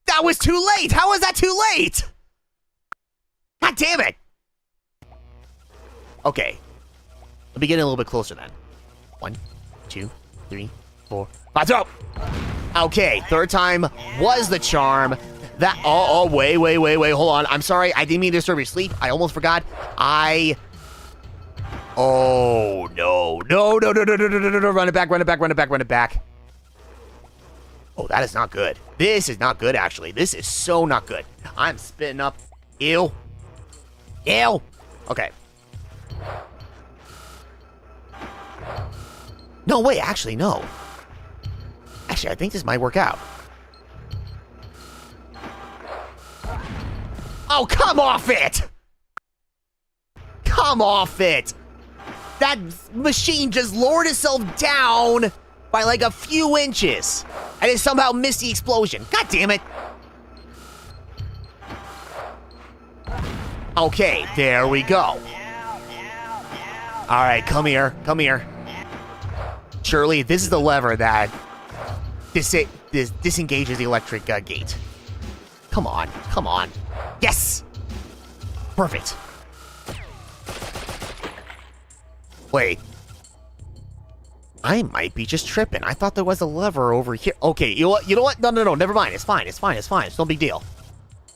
B: That was too late! How was that too late? God damn it! Okay. Let me get in a little bit closer then. 1, 2, 3, 4, 5. Throw! Okay, third time was the charm. That, wait, hold on. I'm sorry, I didn't mean to disturb your sleep. I almost forgot. Oh, no. No. Run it back. Oh, that is not good. This is not good, actually. This is so not good. I'm spitting up. Ew. Okay. No, wait, actually, no. Actually, I think this might work out. Oh, come off it! Come off it! That machine just lowered itself down by like a few inches. And it somehow missed the explosion. God damn it. Okay, there we go. Alright, come here. Surely, this is the lever that disengages the electric gate. Come on. Yes! Perfect. Wait. I might be just tripping. I thought there was a lever over here. Okay, you know what? No, never mind. It's fine. It's no big deal.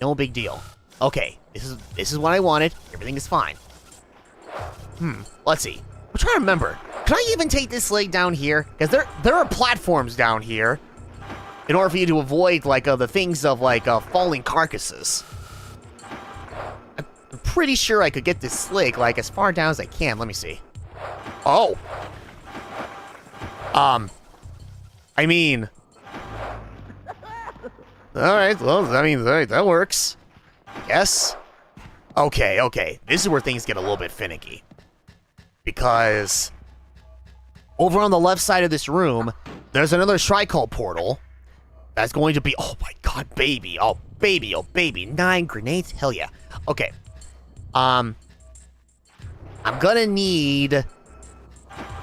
B: No big deal. Okay, this is what I wanted. Everything is fine. Let's see. I'm trying to remember. Can I even take this leg down here? Because there are platforms down here in order for you to avoid, like, the things of, like, falling carcasses. I'm pretty sure I could get this slig, like, as far down as I can. Let me see. Oh. I mean... Alright, well, I mean, that works. Yes. Okay. This is where things get a little bit finicky. Because... over on the left side of this room, there's another Shrike portal. That's going to be... oh my god, baby. Oh, baby. 9 grenades? Hell yeah. Okay. I'm gonna need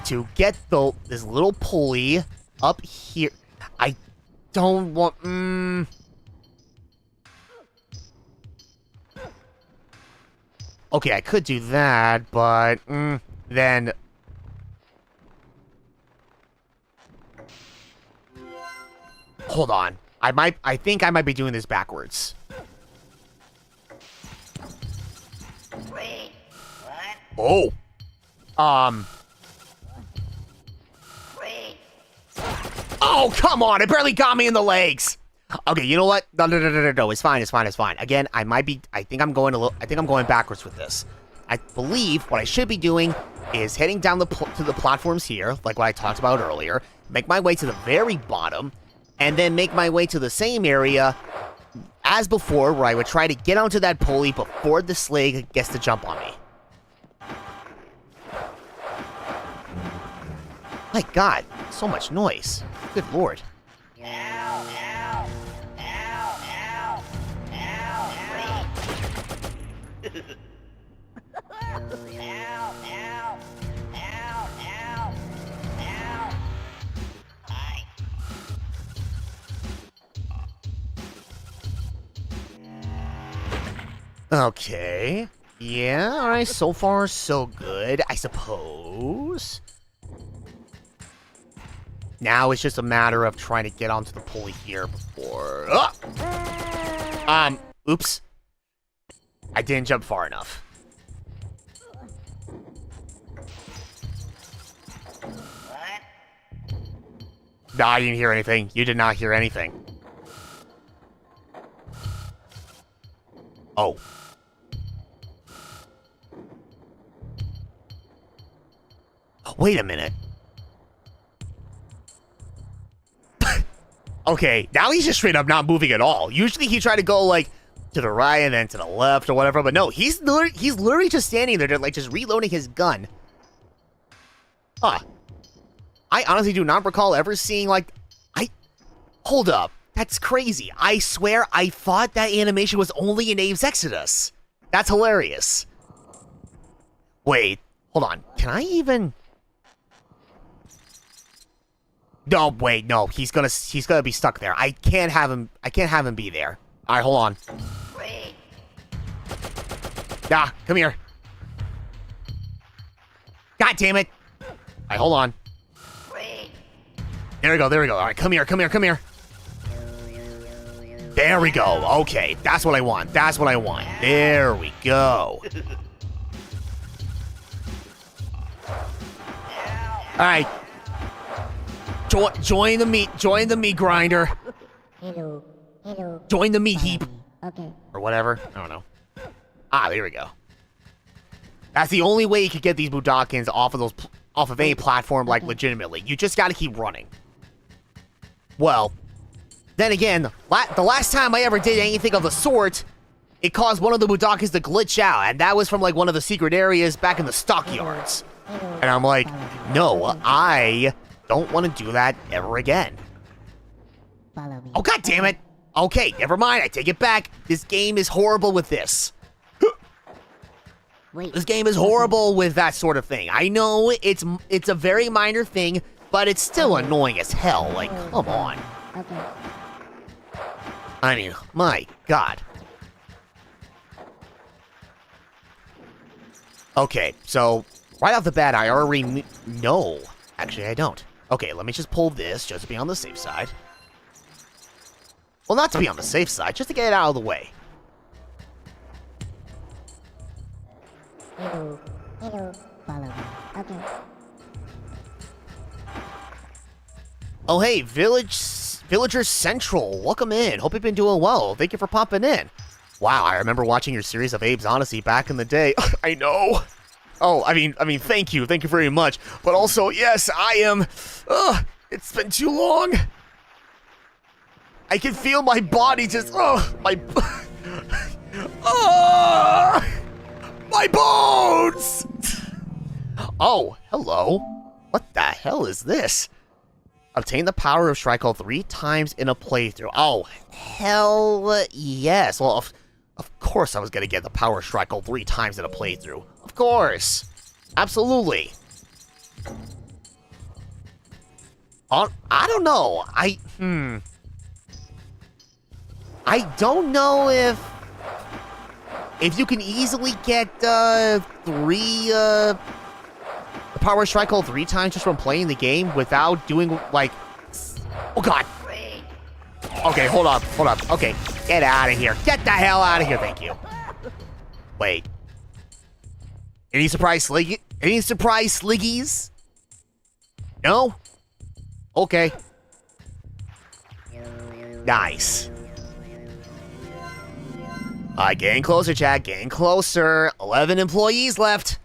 B: to get this little pulley up here. I don't want... Okay, I could do that, but... then... hold on. I think I might be doing this backwards.
A: Wait, what?
B: Oh.
A: Wait.
B: Oh, come on. It barely got me in the legs. Okay, you know what? No. It's fine. Again, I think I'm going backwards with this. I believe what I should be doing is heading down to the platforms here, like what I talked about earlier, make my way to the very bottom, and then make my way to the same area as before, where I would try to get onto that pulley before the slig gets to jump on me. My god, so much noise. Good lord. Okay. Yeah, alright, so far so good, I suppose. Now it's just a matter of trying to get onto the pulley here before... oops. I didn't jump far enough.
A: What?
B: No, I didn't hear anything. You did not hear anything. Oh. Wait a minute. Okay, now he's just straight up not moving at all. Usually he tried to go, like, to the right and then to the left or whatever. But no, he's literally just standing there, like just reloading his gun. Huh. I honestly do not recall ever seeing like hold up. That's crazy. I swear I thought that animation was only in Abe's Exodus. That's hilarious. Wait, hold on. Can I even? No, wait, no. He's gonna be stuck there. I can't have him be there. All right, hold on. Ah, come here. God damn it. All right, hold on. There we go. All right, come here. There we go. Okay, that's what I want. There we go. All right. Join the meat grinder.
C: Hello.
B: Join the meat heap.
C: Okay.
B: Or whatever. I don't know. Ah, there we go. That's the only way you could get these Budokins off of any platform, like, legitimately. You just gotta keep running. Well, then again, the last time I ever did anything of the sort, it caused one of the Budokins to glitch out, and that was from, like, one of the secret areas back in the stockyards. And I'm like, no, I don't want to do that ever again.
C: Follow me.
B: Oh, god damn it! Okay, never mind, I take it back. This game is horrible with this.
C: Wait.
B: This game is horrible with that sort of thing. I know it's a very minor thing, but it's still annoying as hell. Like, come on.
C: Okay.
B: I mean, my god. Okay, so right off the bat, I already no. Actually, I don't. Okay, let me just pull this just to be on the safe side. Well, not to be on the safe side, just to get it out of the way.
C: Hello. Follow me. Okay.
B: Oh, hey, Villager Central. Welcome in. Hope you've been doing well. Thank you for popping in. Wow, I remember watching your series of Abe's Oddysee back in the day. I know. Oh, I mean, thank you. Thank you very much. But also, yes, I am... it's been too long. I can feel my body just... my bones! Oh, hello. What the hell is this? Obtain the power of Shrike 3 times in a playthrough. Oh, hell yes. Well, of course I was going to get the power of Shrike 3 times in a playthrough. Of course. Absolutely. I don't know. I don't know if you can easily get the power of Shrike 3 times just from playing the game without doing, like... Oh, God. Okay, hold up. Okay, get out of here. Get the hell out of here, thank you. Wait. Any surprise Sliggies? No? Okay. Nice. Getting closer, chat. Getting closer. 11 employees left.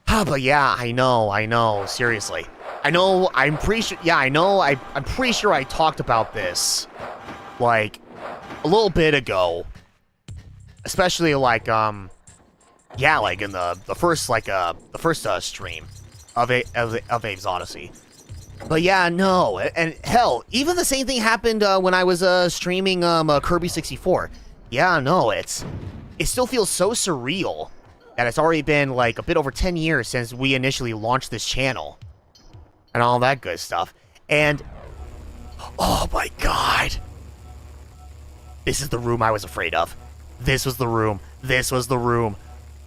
B: But yeah, I know. Seriously. I know, I'm pretty sure, yeah, I know, I'm pretty sure I talked about this, like, a little bit ago. Especially, like, yeah, like, in the first stream of Abe's Oddysee. But yeah, no, and hell, even the same thing happened, when I was, streaming, Kirby 64. Yeah, no, it still feels so surreal that it's already been, like, a bit over 10 years since we initially launched this channel. And all that good stuff. And, oh my god. This is the room I was afraid of. This was the room.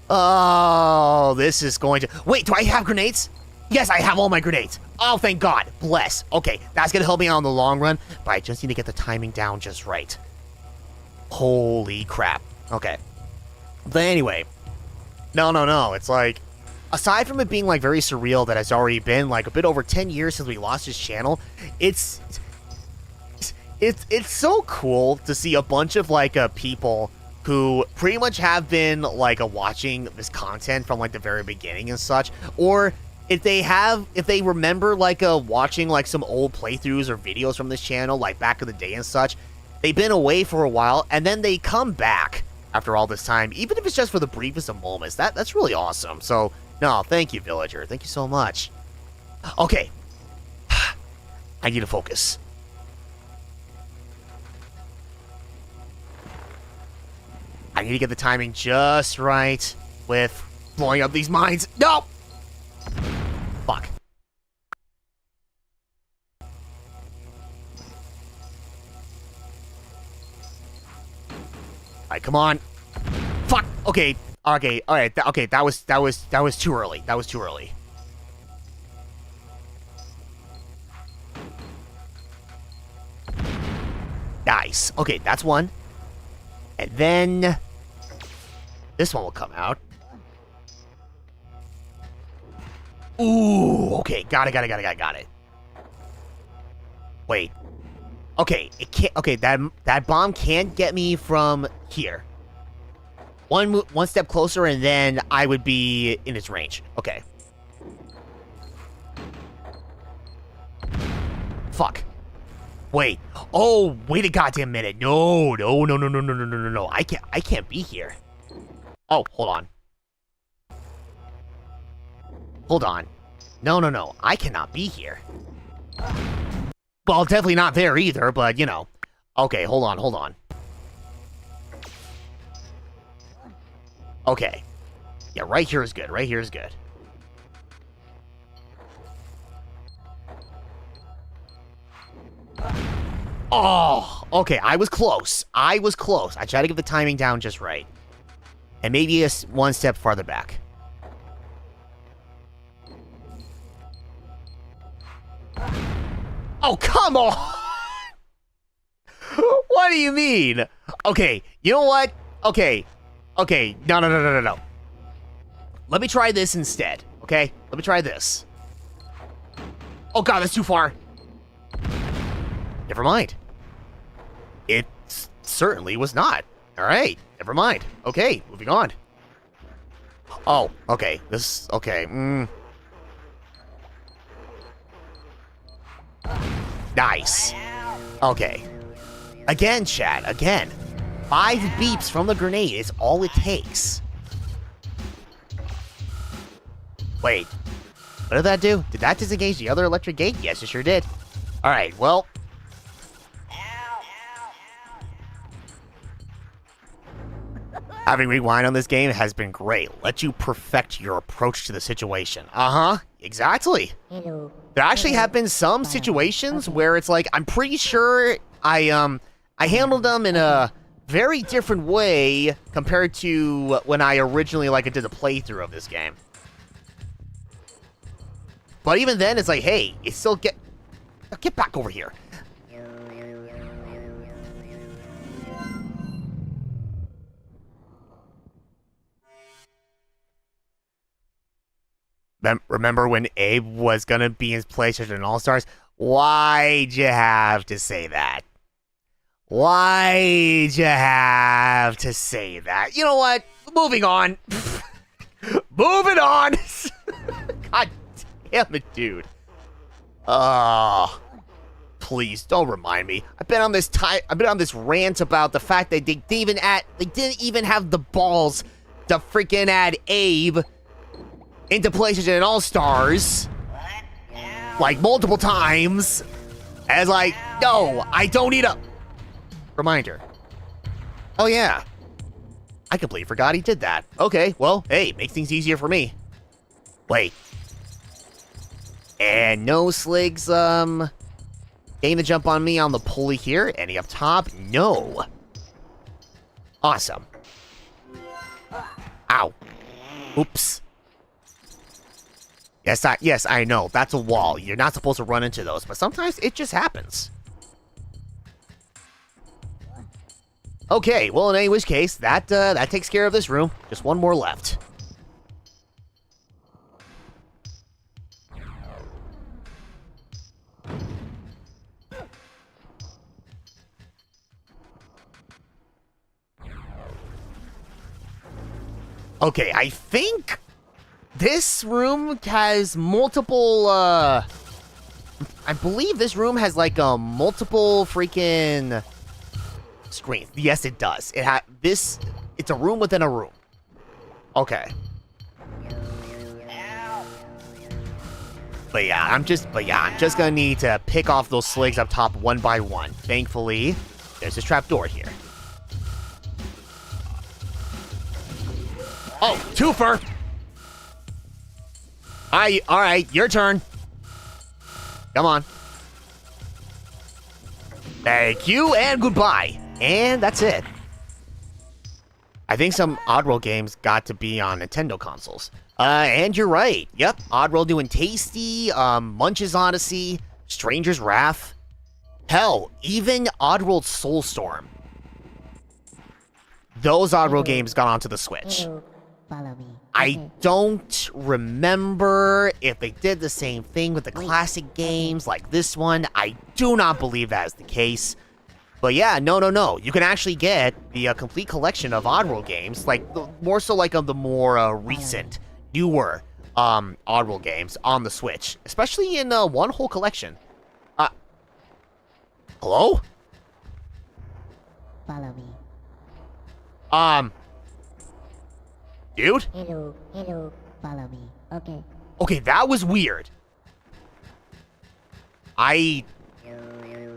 B: Oh, this is going to... Wait, do I have grenades? Yes, I have all my grenades. Oh, thank God. Bless. Okay, that's going to help me out in the long run, but I just need to get the timing down just right. Holy crap. Okay. But anyway. No. It's like... Aside from it being, like, very surreal that it's already been, like, a bit over 10 years since we lost this channel, it's so cool to see a bunch of, like, people who pretty much have been, like, watching this content from, like, the very beginning and such, or if they remember, like, watching, like, some old playthroughs or videos from this channel, like, back in the day and such, they've been away for a while, and then they come back after all this time, even if it's just for the briefest of moments. That's really awesome. So, no, thank you, villager. Thank you so much. Okay. I need to focus. I need to get the timing just right with blowing up these mines. No! Fuck. Alright, come on. Fuck. Okay. Okay. Alright. Okay. That was too early. That was too early. Nice. Okay, that's one. And then this one will come out. Ooh, okay, got it. Wait. Okay, it can't. Okay, that bomb can't get me from here. One step closer, and then I would be in its range. Okay. Fuck. Wait. Oh, wait a goddamn minute. No. I can't be here. Oh, hold on. Hold on. No. I cannot be here. Well, definitely not there either, but, you know. Okay, hold on. Okay. Yeah, right here is good. Oh, okay, I was close. I tried to get the timing down just right. And maybe one step farther back. Oh, come on! What do you mean? Okay, you know what? Okay, no. Let me try this instead, okay? Let me try this. Oh god, that's too far. Never mind. It certainly was not. Alright, never mind. Okay, moving on. Oh, okay, okay, Nice. Okay. Again, chat, again. 5 beeps from the grenade is all it takes. Wait. What did that do? Did that disengage the other electric gate? Yes, it sure did. Alright, well. Having rewind on this game has been great. Let you perfect your approach to the situation. Uh-huh. Exactly.
C: Hello.
B: There actually have been some situations where it's like, I'm pretty sure I handled them in a very different way compared to when I originally did a playthrough of this game. But even then, it's like, hey, you still get back over here. Remember when Abe was gonna be in PlayStation All-Stars? Why'd you have to say that? Why'd you have to say that? You know what? Moving on. Moving on. God damn it, dude. Please don't remind me. I've been on this rant about the fact that they didn't even have the balls to freaking add Abe into PlayStation All-Stars, multiple times, as no, I don't need a reminder. Oh yeah, I completely forgot he did that. Okay, well, hey, makes things easier for me. Wait. And no Sligs, getting the jump on me on the pulley here. Any up top? No. Awesome. Ow. Oops. Yes, I know. That's a wall. You're not supposed to run into those, but sometimes it just happens. Okay, well, in any which case, that takes care of this room. Just one more left. Okay, I think this room has multiple, I believe this room has, multiple freaking screens. Yes, it does. It's a room within a room. Okay. But yeah, I'm just gonna need to pick off those sligs up top one by one. Thankfully, there's this trapdoor here. Oh, twofer! Alright, your turn. Come on. Thank you, and goodbye. And that's it. I think some Oddworld games got to be on Nintendo consoles. And you're right. Yep, Oddworld doing Tasty, Munch's Oddysee, Stranger's Wrath. Hell, even Oddworld Soulstorm. Those Oddworld games got onto the Switch.
C: Hello, follow me.
B: I don't remember if they did the same thing with the classic games like this one. I do not believe that is the case. But yeah, no. You can actually get the complete collection of Oddworld games, like more so like of the more recent, newer Oddworld games on the Switch, especially in one whole collection. Hello?
C: Follow me.
B: Dude?
C: Hello, follow me. Okay.
B: Okay, that was weird. I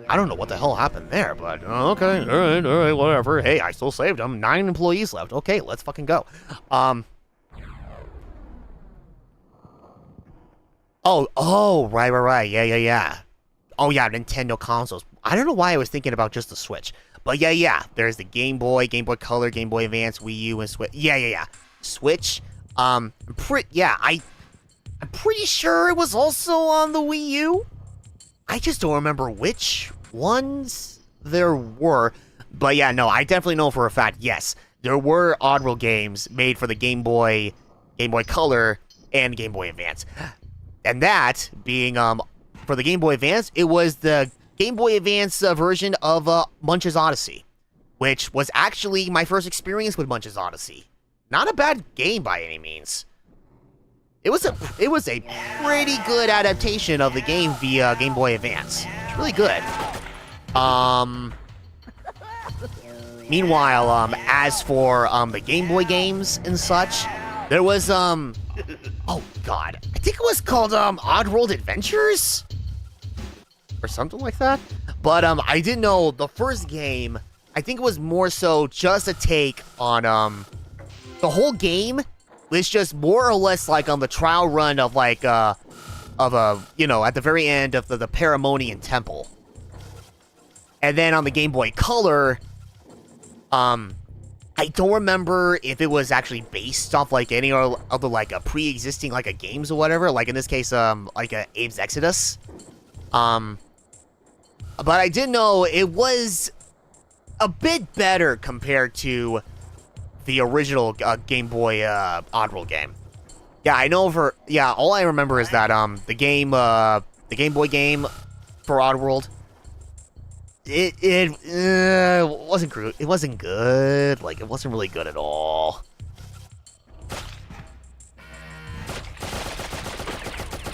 B: don't know what the hell happened there, but okay, all right, whatever. Hey, I still saved them. 9 employees left. Okay, let's fucking go. Oh, right. Yeah. Oh yeah, Nintendo consoles. I don't know why I was thinking about just the Switch, but yeah. There's the Game Boy, Game Boy Color, Game Boy Advance, Wii U, and Switch. Yeah. Switch. I'm pretty sure it was also on the Wii U. I just don't remember which ones there were. But yeah, no, I definitely know for a fact, yes, there were Oddworld games made for the Game Boy, Game Boy Color, and Game Boy Advance. And that being, for the Game Boy Advance, it was the Game Boy Advance version of Munch's Oddysee, which was actually my first experience with Munch's Oddysee. Not a bad game by any means. It was a pretty good adaptation of the game via Game Boy Advance. It's really good. Meanwhile, as for the Game Boy games and such, there was oh god, I think it was called Oddworld Adventures or something like that. But I didn't know the first game. I think it was more so just a take on the whole game. It's just more or less like on the trial run of like at the very end of the Paramonian Temple. And then on the Game Boy Color, I don't remember if it was actually based off like any other like a pre-existing like a games or whatever. Like in this case, like a Abe's Exodus. But I did know it was a bit better compared to the original Game Boy Oddworld game. Yeah, I know all I remember is that the Game Boy game for Oddworld, it wasn't good. It wasn't good. Like, it wasn't really good at all.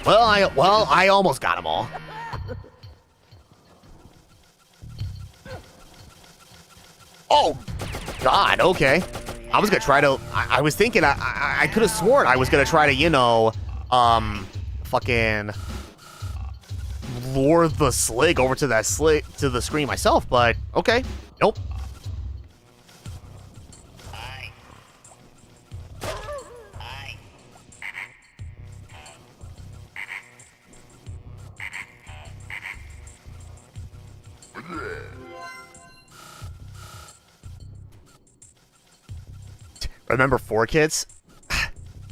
B: Well, I almost got them all. Oh god, okay. I was gonna try to. I was thinking. I could have sworn I was gonna try to, fucking lure the slig over to the screen myself. But okay, nope. Remember 4Kids?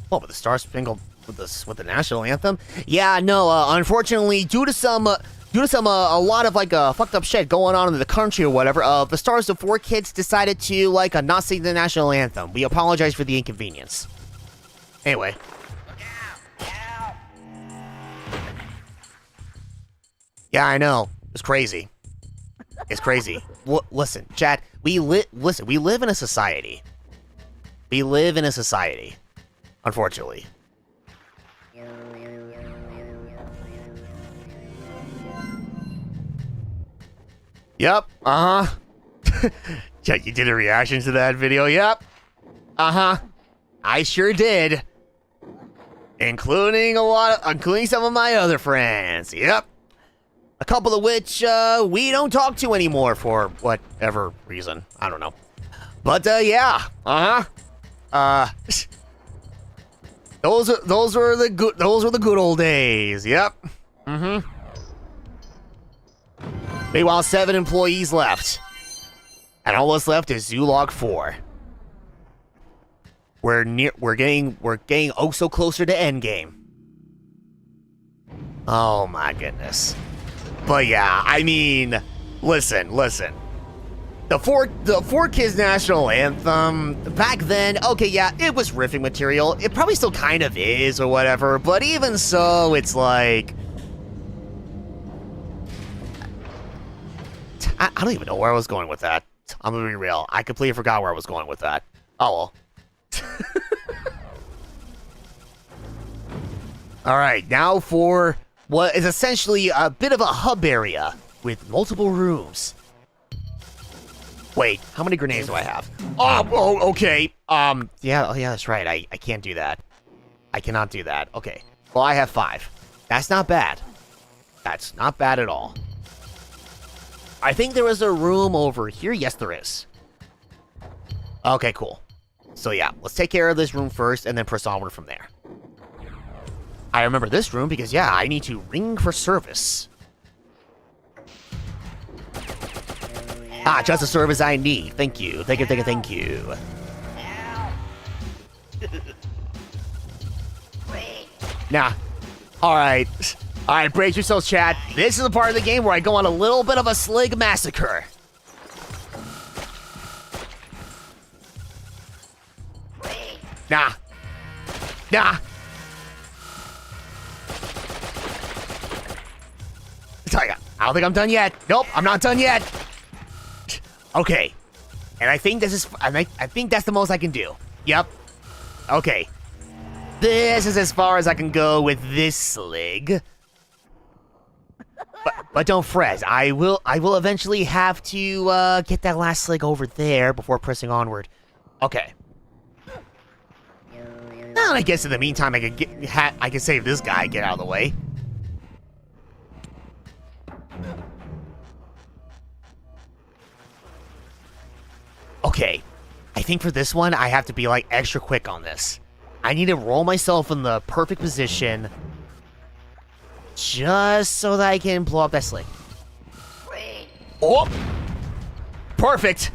B: What, with the Star Spangled with the national anthem? Yeah, no. Unfortunately, due to some a lot of like fucked up shit going on in the country or whatever, the stars of 4Kids decided to like not sing the national anthem. We apologize for the inconvenience. Anyway. Yeah, I know. It's crazy. It's crazy. Listen, chat. We live in a society. We live in a society, unfortunately. Yep, Yeah, you did a reaction to that video? Yep. Uh-huh. I sure did. Including including some of my other friends. Yep. A couple of which we don't talk to anymore for whatever reason. I don't know. But yeah. Those were the good old days. Yep. Mm-hmm. Meanwhile, 7 employees left. And all that's left is Zoolog 4. We're getting oh so closer to endgame. Oh my goodness. But yeah, I mean, listen. The Four Kids National Anthem, back then, okay, yeah, it was riffing material. It probably still kind of is or whatever, but even so, it's like, I don't even know where I was going with that. I'm gonna be real. I completely forgot where I was going with that. Oh well. Alright, now for what is essentially a bit of a hub area with multiple rooms. Wait, how many grenades do I have? Oh, okay. Yeah, that's right. I can't do that. I cannot do that. Okay. Well, I have 5. That's not bad. That's not bad at all. I think there was a room over here. Yes, there is. Okay, cool. So yeah, let's take care of this room first and then press onward from there. I remember this room because, yeah, I need to ring for service. Ah, just the service I need. Thank you. Thank you. Nah. Alright. Alright, brace yourselves, chat. This is the part of the game where I go on a little bit of a slig massacre. Nah. I don't think I'm done yet. Nope, I'm not done yet. Okay. And I think I think that's the most I can do. Yep. Okay. This is as far as I can go with this slig. But don't fret. I will eventually have to get that last slig over there before pressing onward. Okay. Well, I guess in the meantime I can save this guy, get out of the way. Okay, I think for this one, I have to be, like, extra quick on this. I need to roll myself in the perfect position just so that I can blow up that sling. Oh! Perfect!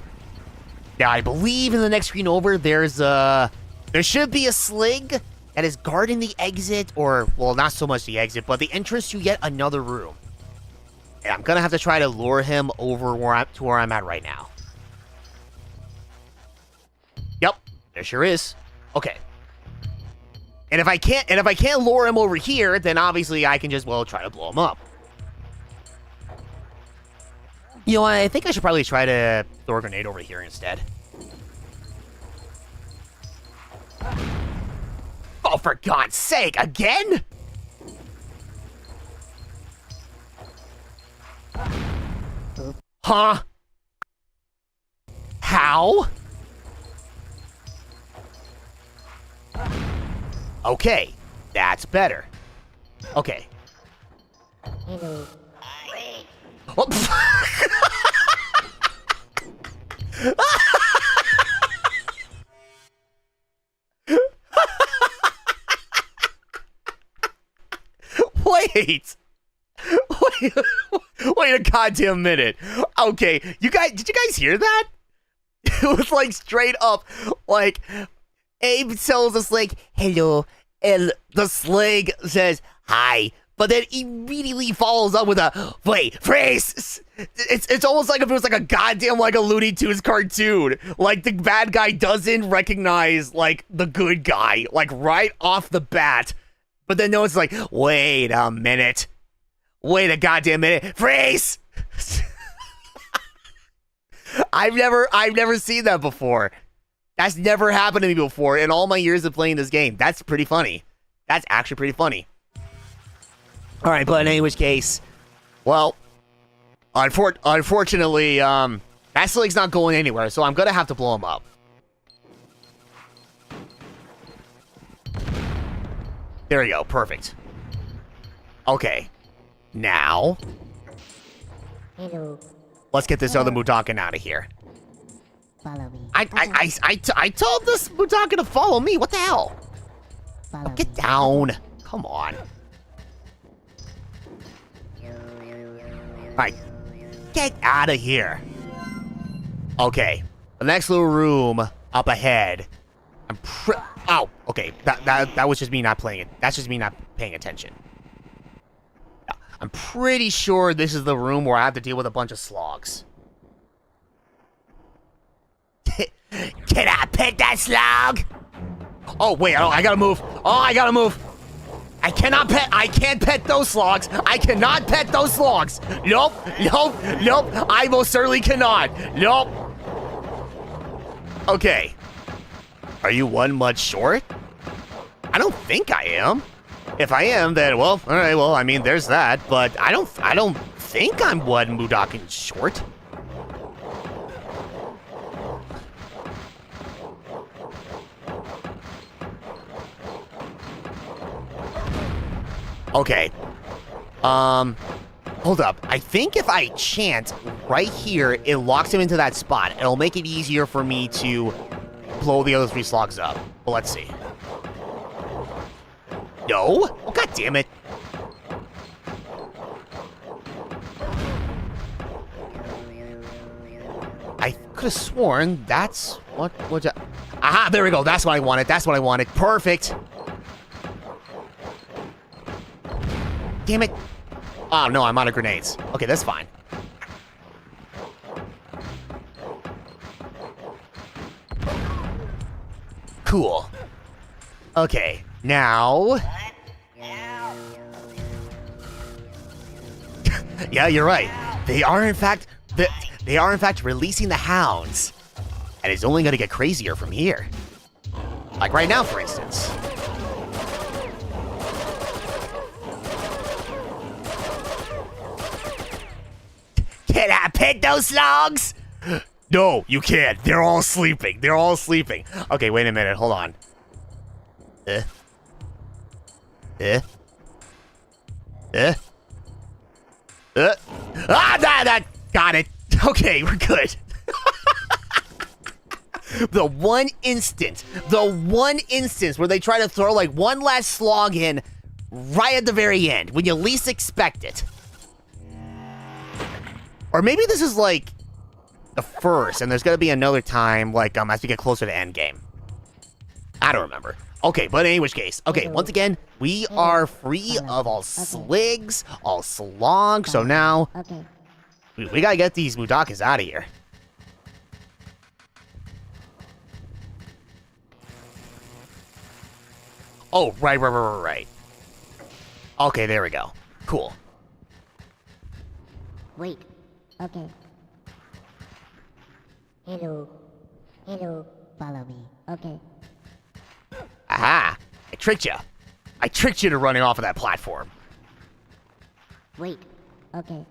B: Now, I believe in the next screen over, there should be a slig that is guarding the exit, or, well, not so much the exit, but the entrance to yet another room. And I'm gonna have to try to lure him over to where I'm at right now. Yep, there sure is. Okay. And if I can't lure him over here, then obviously I can just, well, try to blow him up. You know what, I think I should probably try to throw a grenade over here instead. Oh, for God's sake, again? Huh? How? Okay, that's better. Okay.
C: Hello.
B: Oh, Wait, wait a goddamn minute. Okay, did you guys hear that? It was like straight up, like, Abe tells us like, hello, and the slig says, hi, but then immediately follows up with a, wait, phrase. It's almost like if it was like a goddamn, like a Looney Tunes cartoon. Like, the bad guy doesn't recognize, like, the good guy, like, right off the bat. But then no, it's like, wait a minute. Wait a goddamn minute. Phrase! I've never seen that before. That's never happened to me before in all my years of playing this game. That's pretty funny. That's actually pretty funny. Alright, but in any which case, well, unfortunately, That slig's not going anywhere, so I'm gonna have to blow him up. There we go. Perfect. Okay. Now,
C: Hello.
B: let's get this other Mudakin out of here.
C: Follow me.
B: I told this Mudakin to follow me. What the hell?
C: Follow
B: Get
C: me.
B: down. Come on. Alright. Get out of here. Okay. The next little room up ahead. Oh, okay. That was just me not playing it. That's just me not paying attention. I'm pretty sure this is the room where I have to deal with a bunch of slogs. Can I pet that slog? Oh, wait, I gotta move. Oh, I gotta move. I can't pet those slogs. I cannot pet those slogs. Nope. I most certainly cannot. Nope. Okay. Are you one much short? I don't think I am. If I am, then, well, alright, well, I mean, there's that. But I don't think I'm one Mudakin short. Okay. Hold up. I think if I chant right here, it locks him into that spot. It'll make it easier for me to blow the other 3 slogs up. Well, let's see. No? Oh, God damn it. I could have sworn that's what aha, there we go. That's what I wanted. Perfect. Damn it. Oh, no, I'm out of grenades. Okay, that's fine. Cool. Okay, now... Yeah, you're right. They are in fact releasing the hounds. And it's only gonna get crazier from here. Like right now, for instance. Can I pet those slogs? No, you can't. They're all sleeping. Okay, wait a minute. Hold on. That got it. Okay, we're good. The one instance where they try to throw like one last slog in right at the very end, when you least expect it. Or maybe this is like the first, and there's gonna be another time, like as we get closer to endgame. I don't remember. Okay, but in which case, okay, once again, we are free of all sligs, all slogs, so now we gotta get these Mudakins out of here. Oh, right. Okay, there we go. Cool.
C: Wait. Okay. Hello. Follow me. Okay.
B: Aha! I tricked you. I tricked you to running off of that platform.
C: Wait. Okay.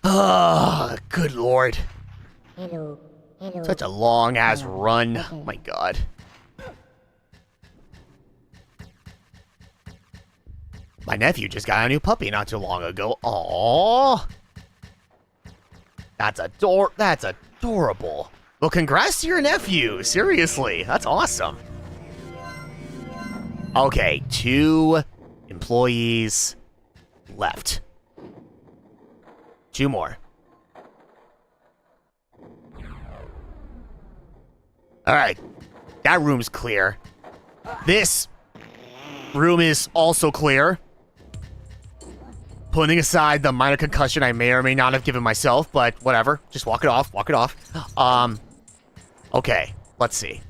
B: Oh, good lord.
C: Hello.
B: Such a long-ass run. Oh my god. My nephew just got a new puppy not too long ago. Aww. That's adorable. Well, congrats to your nephew. Seriously, that's awesome. Okay, 2 employees left. 2 more. Alright, that room's clear. This room is also clear. Putting aside the minor concussion I may or may not have given myself, but whatever. Just walk it off. Okay, let's see.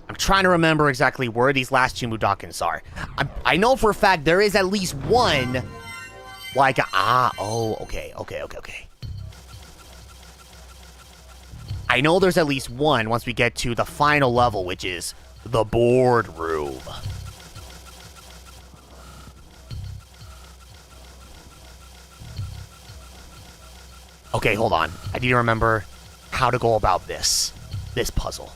B: I'm trying to remember exactly where these last 2 Mudakins are. I know for a fact there is at least one, like, okay. I know there's at least one once we get to the final level, which is the boardroom. Okay, hold on. I need to remember how to go about this puzzle.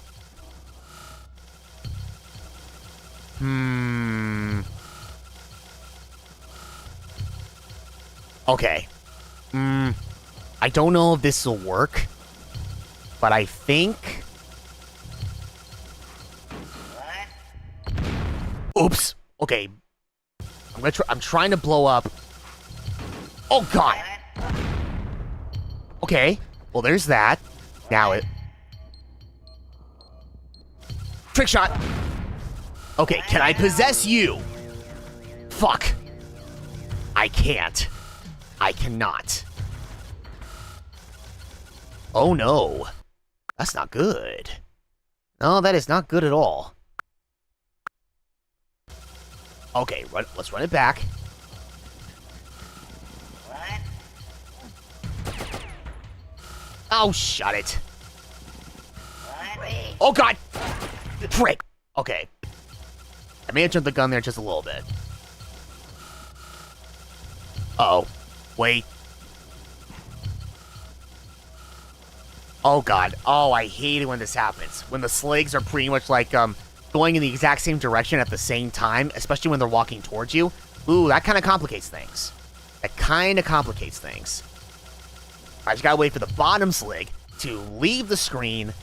B: Okay. I don't know if this will work, but I think... Oops. Okay. I'm trying to blow up. Oh, God. Okay. Well, there's that. Now it... Trick shot. Okay, can I possess you? Fuck. I can't. I cannot. Oh, no. That's not good. No, that is not good at all. Okay, let's run it back. Oh, shut it. Oh, God. Frick. Okay. I may have jumped the gun there just a little bit. Uh-oh. Wait. Oh, God. Oh, I hate it when this happens. When the sligs are pretty much like, going in the exact same direction at the same time, especially when they're walking towards you. Ooh, that kind of complicates things. That kind of complicates things. I just gotta wait for the bottom slig to leave the screen.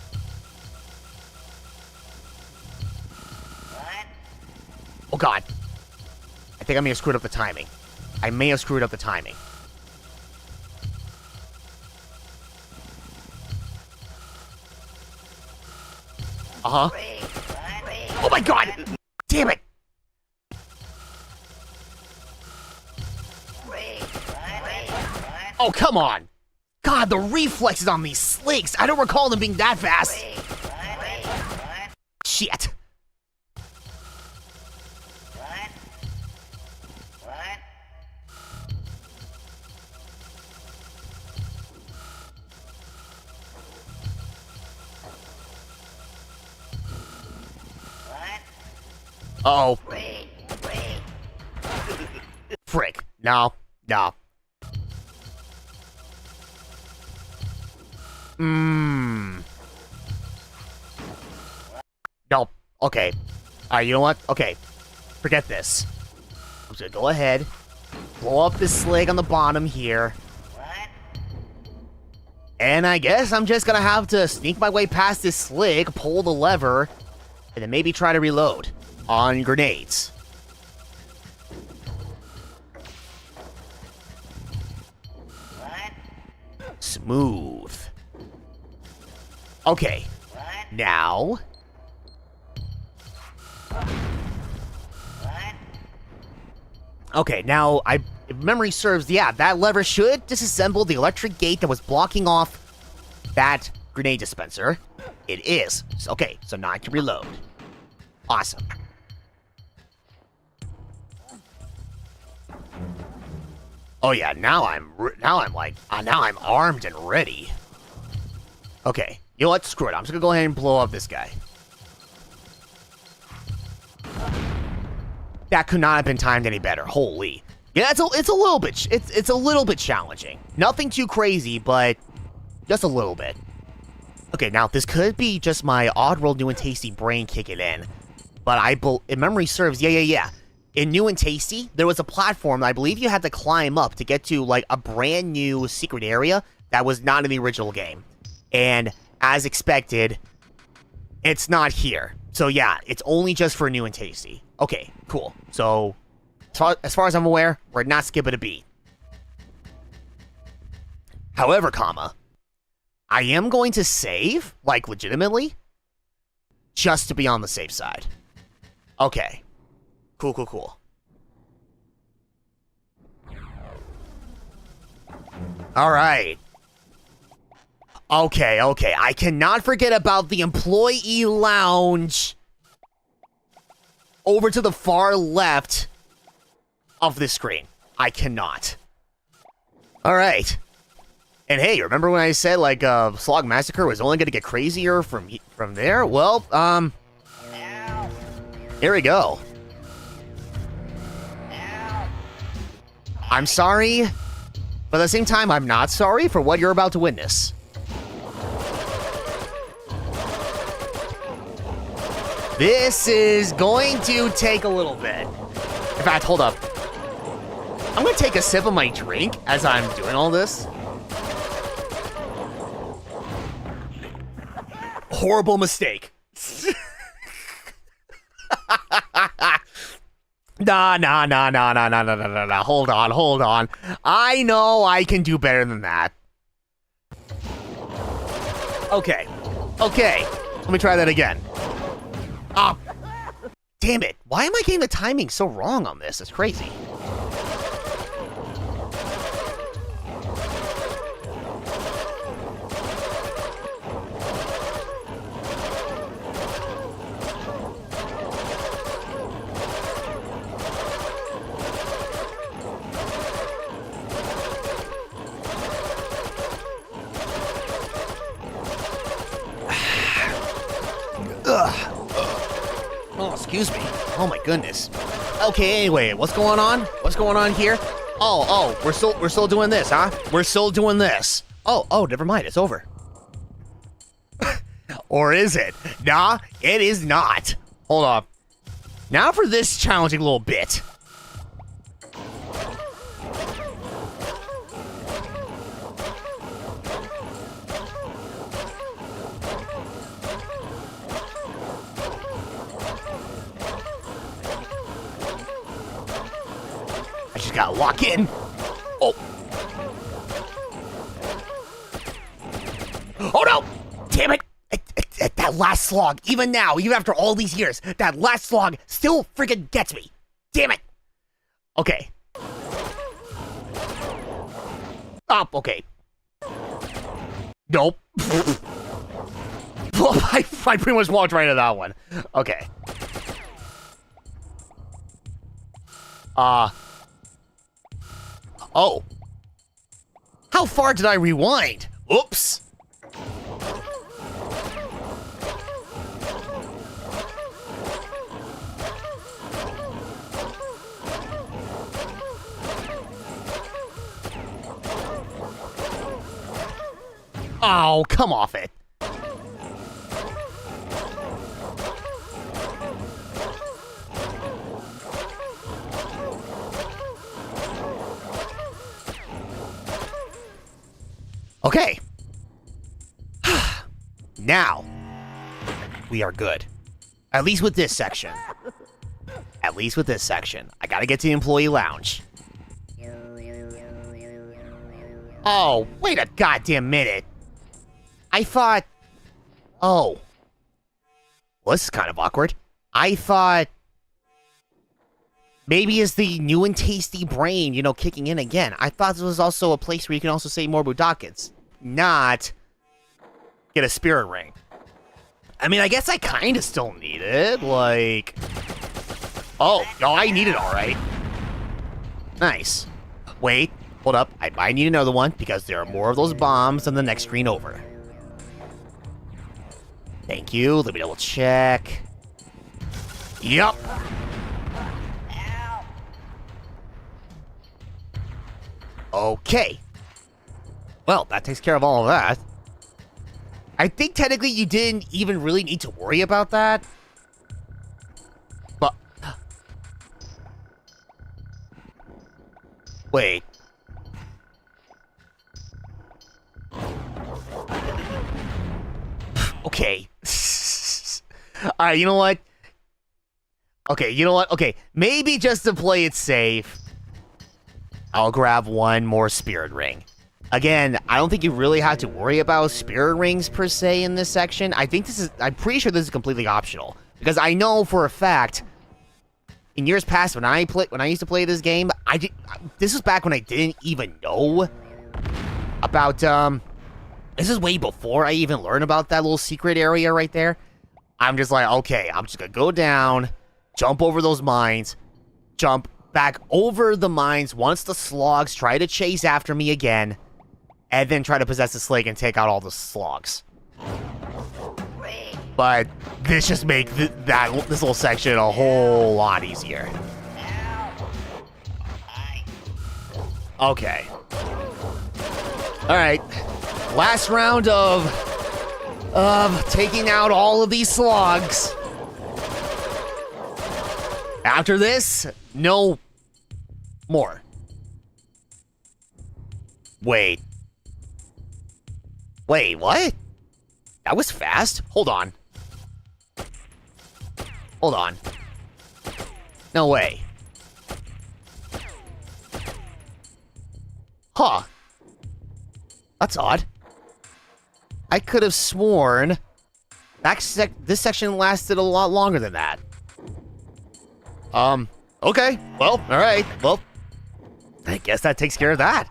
B: Oh, God. I think I may have screwed up the timing. I may have screwed up the timing. Uh-huh. Oh, my God! Damn it! Oh, come on! God, the reflexes on these sligs! I don't recall them being that fast! Shit! Uh-oh. Frick. No. No. Nope. Okay. Alright, you know what? Okay. Forget this. I'm just gonna go ahead. Blow up this slig on the bottom here. And I guess I'm just gonna have to sneak my way past this slig, pull the lever, and then maybe try to reload on grenades. Smooth. Okay. Now. Okay, now, if memory serves, yeah, that lever should disassemble the electric gate that was blocking off that grenade dispenser. It is. Okay, so now I can reload. Awesome. Oh yeah, now I'm armed and ready. Okay, you know what? Screw it. I'm just gonna go ahead and blow up this guy. That could not have been timed any better. Holy. Yeah, it's a little bit challenging. Nothing too crazy, but just a little bit. Okay, now this could be just my Oddworld new and tasty brain kicking in, but if memory serves, yeah. In New and Tasty, there was a platform that I believe you had to climb up to get to, like, a brand new secret area that was not in the original game. And, as expected, it's not here. So, yeah, it's only just for New and Tasty. Okay, cool. So, as far as I'm aware, we're not skipping a beat. However, I am going to save, like, legitimately, just to be on the safe side. Okay. Cool. Alright. Okay. I cannot forget about the employee lounge over to the far left of the screen. I cannot. Alright. And hey, remember when I said, like, Slog Massacre was only gonna get crazier from there? Well, here we go. I'm sorry. But at the same time, I'm not sorry for what you're about to witness. This is going to take a little bit. In fact, hold up. I'm going to take a sip of my drink as I'm doing all this. Horrible mistake. Nah. Hold on. I know I can do better than that. Okay. Let me try that again. Ah. Damn it. Why am I getting the timing so wrong on this? It's crazy. Oh, excuse me. Oh my goodness. Okay, anyway, what's going on? What's going on here? Oh, we're still doing this, huh? We're still doing this. Oh, never mind. It's over. Or is it? Nah, it is not. Hold on. Now for this challenging little bit. I just gotta lock in. Oh no! Damn it! That last slog, even now, even after all these years, that last slog still freaking gets me. Damn it! Okay. Oh, okay. Nope. I pretty much walked right into that one. Okay. Oh. How far did I rewind? Oops. Oh, come off it. Okay. Now, we are good. At least with this section. I gotta get to the employee lounge. Oh, wait a goddamn minute. I thought... Oh. Well, this is kind of awkward. I thought... Maybe it's the new and tasty brain, you know, kicking in again. I thought this was also a place where you can also say more Budokins. Not get a spirit ring. I mean, I guess I kind of still need it. Like... Oh, I need it all right. Nice. Wait, hold up. I might need another one because there are more of those bombs on the next screen over. Thank you. Let me double check. Yup. Okay. Well, that takes care of all of that. I think technically you didn't even really need to worry about that. But... Wait. Okay. Alright, you know what? Okay, maybe just to play it safe, I'll grab one more spirit ring. Again, I don't think you really have to worry about spirit rings per se in this section. I'm pretty sure this is completely optional. Because I know for a fact, in years past when I used to play this game, this is back when I didn't even know about, this is way before I even learned about that little secret area right there. I'm just like, okay, I'm just gonna go down, jump over those mines, jump back over the mines once the slogs try to chase after me again, and then try to possess the slig and take out all the slogs. But this just makes this little section a whole lot easier. Okay. Alright. Last round of taking out all of these slugs. After this, no more. Wait. Wait, what? That was fast? Hold on. Hold on. No way. Huh. That's odd. I could have sworn this section lasted a lot longer than that. Okay. Well, alright. Well, I guess that takes care of that.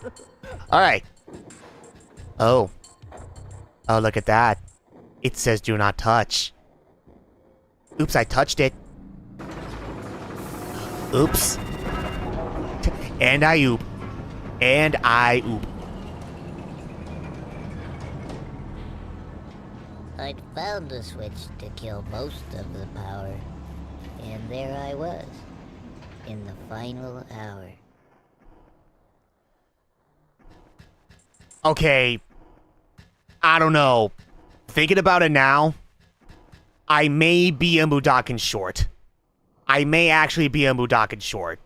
B: Alright. Oh. Oh, look at that. It says do not touch. Oops, I touched it. Oops. And I oop. And I oop.
C: I'd found a switch to kill most of the power, and there I was, in the final hour.
B: Okay. I don't know. Thinking about it now, I may be a Mudakin short. I may actually be a Mudakin short.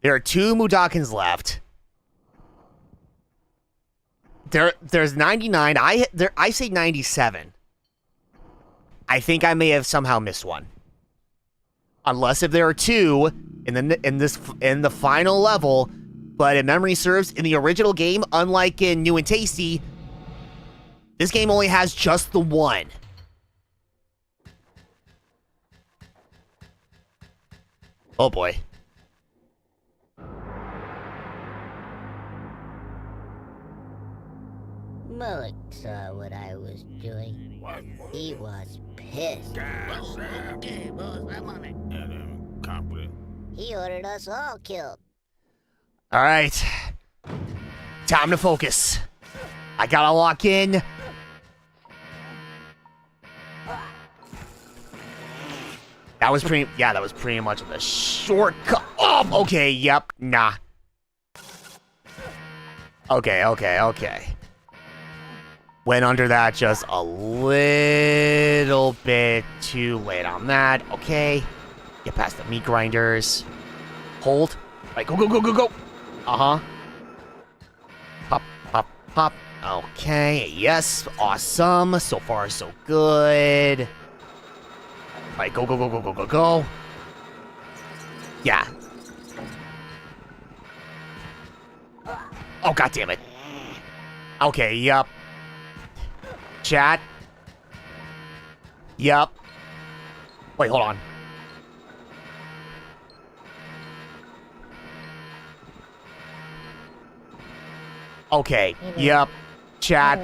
B: There are 2 Mudakins left. There's 99. I say 97. I think I may have somehow missed one. Unless if there are 2 in the final level, but if memory serves, in the original game, unlike in New and Tasty, this game only has just the 1. Oh boy.
C: Mullock saw what I was doing. He was pissed.
E: Okay, boss, I'm on it.
C: He ordered us all killed.
B: All right. Time to focus. I gotta lock in. That was pretty much the shortcut. Oh, okay, yep, nah. Okay. Went under that just a little bit too late on that. Okay. Get past the meat grinders. Hold. Right, go. Uh-huh. Pop. Okay, yes, awesome. So far, so good. Right, go. Yeah. Oh, god damn it. Okay, yup. Chat. Yup. Wait, hold on. Okay, yup. Chat.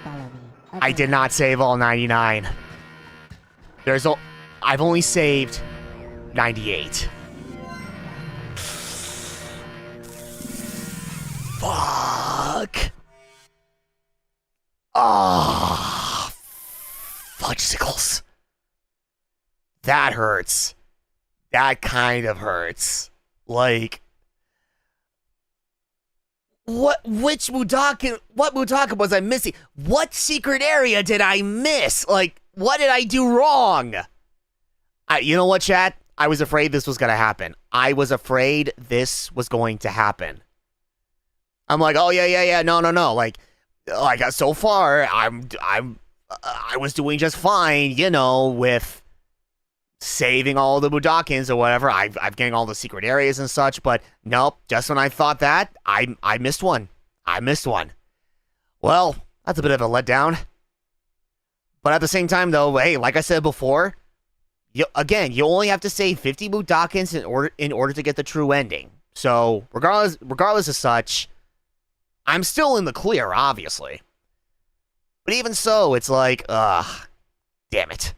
C: Follow me.
B: I did not save all 99. I've only saved 98. Fuck. Ah, fudgesicles. That hurts. That kind of hurts. Like, what Mudaka was I missing? What secret area did I miss? Like, what did I do wrong? You know what, chat? I was afraid this was gonna happen. I was afraid this was going to happen. I'm like, oh yeah, no. Like so far, I was doing just fine, you know, with saving all the Mudakins or whatever. I'm getting all the secret areas and such, but nope. Just when I thought that, I missed one. Well, that's a bit of a letdown. But at the same time, though, hey, like I said before, you only have to save 50 Mudakins in order to get the true ending. So regardless of such, I'm still in the clear, obviously. But even so, it's like, damn it.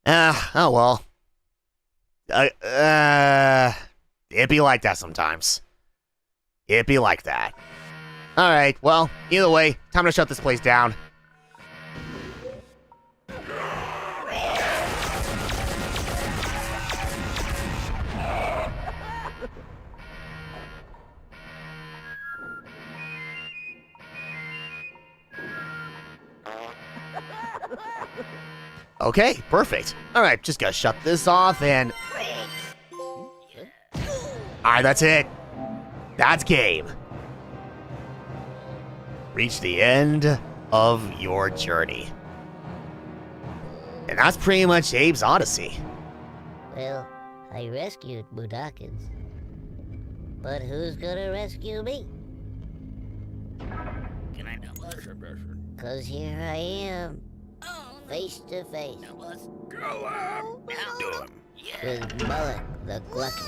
B: Oh well. It'd be like that sometimes. It'd be like that. Alright, well, either way, time to shut this place down. Okay, perfect. Alright, just gotta shut this off and... Alright, that's it. That's game. Reach the end of your journey. And that's pretty much Abe's Oddysee.
C: Well, I rescued Budakins. But who's gonna rescue me?
E: Can I know us?
C: 'Cause here I am, face to face,
E: Go on. Now do him. Yeah.
C: with Mullet the Glucky.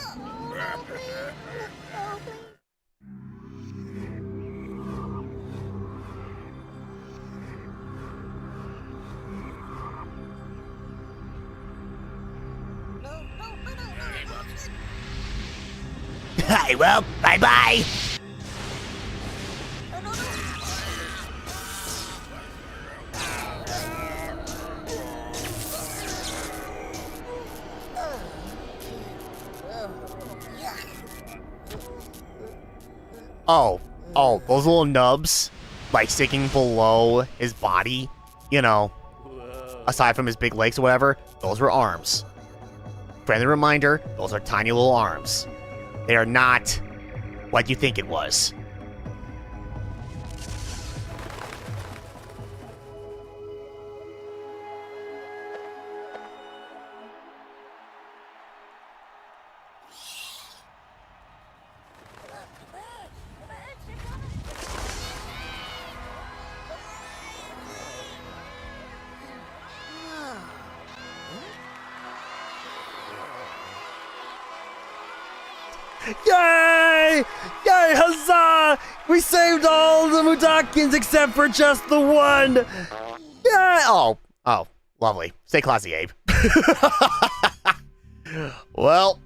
B: Hi, well, bye-bye. Oh, those little nubs, like sticking below his body, you know, aside from his big legs or whatever, those were arms. Friendly reminder, those are tiny little arms. They are not what you think it was. Yay! Yay, huzzah! We saved all the Mudokins except for just the one! Yeah! Oh, lovely. Stay classy, Abe. Well,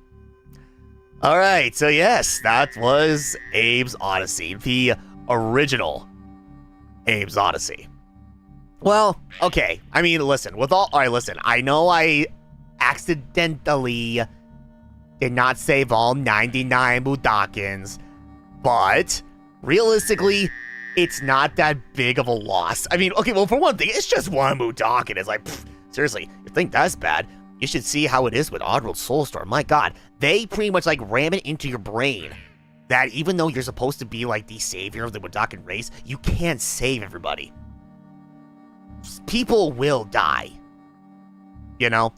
B: alright, so yes, that was Abe's Oddysee, the original Abe's Oddysee. Well, okay, I mean, listen, alright, listen, I know I accidentally did not save all 99 Budokins, but realistically, it's not that big of a loss. I mean, okay, well, for one thing, it's just one Budokin. It's like, pfft, seriously, you think that's bad? You should see how it is with Oddworld Soulstorm. My god, they pretty much like ram it into your brain that even though you're supposed to be like the savior of the Budokin race, you can't save everybody. People will die. You know?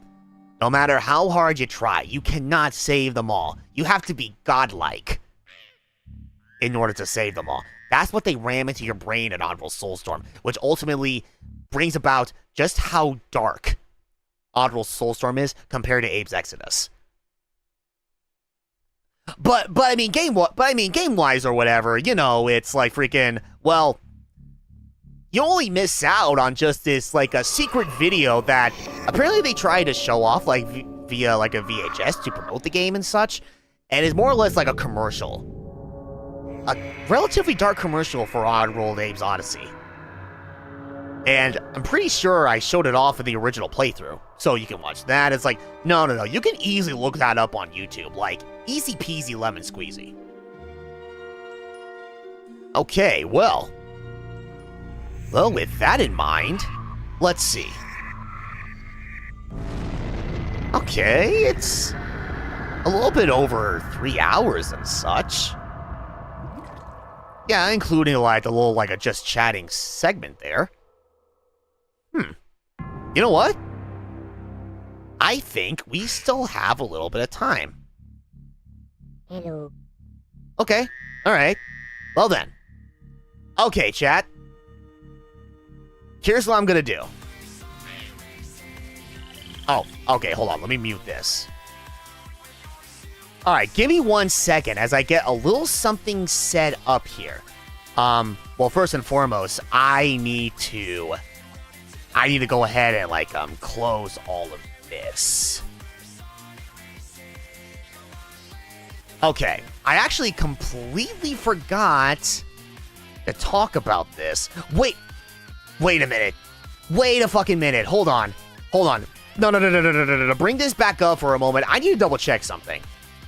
B: No matter how hard you try, you cannot save them all. You have to be godlike in order to save them all. That's what they ram into your brain at Oddworld Soulstorm, which ultimately brings about just how dark Oddworld Soulstorm is compared to Abe's Exodus. But I mean game-wise or whatever, you know, it's like freaking, well, you only miss out on just this, like, a secret video that apparently they try to show off, like, via, like, a VHS to promote the game and such, and it's more or less like a commercial. A relatively dark commercial for Oddworld Abe's Oddysee. And I'm pretty sure I showed it off in the original playthrough, so you can watch that. It's like, no, you can easily look that up on YouTube, like, easy peasy lemon squeezy. Okay, well, with that in mind, let's see. Okay, it's a little bit over 3 hours and such. Yeah, including like a little like a just chatting segment there. You know what? I think we still have a little bit of time.
C: Hello.
B: Okay, alright. Well then. Okay, chat. Here's what I'm gonna do. Oh, okay, hold on. Let me mute this. Alright, give me 1 second as I get a little something set up here. Well, first and foremost, I need to go ahead and, like, close all of this. Okay, I actually completely forgot to talk about this. Wait a minute. Wait a fucking minute. Hold on. No. Bring this back up for a moment. I need to double check something.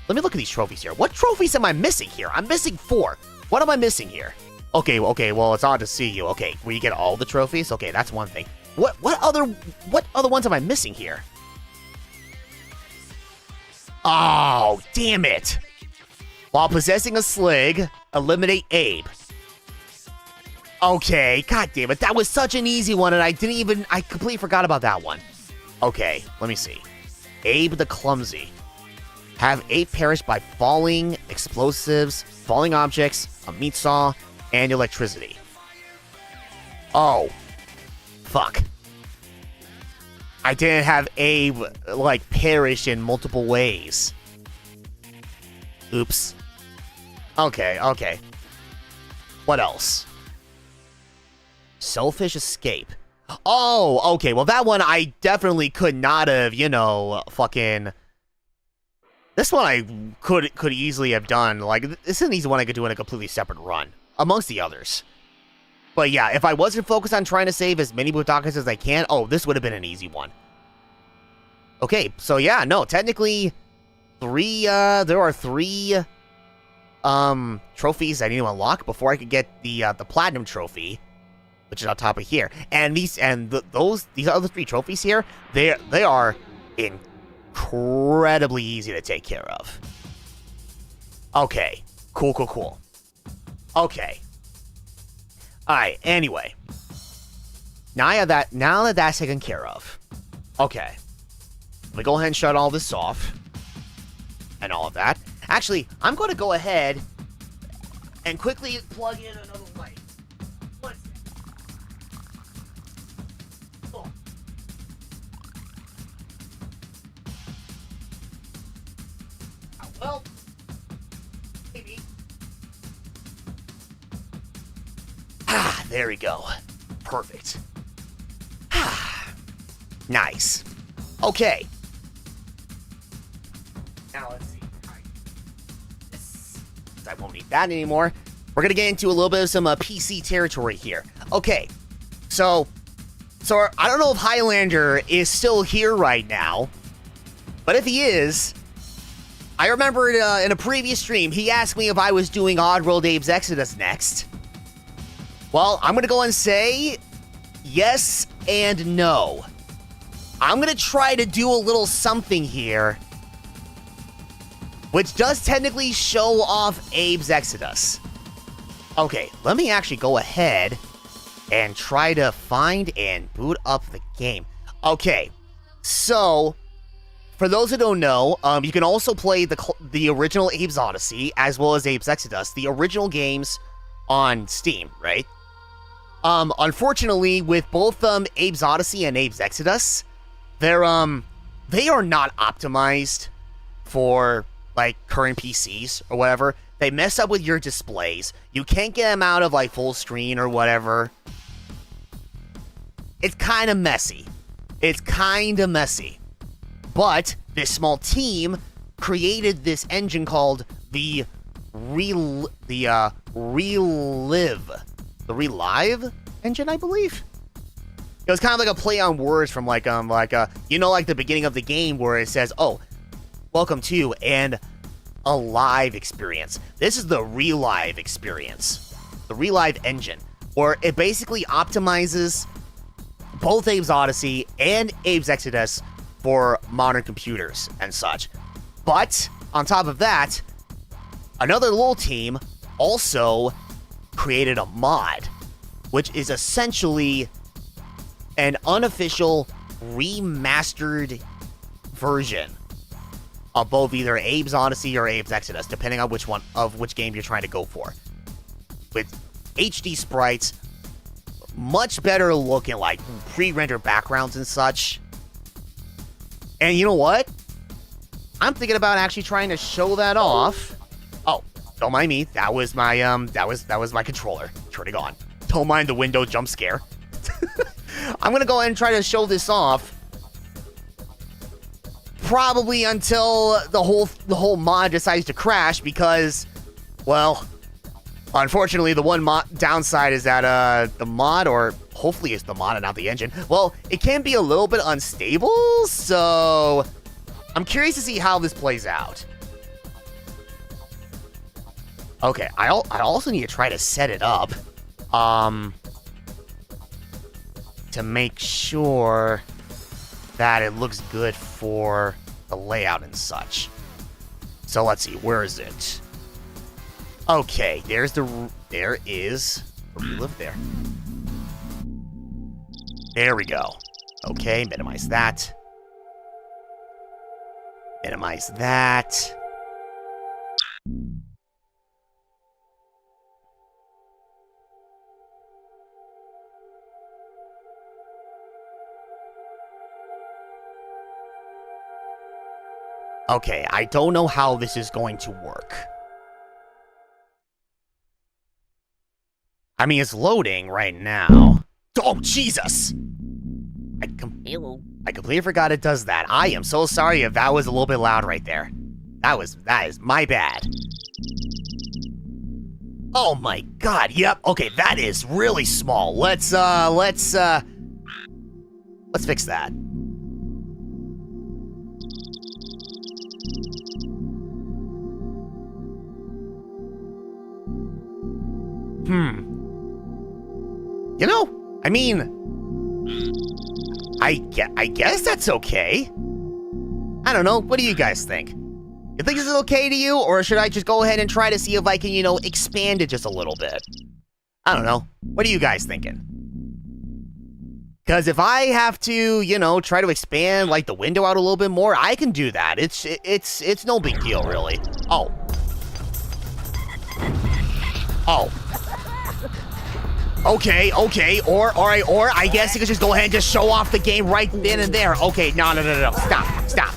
B: Let me look at these trophies here. What trophies am I missing here? I'm missing 4. What am I missing here? Okay, well, it's odd to see you. Okay, will you get all the trophies? Okay, that's one thing. What other ones am I missing here? Oh, damn it. While possessing a slig, eliminate Abe. Okay, god damn it. That was such an easy one, and I completely forgot about that one. Okay, let me see. Abe the Clumsy. Have Abe perish by falling, explosives, falling objects, a meat saw, and electricity. Oh. Fuck. I didn't have Abe, like, perish in multiple ways. Oops. Okay. What else? Selfish escape. Oh, okay. Well, that one I definitely could not have, fucking... This one I could easily have done. Like, this is an easy one I could do in a completely separate run, amongst the others. But yeah, if I wasn't focused on trying to save as many Budokas as I can, this would have been an easy one. Okay, so yeah, no, technically, there are three trophies I need to unlock before I could get the platinum trophy, which is on top of here. And these other three trophies here, they are incredibly easy to take care of. Okay, cool. Okay. Alright, anyway. Now that that's taken care of. Okay. Let me go ahead and shut all this off. And all of that. Actually, I'm going to go ahead and quickly plug in another light. One second. Oh. Well, maybe. There we go. Perfect. Nice. Okay. Now let's see. I won't need that anymore. We're gonna get into a little bit of some PC territory here. Okay. So I don't know if Highlander is still here right now, but if he is, I remember in a previous stream, he asked me if I was doing Oddworld Abe's Exodus next. Well, I'm going to go and say yes and no. I'm going to try to do a little something here, which does technically show off Abe's Exodus. Okay, let me actually go ahead and try to find and boot up the game. Okay, so for those who don't know, you can also play the original Abe's Oddysee as well as Abe's Exodus, the original games on Steam, right? Unfortunately, with both Abe's Oddysee and Abe's Exodus, they are not optimized for like current PCs or whatever. They mess up with your displays. You can't get them out of like full screen or whatever. It's kind of messy. But this small team created this engine called the Relive engine, I believe. It was kind of like a play on words from like the beginning of the game where it says, "Oh, welcome to and a live experience." This is the Relive experience, the Relive engine, where it basically optimizes both Abe's Oddysee and Abe's Exodus for modern computers and such. But on top of that, another little team also created a mod, which is essentially an unofficial remastered version of both either Abe's Oddysee or Abe's Exodus, depending on which game you're trying to go for. With HD sprites, much better looking, like pre-rendered backgrounds and such. And you know what? I'm thinking about actually trying to show that off. Oh, don't mind me. That was my my controller turning on. Don't mind the window jump scare. I'm gonna go ahead and try to show this off. Probably until the whole mod decides to crash, because, well, unfortunately, the one downside is that the mod, or hopefully it's the mod and not the engine, well, it can be a little bit unstable, so I'm curious to see how this plays out. Okay, I also need to try to set it up. to make sure that it looks good for the layout and such. So let's see, where is it? Okay, there is where we live there. There we go. Okay, minimize that. Minimize that. Okay, I don't know how this is going to work. I mean, it's loading right now. Oh, Jesus! I completely forgot it does that. I am so sorry if that was a little bit loud right there. That is my bad. Oh my god, yep, okay, that is really small. Let's fix that. You know, I mean, I guess that's okay. I don't know, what do you guys think? You think this is okay to you, or should I just go ahead and try to see if I can, you know, expand it just a little bit? I don't know. What are you guys thinking? Because if I have to, you know, try to expand, like, the window out a little bit more, I can do that. It's no big deal, really. Oh. Oh. Okay, or I guess you could just go ahead and just show off the game right then and there. Okay, no, stop.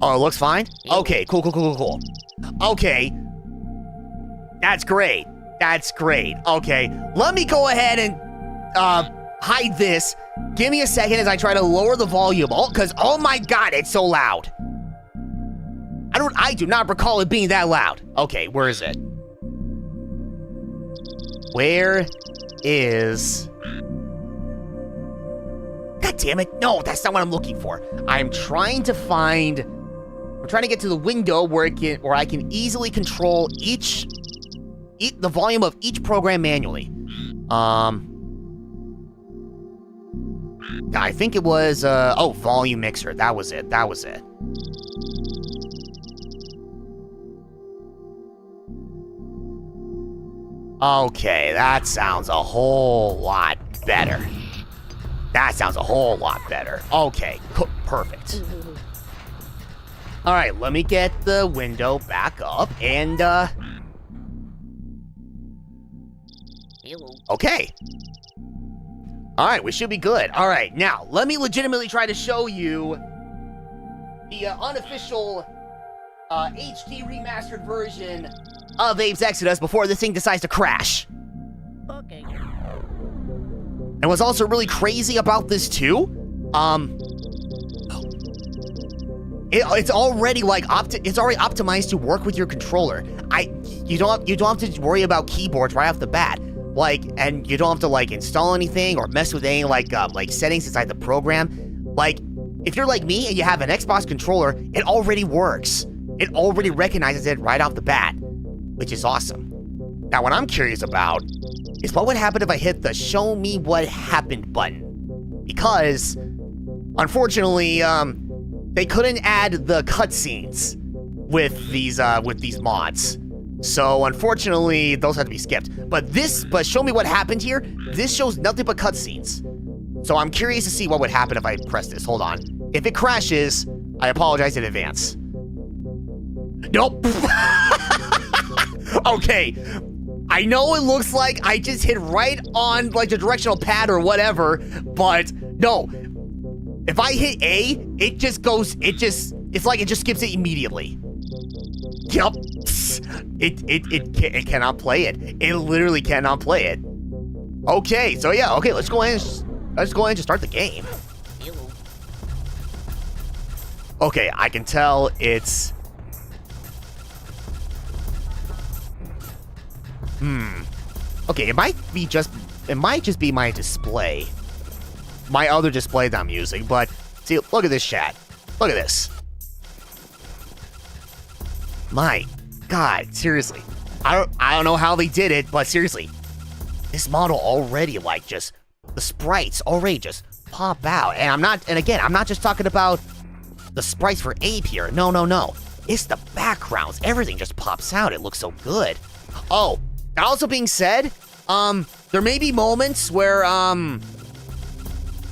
B: Oh, it looks fine? Okay, cool. Okay. That's great. Okay, let me go ahead and, hide this. Give me a second as I try to lower the volume, because, oh my god, it's so loud. I do not recall it being that loud. Okay, where is it? Where is... God damn it. No, that's not what I'm looking for. I'm trying to get to the window where I can easily control the volume of each program manually. I think it was, volume mixer. That was it. Okay, that sounds a whole lot better. Okay, perfect. Alright, let me get the window back up, and, okay. Alright, we should be good. Alright, now, let me legitimately try to show you the unofficial HD remastered version of Abe's Exodus before this thing decides to crash.
C: Okay.
B: And what's also really crazy about this too, it's already optimized to work with your controller. You don't have to worry about keyboards right off the bat. And you don't have to install anything or mess with any settings inside the program. If you're like me and you have an Xbox controller, it already works. It already recognizes it right off the bat, which is awesome. Now, what I'm curious about is what would happen if I hit the show me what happened button. Because, unfortunately, they couldn't add the cutscenes with these mods. So, unfortunately, those had to be skipped. But show me what happened here, this shows nothing but cutscenes. So I'm curious to see what would happen if I press this. Hold on. If it crashes, I apologize in advance. Nope. Okay. I know it looks like I just hit right on the directional pad or whatever, but no. If I hit A, it just skips it immedietally. Yep. It cannot play it. It literally cannot play it. Okay, so yeah, okay, let's go ahead and start the game. Okay, I can tell it's... Okay, it might just be my display. My other display that I'm using, but see, look at this chat. Look at this. My God, seriously. I don't know how they did it, but seriously. this model already, like, just, the sprites already just pop out. And again, I'm not just talking about the sprites for Ape here. No, no, no. It's the backgrounds. Everything just pops out. It looks so good. Oh, that also being said, there may be moments where,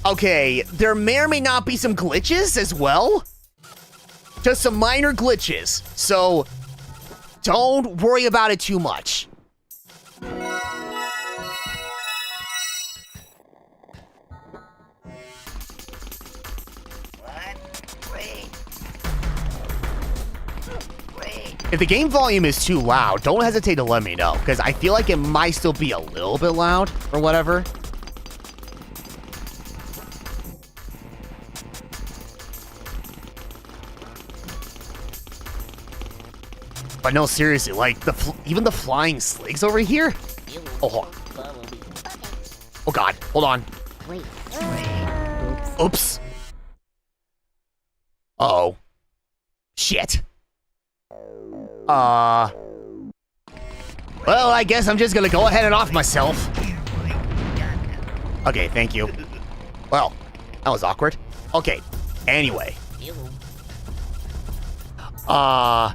B: okay, there may or may not be some glitches as well. Just some minor glitches. So, don't worry about it too much. If the game volume is too loud, don't hesitate to let me know, because I feel like it might still be a little bit loud or whatever. But no, seriously, like, even the flying sligs over here? Oh, hold on. Oh god, hold on.
C: Wait.
B: Oops. Uh-oh. Shit. Well, I guess I'm just gonna go ahead and off myself. Okay, thank you. Well, that was awkward. Okay, anyway. Yeah,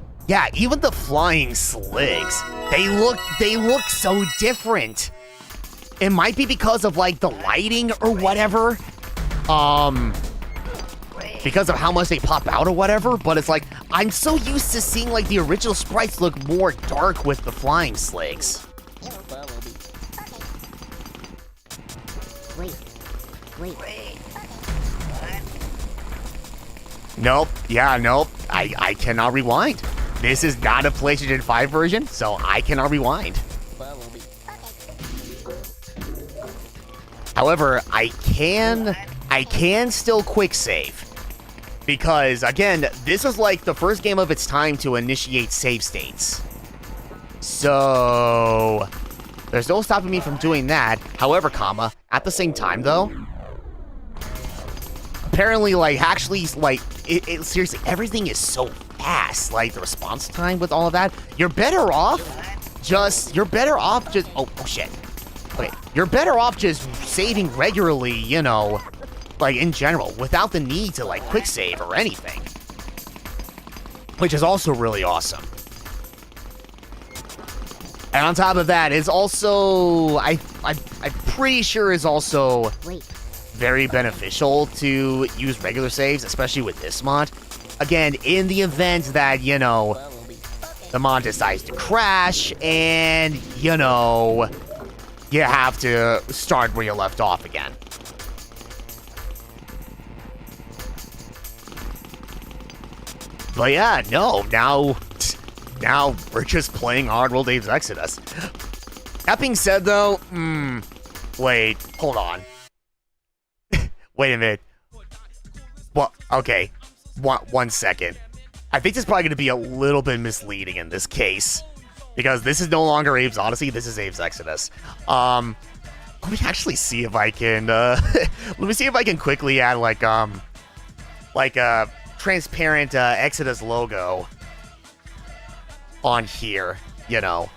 B: even the flying sligs, they look so different. It might be because of, like, the lighting or whatever. Because of how much they pop out or whatever, but it's like, I'm so used to seeing, like, the original sprites look more dark with the flying sligs.
C: Wait.
B: Nope. Yeah, nope. I cannot rewind. This is not a PlayStation 5 version, so I cannot rewind. However, I can still quick save. Because, again, this is like the first game of its time to initiate save states. So, there's no stopping me from doing that. However, at the same time, though, apparently, like, actually, like, seriously, everything is so fast. Like, the response time with all of that. You're better off just, oh shit. Okay, you're better off just saving regularly, you know, like, in general, without the need to, like, quick save or anything. Which is also really awesome. And on top of that, it's also, I'm pretty sure is also very beneficial to use regular saves, especially with this mod. Again, in the event that, you know, the mod decides to crash and, you know, you have to start where you left off again. But yeah, no, now we're just playing Oddworld Abe's Exodus. That being said, though, wait, hold on. Wait a minute. Well, okay, one second. I think this is probably going to be a little bit misleading in this case, because this is no longer Abe's Oddysee, this is Abe's Exodus. Let me actually see if I can, let me see if I can quickly add, like a transparent Exodus logo on here, you know,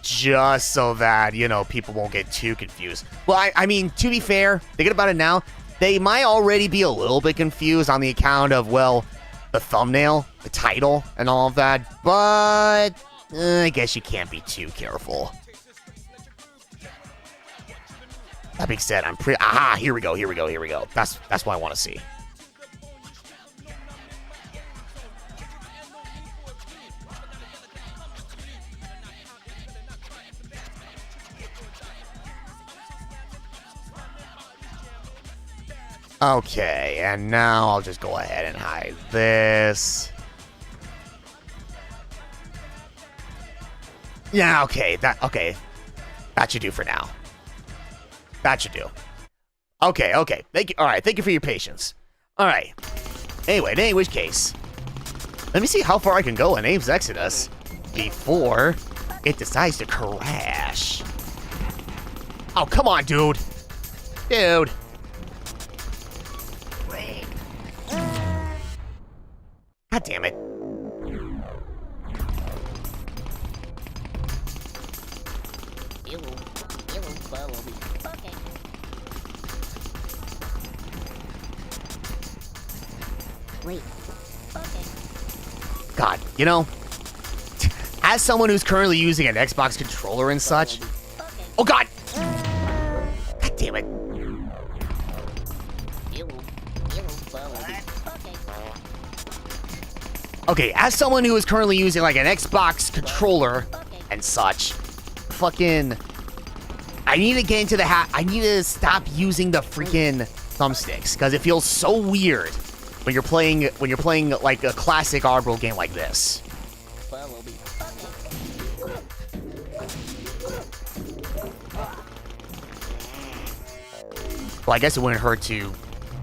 B: just so that, you know, people won't get too confused. Well, I mean, to be fair, thinking about it now, they might already be a little bit confused on the account of, well, the thumbnail, the title, and all of that, but I guess you can't be too careful. That being said, I'm here we go. That's what I want to see. Okay, and now I'll just go ahead and hide this. Yeah, okay, that should do for now. That should do. Okay, thank you. All right, thank you for your patience. All right. Anyway, in any which case, let me see how far I can go in Abe's Exodus before it decides to crash. Oh, come on, dude. Dude. God damn it.
C: follow me. Okay. Wait. Okay.
B: God, you know, as someone who's currently using an Xbox controller and such. Oh God! God damn it! Okay, as someone who is currently using like an Xbox controller and such, fucking, I need to get into the I need to stop using the freaking thumbsticks because it feels so weird when you're playing like a classic Oddworld game like this. Well, I guess it wouldn't hurt to,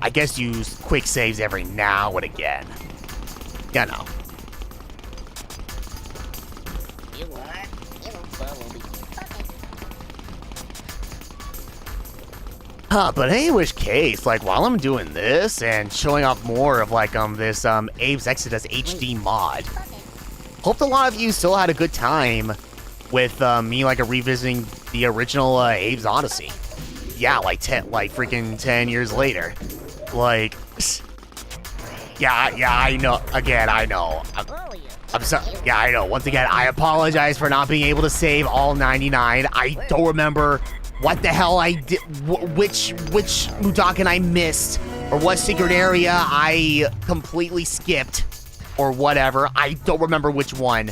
B: I guess, use quick saves every now and again. You know. But in which case, like, while I'm doing this and showing off more of, like, this, Abe's Exodus HD mod, hope a lot of you still had a good time with, me, like, revisiting the original, Abe's Oddysee. Yeah, like, freaking 10 years later. Like, yeah, I know. Again, I know. I'm sorry. Yeah, I know. Once again, I apologize for not being able to save all 99. I don't remember what the hell I did, which Mudakan I missed, or what secret area I completely skipped, or whatever. I don't remember which one.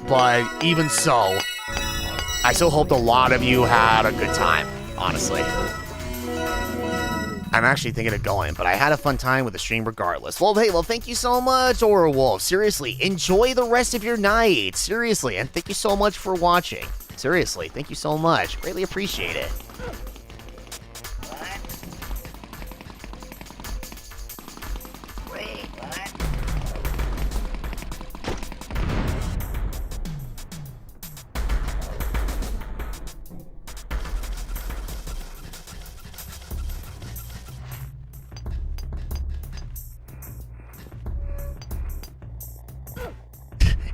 B: But even so, I still hope a lot of you had a good time, honestly. I'm actually thinking of going, but I had a fun time with the stream regardless. Well, hey, thank you so much, Oddworld. Seriously, enjoy the rest of your night. Seriously, and thank you so much for watching. Seriously, thank you so much. Greatly appreciate it.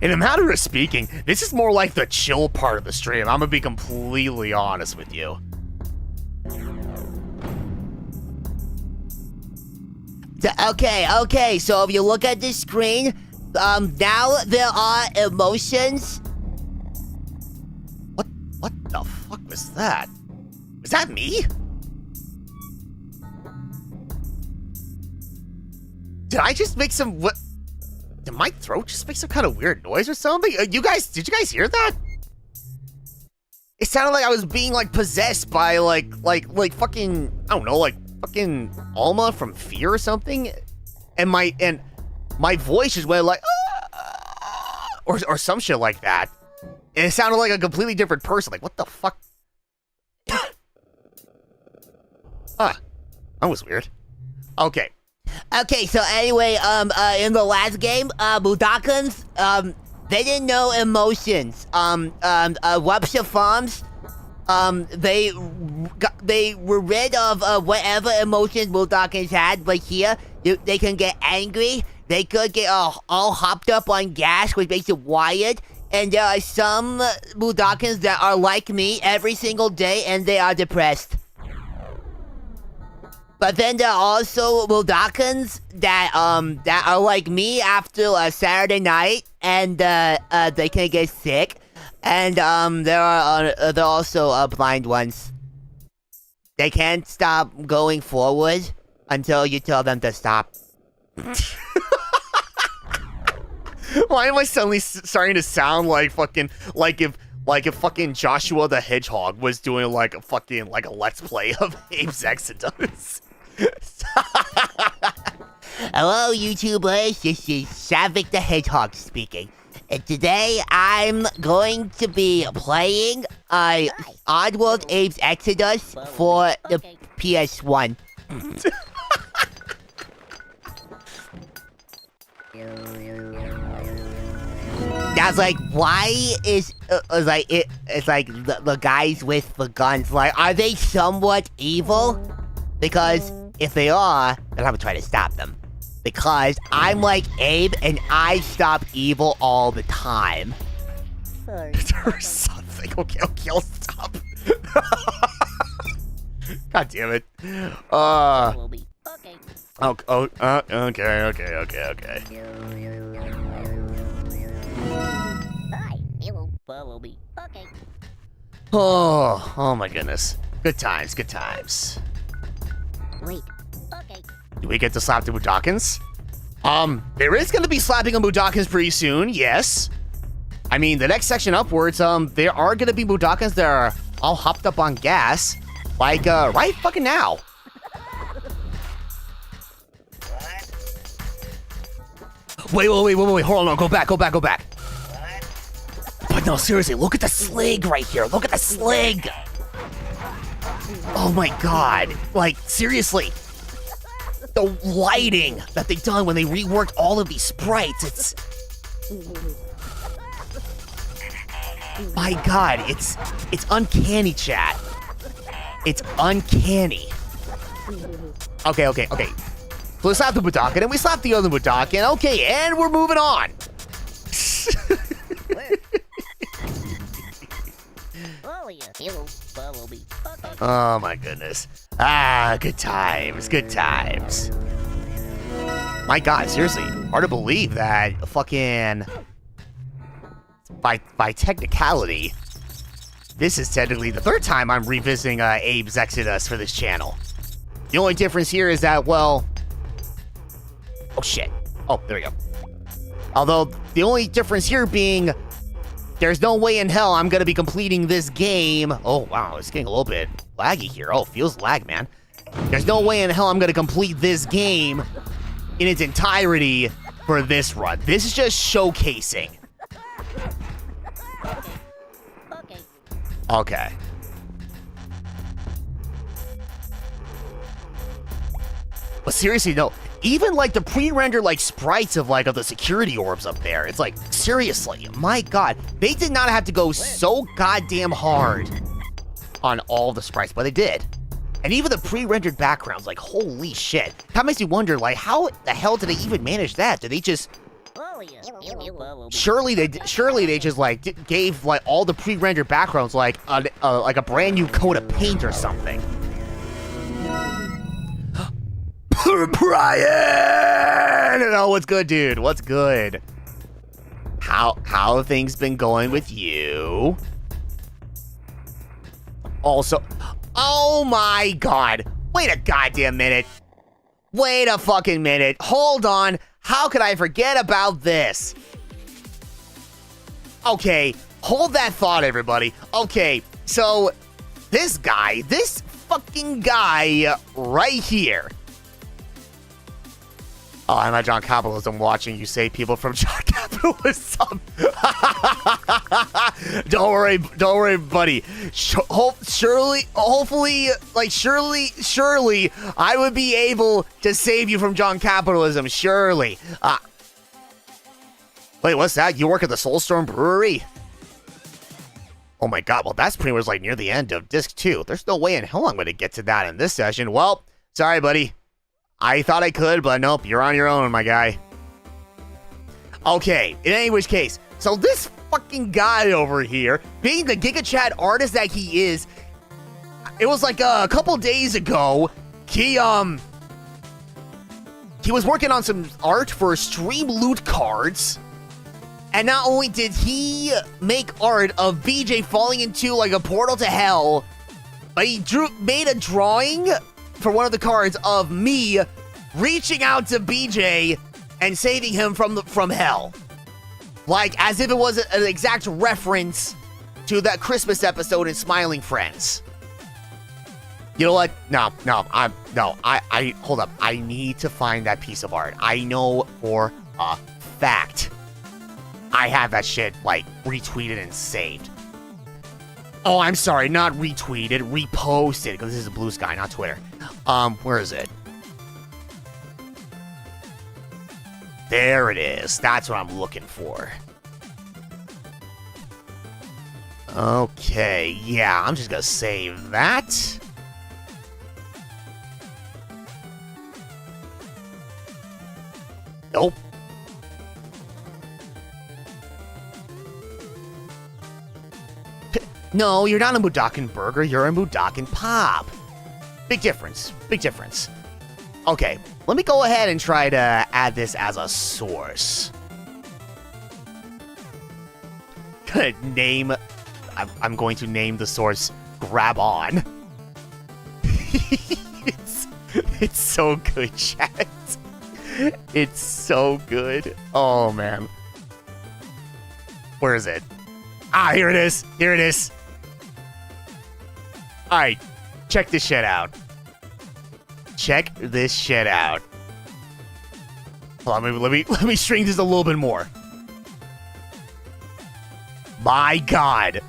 B: In a matter of speaking, this is more like the chill part of the stream. I'm gonna be completely honest with you. Okay, so if you look at this screen, now there are emotions. What the fuck was that? Was that me? Did I just make some, what? Did my throat just make some kind of weird noise or something? Did you guys hear that? It sounded like I was being like possessed by like fucking, I don't know, like fucking Alma from Fear or something, and my voice just went like or some shit like that, and it sounded like a completely different person. Like, what the fuck? That was weird. Okay. Okay, so anyway, in the last game, Mudakans, they didn't know emotions. Webster Farms, they were rid of whatever emotions Mudakans had, but here, they can get angry, they could get all hopped up on gas, which makes it wired, and there are some Mudakans that are like me every single day, and they are depressed. But then there are also Mudakans that are like me after a Saturday night, and they can get sick. And there are also blind ones. They can't stop going forward until you tell them to stop. Why am I suddenly starting to sound like fucking like if fucking Joshua the Hedgehog was doing like a let's play of Abe's Exodus? Hello, YouTubers. This is Savik the Hedgehog speaking, and today I'm going to be playing Oddworld Abe's Exodus for the PS1. That's like, why is it's like the guys with the guns, like, are they somewhat evil? Because if they are, then I'm gonna try to stop them. Because I'm like Abe, and I stop evil all the time. Or something. Okay, I'll stop. God damn it.
C: Will be okay.
B: Okay.
C: Hi, hello, will be okay.
B: Oh my goodness. Good times.
C: Wait, okay.
B: Do we get to slap the Budokans? There is gonna be slapping on Budokans pretty soon, yes. I mean, the next section upwards, there are gonna be Budokans that are all hopped up on gas. Like, right fucking now. Wait, hold on, go back. But no, seriously, look at the slig right here. Look at the slig. Oh my god. Like, seriously. The lighting that they done when they reworked all of these sprites, it's... My god, it's uncanny, chat. It's uncanny. Okay. So we slapped the Budokan, and we slapped the other Budokan. Okay, and we're moving on. Oh my goodness. Good times. My god, seriously, hard to believe that fucking... By technicality, this is technically the third time I'm revisiting Abe's Exodus for this channel. The only difference here is that, well... Oh shit. Oh, there we go. Although, the only difference here being... There's no way in hell I'm gonna be completing this game. Oh wow, it's getting a little bit laggy here. Oh, feels lag, man. There's no way in hell I'm gonna complete this game in its entirety for this run. This is just showcasing. Okay. But seriously, no. Even like the pre-rendered like sprites of the security orbs up there, it's like, seriously, my god, they did not have to go so goddamn hard on all the sprites, but they did. And even the pre-rendered backgrounds, like, holy shit. That makes me wonder, like, how the hell did they even manage that? Did they just... Surely they just like gave like all the pre-rendered backgrounds like a brand new coat of paint or something. Brian! Oh, what's good, dude? What's good? How have things been going with you? Also, oh my god. Wait a goddamn minute. Wait a fucking minute. Hold on. How could I forget about this? Okay, hold that thought, everybody. Okay, so this fucking guy right here. Oh, I'm at John Capitalism watching you say people from John Capitalism. Don't worry, buddy. Surely, I would be able to save you from John Capitalism. Surely. Wait, what's that? You work at the Soulstorm Brewery? Oh my god, well that's pretty much like near the end of Disc 2. There's no way in hell I'm going to get to that in this session. Well, sorry, buddy. I thought I could, but nope, you're on your own, my guy. Okay, in any which case, so this fucking guy over here, being the Giga Chat artist that he is, it was like a couple days ago, he was working on some art for Stream Loot cards, and not only did he make art of BJ falling into like a portal to hell, but he made a drawing for one of the cards of me reaching out to BJ and saving him from hell. Like, as if it was an exact reference to that Christmas episode in Smiling Friends. You know what? No, hold up. I need to find that piece of art. I know for a fact I have that shit, like, retweeted and saved. Oh, I'm sorry, not retweeted, reposted, because this is Blue Sky, not Twitter. Where is it? There it is. That's what I'm looking for. Okay, yeah, I'm just gonna save that. Nope. No, you're not a Budokan Burger, you're a Budokan Pop. Big difference. Big difference. Okay, let me go ahead and try to add this as a source. I'm going to name the source Grab On. It's so good, chat. It's so good. Oh, man. Where is it? Ah, here it is. Here it is. All right, check this shit out. Check this shit out. Hold on, let me string this a little bit more. My God.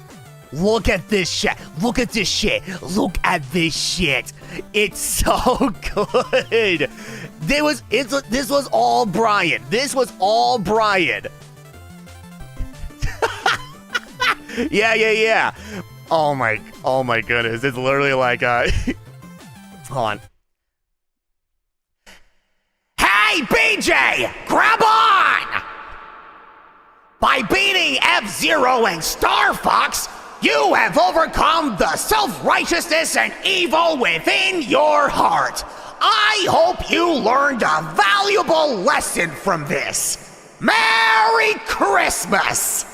B: Look at this shit. Look at this shit. Look at this shit. It's so good. This was all Brian. This was all Brian. Yeah. Oh my goodness. It's literally like hold on. Hey, BJ! Grab on! By beating F-Zero and Star Fox, you have overcome the self-righteousness and evil within your heart. I hope you learned a valuable lesson from this. Merry Christmas!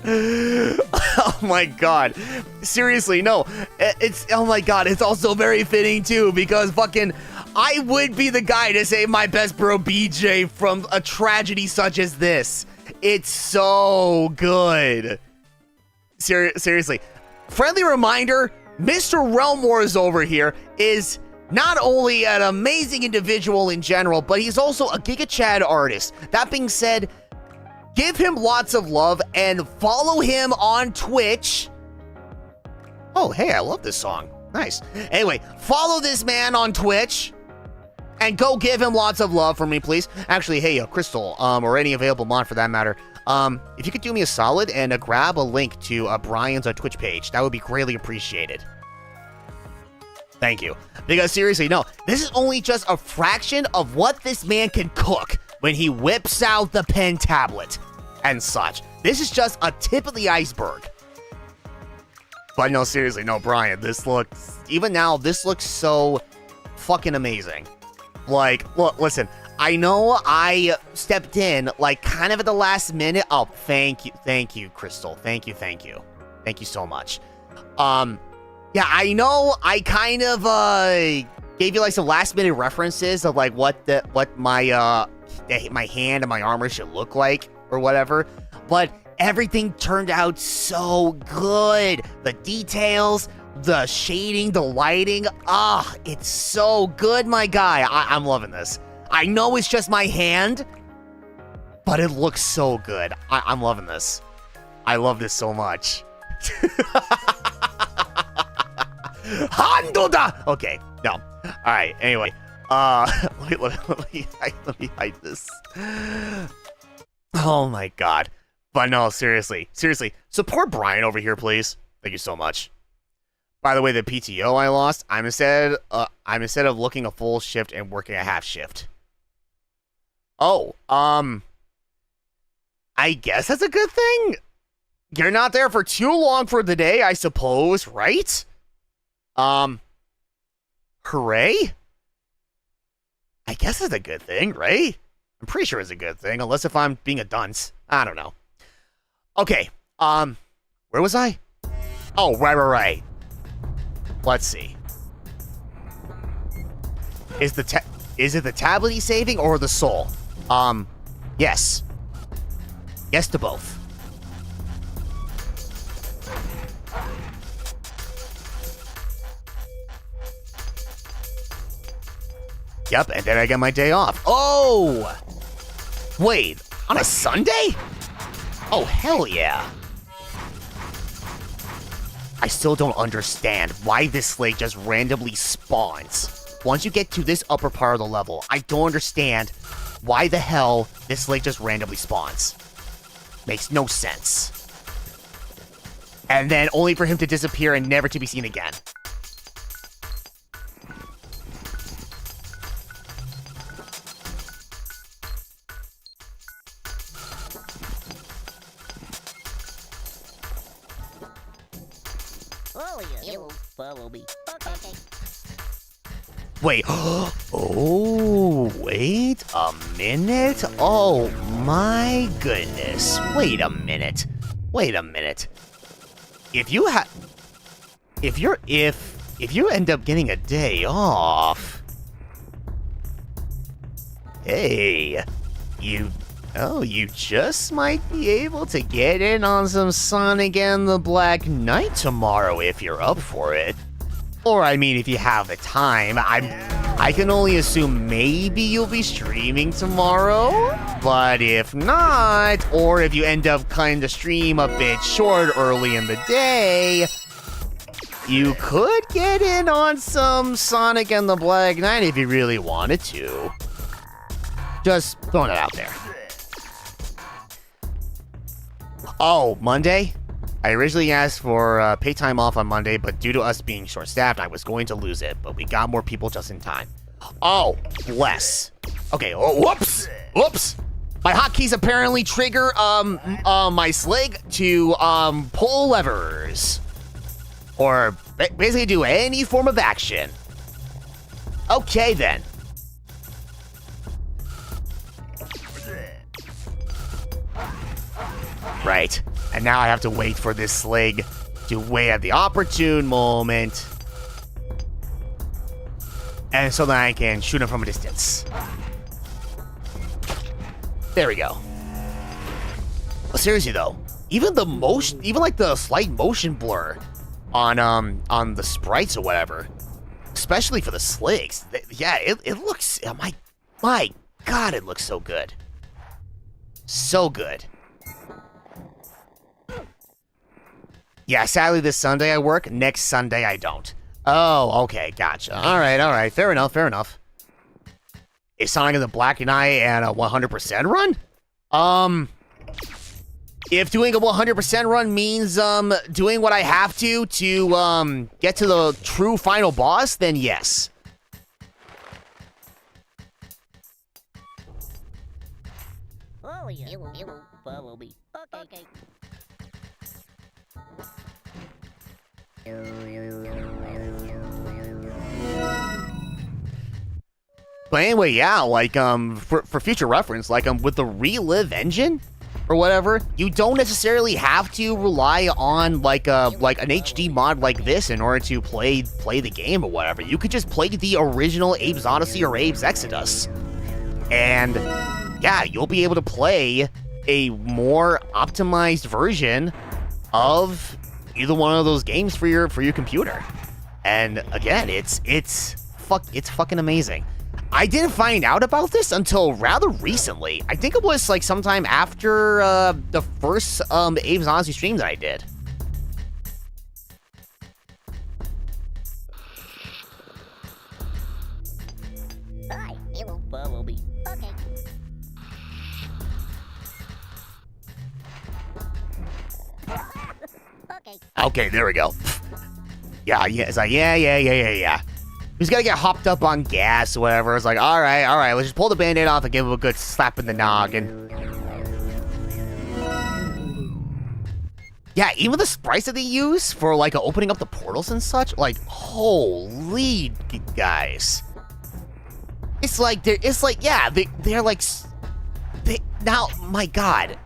B: Oh my God. Seriously, no. It's, oh my God, it's also very fitting too, because fucking I would be the guy to save my best bro BJ from a tragedy such as this. It's so good. Seriously. Friendly reminder, Mr. Realm Wars over here is not only an amazing individual in general, but he's also a Giga Chad artist. That being said, give him lots of love and follow him on Twitch. Oh, hey, I love this song. Nice. Anyway, follow this man on Twitch and go give him lots of love for me, please. Actually, hey, Crystal, or any available mod for that matter, if you could do me a solid and grab a link to Brian's Twitch page, that would be greatly appreciated. Thank you. Because seriously, no, this is only just a fraction of what this man can cook when he whips out the pen tablet and such. This is just a tip of the iceberg. But no, seriously, no, Brian, this looks, even now, this looks so fucking amazing. Like, look, listen, I know I stepped in, like, kind of at the last minute. Oh, thank you, Crystal. Thank you. Thank you so much. Yeah, I know I kind of, gave you, like, some last-minute references of, like, what my hand and my armor should look like, or whatever, but everything turned out so good. The details, the shading, the lighting, it's so good, my guy. I'm loving this. I know it's just my hand, but it looks so good. I'm loving this. I love this so much. Handoda! Okay, no. Alright, anyway. Let me hide this. Oh my God. But no, seriously, support Brian over here, please. Thank you so much. By the way, the PTO I lost, I'm instead of looking a full shift and working a half shift. Oh, I guess that's a good thing. You're not there for too long for the day, I suppose, right? Hooray? I guess it's a good thing, right? I'm pretty sure it's a good thing, unless if I'm being a dunce. I don't know. Okay, where was I? Oh, right. Let's see. Is it the tablet he's saving or the soul? Yes. Yes to both. Yep, and then I get my day off. Oh! Wait, on a Sunday? Oh, hell yeah. I still don't understand why this lake just randomly spawns. Once you get to this upper part of the level, I don't understand why the hell this lake just randomly spawns. Makes no sense. And then only for him to disappear and never to be seen again.
C: You will follow me. Okay.
B: Wait. Oh, wait a minute. Oh my goodness. Wait a minute. Wait a minute. If you end up getting a day off, hey, you just might be able to get in on some Sonic and the Black Knight tomorrow if you're up for it. Or, I mean, if you have the time. I can only assume maybe you'll be streaming tomorrow, but if not, or if you end up cutting the stream a bit short early in the day, you could get in on some Sonic and the Black Knight if you really wanted to. Just throwing it out there. Oh, Monday? I originally asked for paid time off on Monday, but due to us being short-staffed, I was going to lose it, but we got more people just in time. Oh, bless. Okay, oh, whoops! Whoops! My hotkeys apparently trigger, my slig to, pull levers. Or basically do any form of action. Okay, then. Right. And now I have to wait for this slig to wait at the opportune moment. And so that I can shoot him from a distance. There we go. But seriously though, even like the slight motion blur on the sprites or whatever, especially for the sligs, yeah, it looks, oh my God, it looks so good. So good. Yeah, sadly this Sunday I work, next Sunday I don't. Oh, okay, gotcha. Alright, fair enough. Is Sonic and the Black Knight and a 100% run? If doing a 100% run means, doing what I have to get to the true final boss, then yes.
C: Oh, yeah. You will follow me. Okay.
B: But anyway, yeah, like, for future reference, like, with the Relive engine, or whatever, you don't necessarily have to rely on, like an HD mod like this in order to play the game or whatever. You could just play the original Abe's Oddysee or Abe's Exodus. And, yeah, you'll be able to play a more optimized version of either one of those games for your computer. And again, it's fucking amazing. I didn't find out about this until rather recently. I think it was like sometime after the first Abe's Oddysee stream that I did.
C: Hi, you will follow me. Okay.
B: Okay, there we go. Yeah, it's like, yeah. He's gotta get hopped up on gas or whatever. It's like, alright, let's just pull the band-aid off and give him a good slap in the noggin. Yeah, even the sprites that they use for, like, opening up the portals and such, like, holy guys. It's like, now, my God.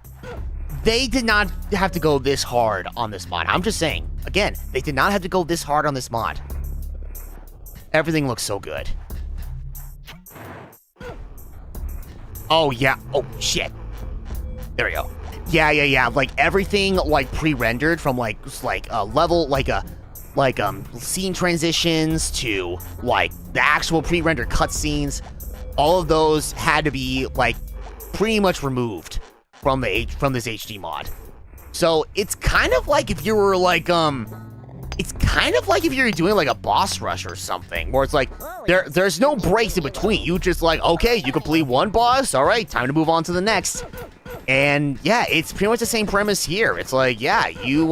B: They did not have to go this hard on this mod. I'm just saying, again, they did not have to go this hard on this mod. Everything looks so good. Oh, yeah. Oh, shit. There we go. Yeah. Like, everything, like, pre-rendered from, like level, scene transitions to, like, the actual pre-rendered cutscenes. All of those had to be, like, pretty much removed from this HD mod. So, it's kind of like if you were, like, it's kind of like if you're doing like a boss rush or something, where it's like there's no breaks in between. You just like, okay, you complete one boss, all right, time to move on to the next. And yeah, it's pretty much the same premise here. It's like, yeah, you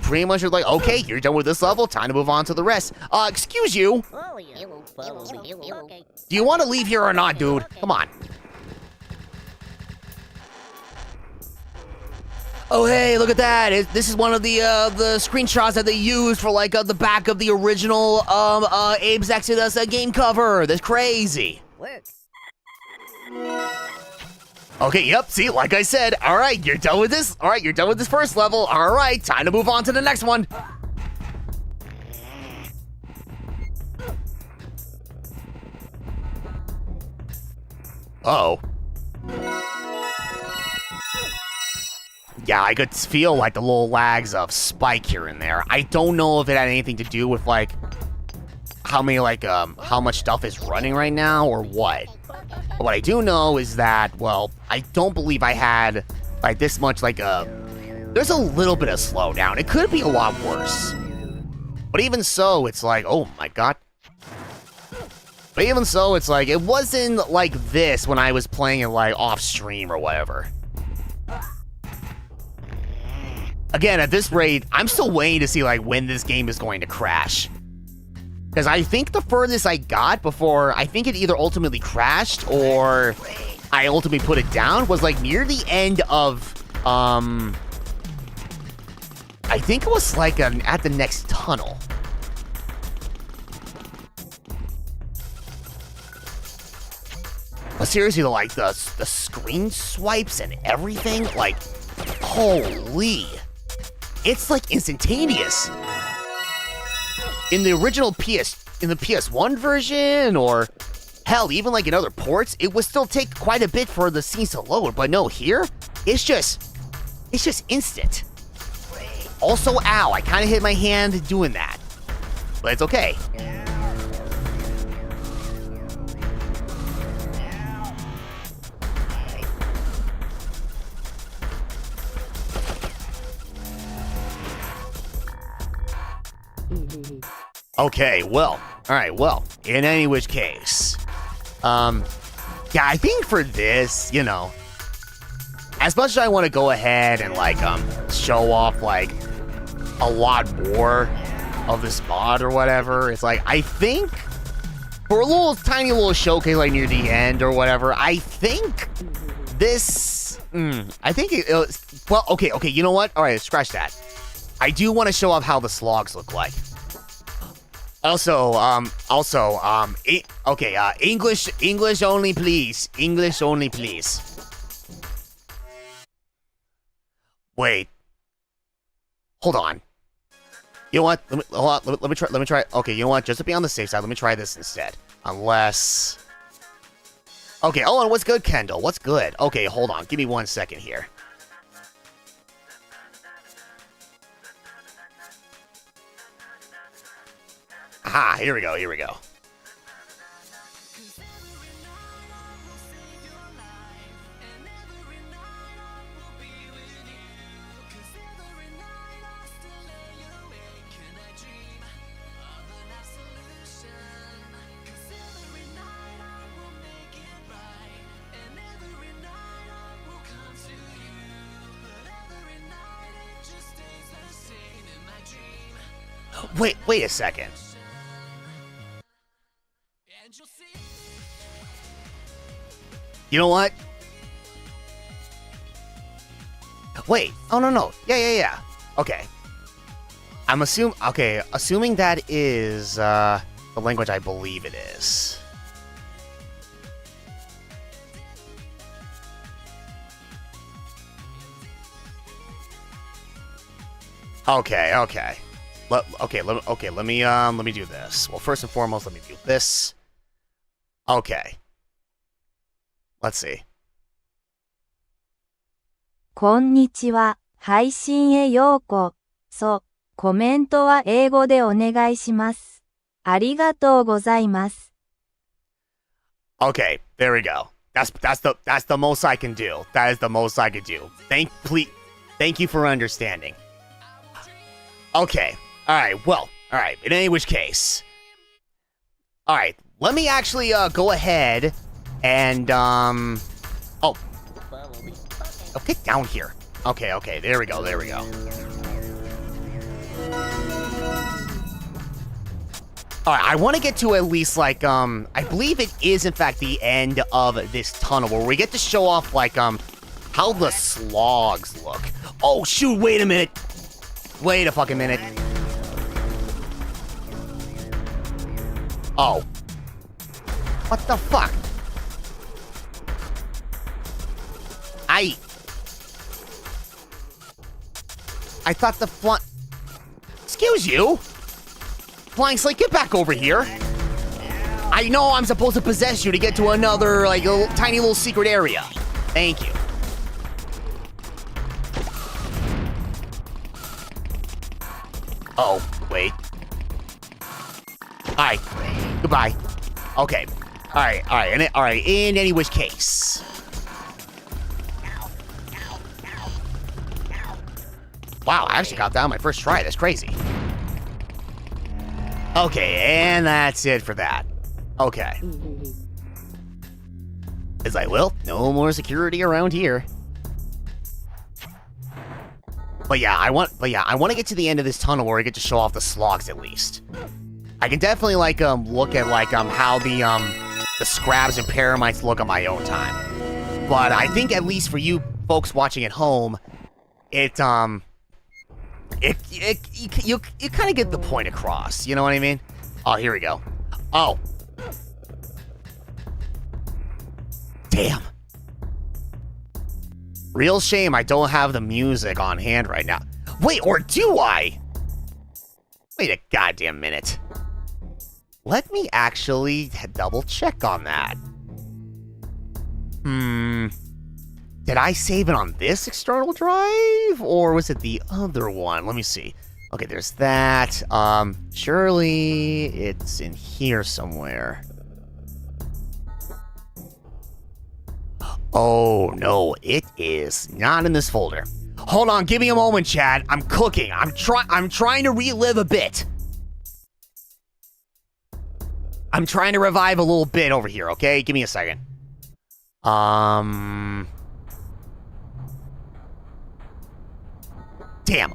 B: pretty much are like, okay, you're done with this level, time to move on to the rest. Excuse you. Do you want to leave here or not, dude? Come on. Oh, hey, look at that. This is one of the screenshots that they used for, like, the back of the original, Abe's Exodus game cover. That's crazy.
C: Work.
B: Okay, yep, see, like I said, all right, you're done with this. All right, you're done with this first level. All right, time to move on to the next one. Uh-oh. Yeah, I could feel, like, the little lags of spike here and there. I don't know if it had anything to do with, like, how much stuff is running right now or what. But what I do know is that, well, I don't believe I had, like, this much, like, there's a little bit of slowdown. It could be a lot worse. But even so, it's like, oh my god. But even so, it's like, it wasn't like this when I was playing it, like, off stream or whatever. Again, at this rate, I'm still waiting to see, like, when this game is going to crash. Because I think the furthest I got before, I think it either ultimately crashed or I ultimately put it down, was, like, near the end of, I think it was, like, at the next tunnel. But seriously, like, the screen swipes and everything, like, holy. It's, like, instantaneous. In the original in the PS1 version, or hell, even, like, in other ports, it would still take quite a bit for the scenes to load. But no, here, it's just instant. Also, ow, I kind of hit my hand doing that. But it's okay. Okay, well, alright, well, in any which case, yeah, I think for this, you know, as much as I want to go ahead and, like, show off, like, a lot more of this mod or whatever, it's like, I think, for a little, tiny little showcase, like, near the end or whatever, I think this, I think it was, well, okay, you know what? Alright, scratch that. I do want to show off how the slogs look like. Also, English only, please. English only, please. Wait. Hold on. You know what? Let me try. Okay, you know what? Just to be on the safe side, let me try this instead. Unless... Okay, oh, and what's good, Kendall? What's good? Okay, hold on. Give me 1 second here. Ah, here we go. Wait a second. You know what? Wait. Oh, no. Yeah. Okay. Assuming that is, the language I believe it is. Okay. Let me do this. Well, first and foremost, let me do this. Okay. Let's see.
F: こんにちは。配信へようこそ。コメントは英語でお願いします。ありがとうございます。
B: Okay, there we go. That's the most I can do. That is the most I can do. Thank you for understanding. Okay. Alright, well, alright, in any which case. Alright, let me actually go ahead and oh, get down here. Okay, there we go. Alright, I want to get to at least, like, I believe it is, in fact, the end of this tunnel, where we get to show off, like, how the slogs look. Oh, shoot, wait a minute. Wait a fucking minute. Oh. What the fuck? I thought the Excuse you? Flying Slate, get back over here. I know I'm supposed to possess you to get to another, like, tiny little secret area. Thank you. Oh, wait. Alright. Goodbye. Okay. Alright, in any which case. Wow, I actually got that on my first try. That's crazy. Okay, and that's it for that. Okay. It's like, well, no more security around here. But yeah, I want to get to the end of this tunnel where I get to show off the slogs at least. I can definitely like look at like how the scrabs and paramites look on my own time. But I think at least for you folks watching at home, you kind of get the point across. You know what I mean? Oh, here we go. Oh. Damn. Real shame I don't have the music on hand right now. Wait, or do I? Wait a goddamn minute. Let me actually double check on that. Did I save it on this external drive? Or was it the other one? Let me see. Okay, there's that. Surely it's in here somewhere. Oh, no, it is not in this folder. Hold on, give me a moment, Chad. I'm cooking. I'm trying to relive a bit. I'm trying to revive a little bit over here, okay? Give me a second. Damn,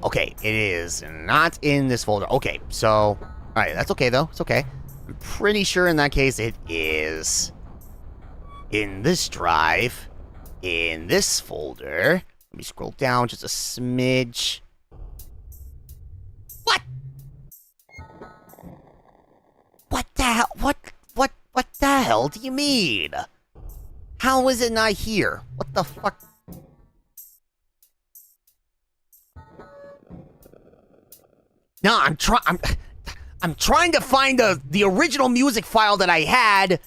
B: okay. It is not in this folder. Okay, so... Alright, that's okay, though. It's okay. I'm pretty sure in that case it is... in this drive, in this folder. Let me scroll down just a smidge. What? What the hell? What the hell do you mean? How is it not here? What the fuck? No, I'm trying to find the original music file that I had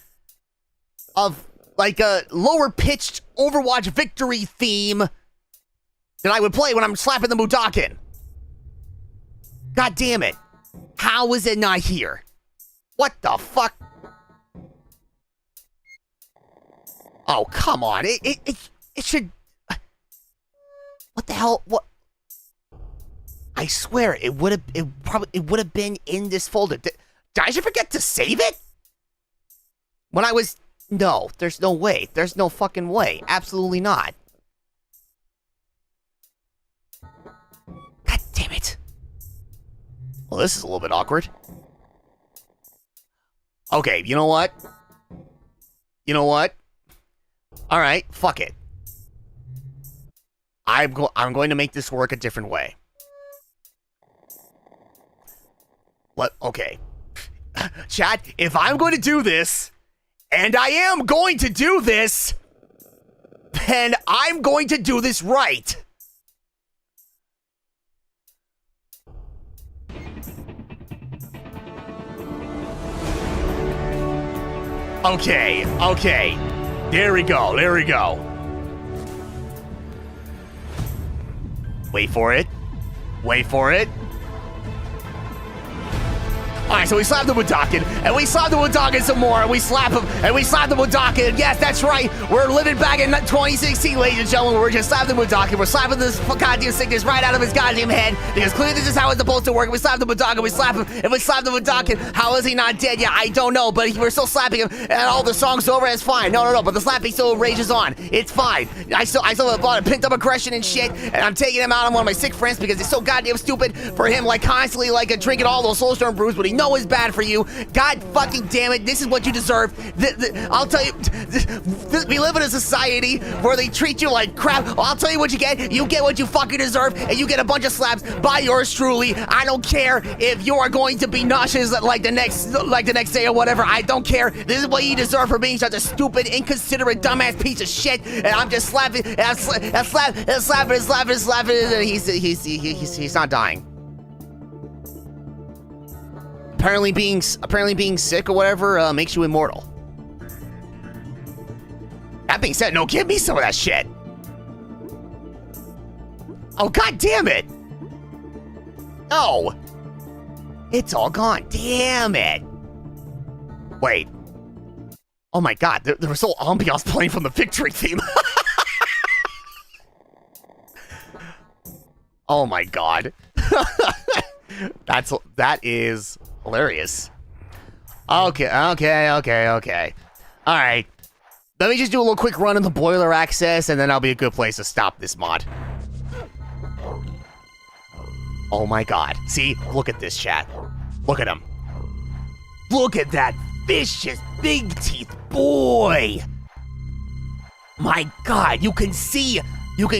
B: of like a lower pitched Overwatch victory theme that I would play when I'm slapping the Mudakin. God damn it. How is it not here? What the fuck? Oh, come on. It should... What the hell? What? I swear, it would have been in this folder. Did I forget to save it? When I was... No, there's no way. There's no fucking way. Absolutely not. God damn it. Well, this is a little bit awkward. Okay, you know what? You know what? Alright, fuck it. I'm going to make this work a different way. What? Okay. Chat, if I'm going to do this... And I am going to do this, then I'm going to do this right. Okay. There we go. Wait for it. Alright, so we slap the Mudakin, and we slap the Mudakin some more, and we slap him, and we slap the Mudakin. Yes, that's right. We're living back in 2016, ladies and gentlemen. We're just slapping the Mudakin. We're slapping this goddamn sickness right out of his goddamn head, because clearly this is how it's supposed to work. We slap the Mudakin, we slap him, and we slap the Mudakin. How is he not dead yet? I don't know, but we're still slapping him, and all the song's over, it's fine. No, but the slapping still rages on. It's fine. I still have a lot of pent-up aggression and shit, and I'm taking him out on one of my sick friends because it's so goddamn stupid for him, like, constantly, like, drinking all those Soulstorm brews, but he know is bad for you. God fucking damn it, this is what you deserve. I'll tell you, we live in a society where they treat you like crap. I'll tell you what you get. You get what you fucking deserve, and you get a bunch of slaps by yours truly. I don't care if you are going to be nauseous like the next day or whatever. I don't care. This is what you deserve for being such a stupid, inconsiderate, dumbass piece of shit. And I'm just slapping, and I'm slapping, and he's not dying. Apparently being sick or whatever makes you immortal. That being said, no, give me some of that shit. Oh, god damn it. No. It's all gone. Damn it. Wait. Oh my god, there was whole ambiance playing from the victory theme. Oh my god. That is hilarious. Okay. Alright. Let me just do a little quick run in the boiler access, and then that'll be a good place to stop this mod. Oh my god. See? Look at this, chat. Look at him. Look at that vicious big teeth boy. My god, you can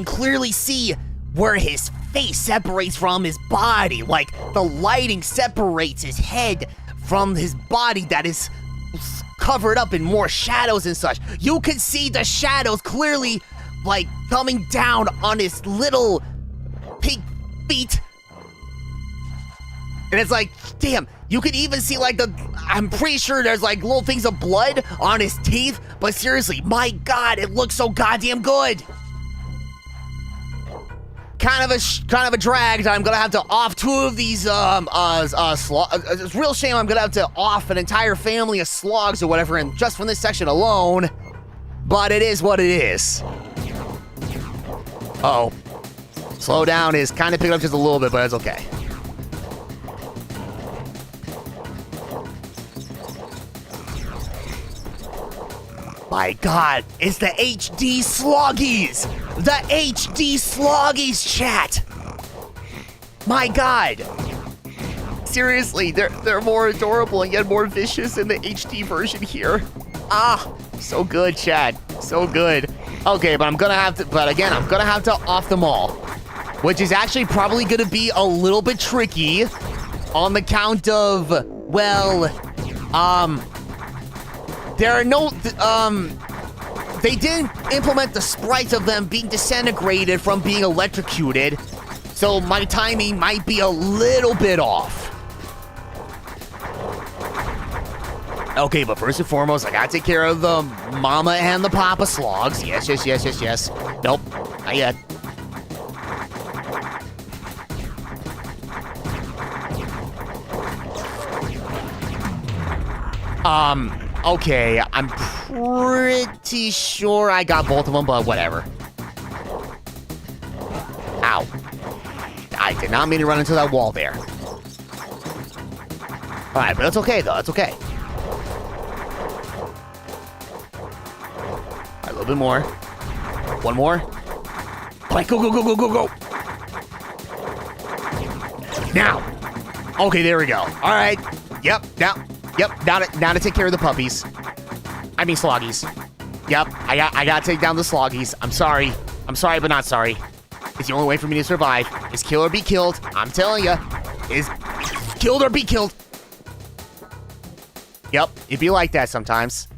B: clearly see where his face separates from his body. Like, the lighting separates his head from his body that is covered up in more shadows and such. You can see the shadows clearly, like, coming down on his little pig feet. And it's like, damn, you can even see, like, I'm pretty sure there's, like, little things of blood on his teeth. But seriously, my god, it looks so goddamn good. Kind of a drag that I'm gonna have to off two of these, it's a real shame I'm gonna have to off an entire family of slogs or whatever, and just from this section alone. But it is what it is. Uh-oh. Slow down is kind of picking up just a little bit, but it's okay. My god, it's the HD Sloggies! The HD Sloggies, chat! My god! Seriously, they're more adorable and yet more vicious in the HD version here. Ah, so good, chat. So good. Okay, but I'm gonna have to off them all. Which is actually probably gonna be a little bit tricky on the count of, well, there are no, they didn't implement the sprites of them being disintegrated from being electrocuted, so my timing might be a little bit off. Okay, but first and foremost, I gotta take care of the mama and the papa slogs. Yes. Nope, not yet. Okay, I'm pretty sure I got both of them, but whatever. Ow. I did not mean to run into that wall there. Alright, but that's okay, though. That's okay. Alright, a little bit more. One more. Alright, go. Now. Okay, there we go. Alright. Yep, now to take care of the puppies. I mean sloggies. Yep, I gotta take down the sloggies. I'm sorry, but not sorry. It's the only way for me to survive. Is kill or be killed. I'm telling you. Is killed or be killed. Yep, it be like that sometimes.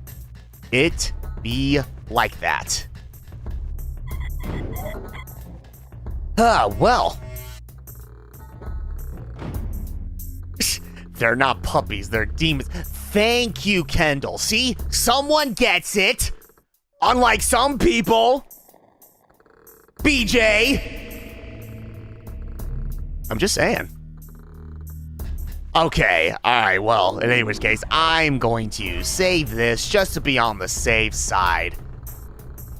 B: It be like that. Well. They're not puppies, they're demons. Thank you, Kendall. See? Someone gets it. Unlike some people. BJ. I'm just saying. Okay, alright, well, in any which case, I'm going to save this just to be on the safe side.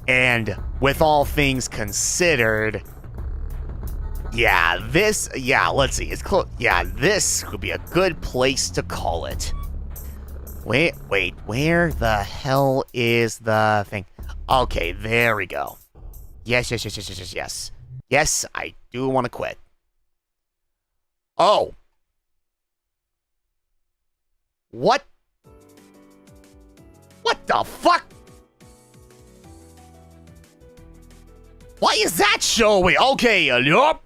B: And with all things considered, let's see, it's close. Yeah, this would be a good place to call it. Wait, where the hell is the thing? Okay, there we go. Yes. Yes, I do want to quit. Oh. What? What the fuck? Why is that showing? Okay, yup.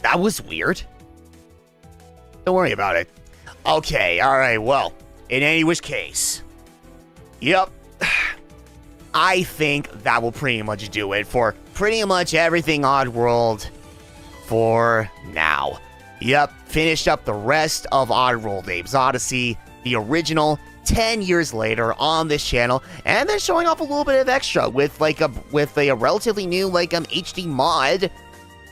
B: That was weird. Don't worry about it. Okay, alright, well, in any which case. Yep. I think that will pretty much do it for pretty much everything Oddworld for now. Yep, finished up the rest of Oddworld Abe's Oddysee, the original, 10 years later on this channel, and then showing off a little bit of extra with a relatively new HD mod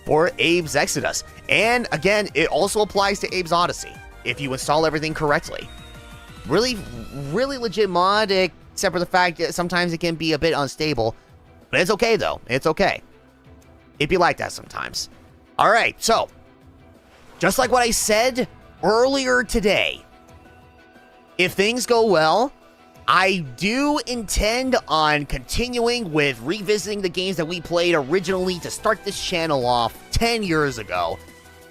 B: for Abe's Exodus. And again, it also applies to Abe's Oddysee if you install everything correctly. Really legit mod, except for the fact that sometimes it can be a bit unstable. But it's okay though, it's okay. It'd be like that sometimes. Alright, so, just like what I said earlier today, if things go well, I do intend on continuing with revisiting the games that we played originally to start this channel off 10 years ago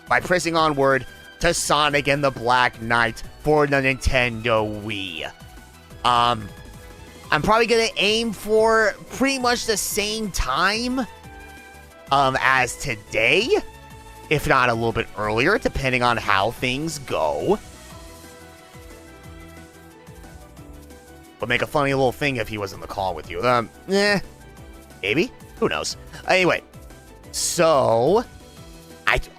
B: by pressing onward to Sonic and the Black Knight for the Nintendo Wii. I'm probably going to aim for pretty much the same time as today, if not a little bit earlier, depending on how things go. But make a funny little thing if he was in the call with you. Maybe? Who knows? Anyway, so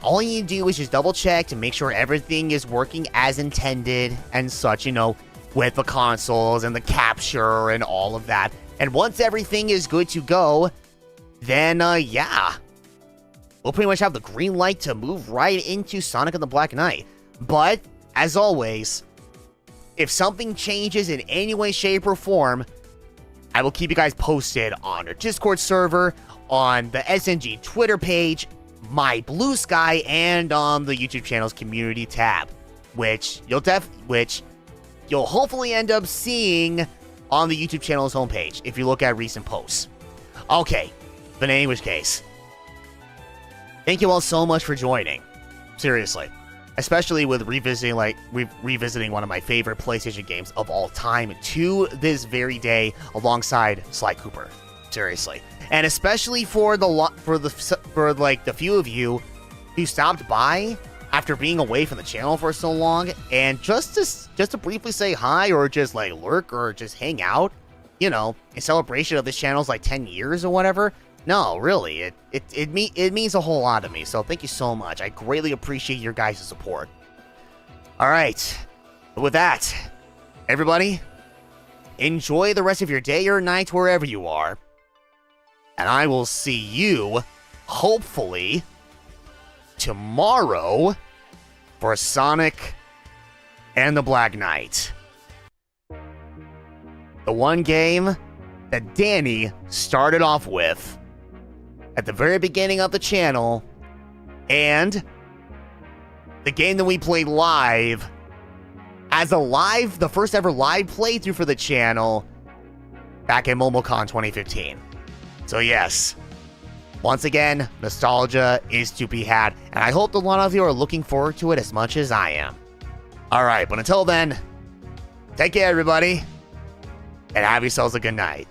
B: all you need to do is just double check to make sure everything is working as intended and such, you know, with the consoles and the capture and all of that. And once everything is good to go, then, yeah, we'll pretty much have the green light to move right into Sonic and the Black Knight. But, as always, if something changes in any way, shape, or form, I will keep you guys posted on our Discord server, on the SNG Twitter page, my Blue Sky, and on the YouTube channel's community tab, which you'll hopefully end up seeing on the YouTube channel's homepage if you look at recent posts. Okay, but in any which case, thank you all so much for joining. Seriously. Especially with revisiting one of my favorite PlayStation games of all time to this very day alongside Sly Cooper. Seriously. And especially for the few of you who stopped by after being away from the channel for so long and just to briefly say hi or just lurk or just hang out, you know, in celebration of this channel's 10 years or whatever. No, really, it means a whole lot to me, so thank you so much. I greatly appreciate your guys' support. Alright, with that, everybody, enjoy the rest of your day or night wherever you are, and I will see you, hopefully, tomorrow for Sonic and the Black Knight. The one game that Danny started off with at the very beginning of the channel, and the game that we played live as the first ever live playthrough for the channel back in MomoCon 2015. So yes, once again, nostalgia is to be had, and I hope that a lot of you are looking forward to it as much as I am. Alright, but until then, take care everybody, and have yourselves a good night.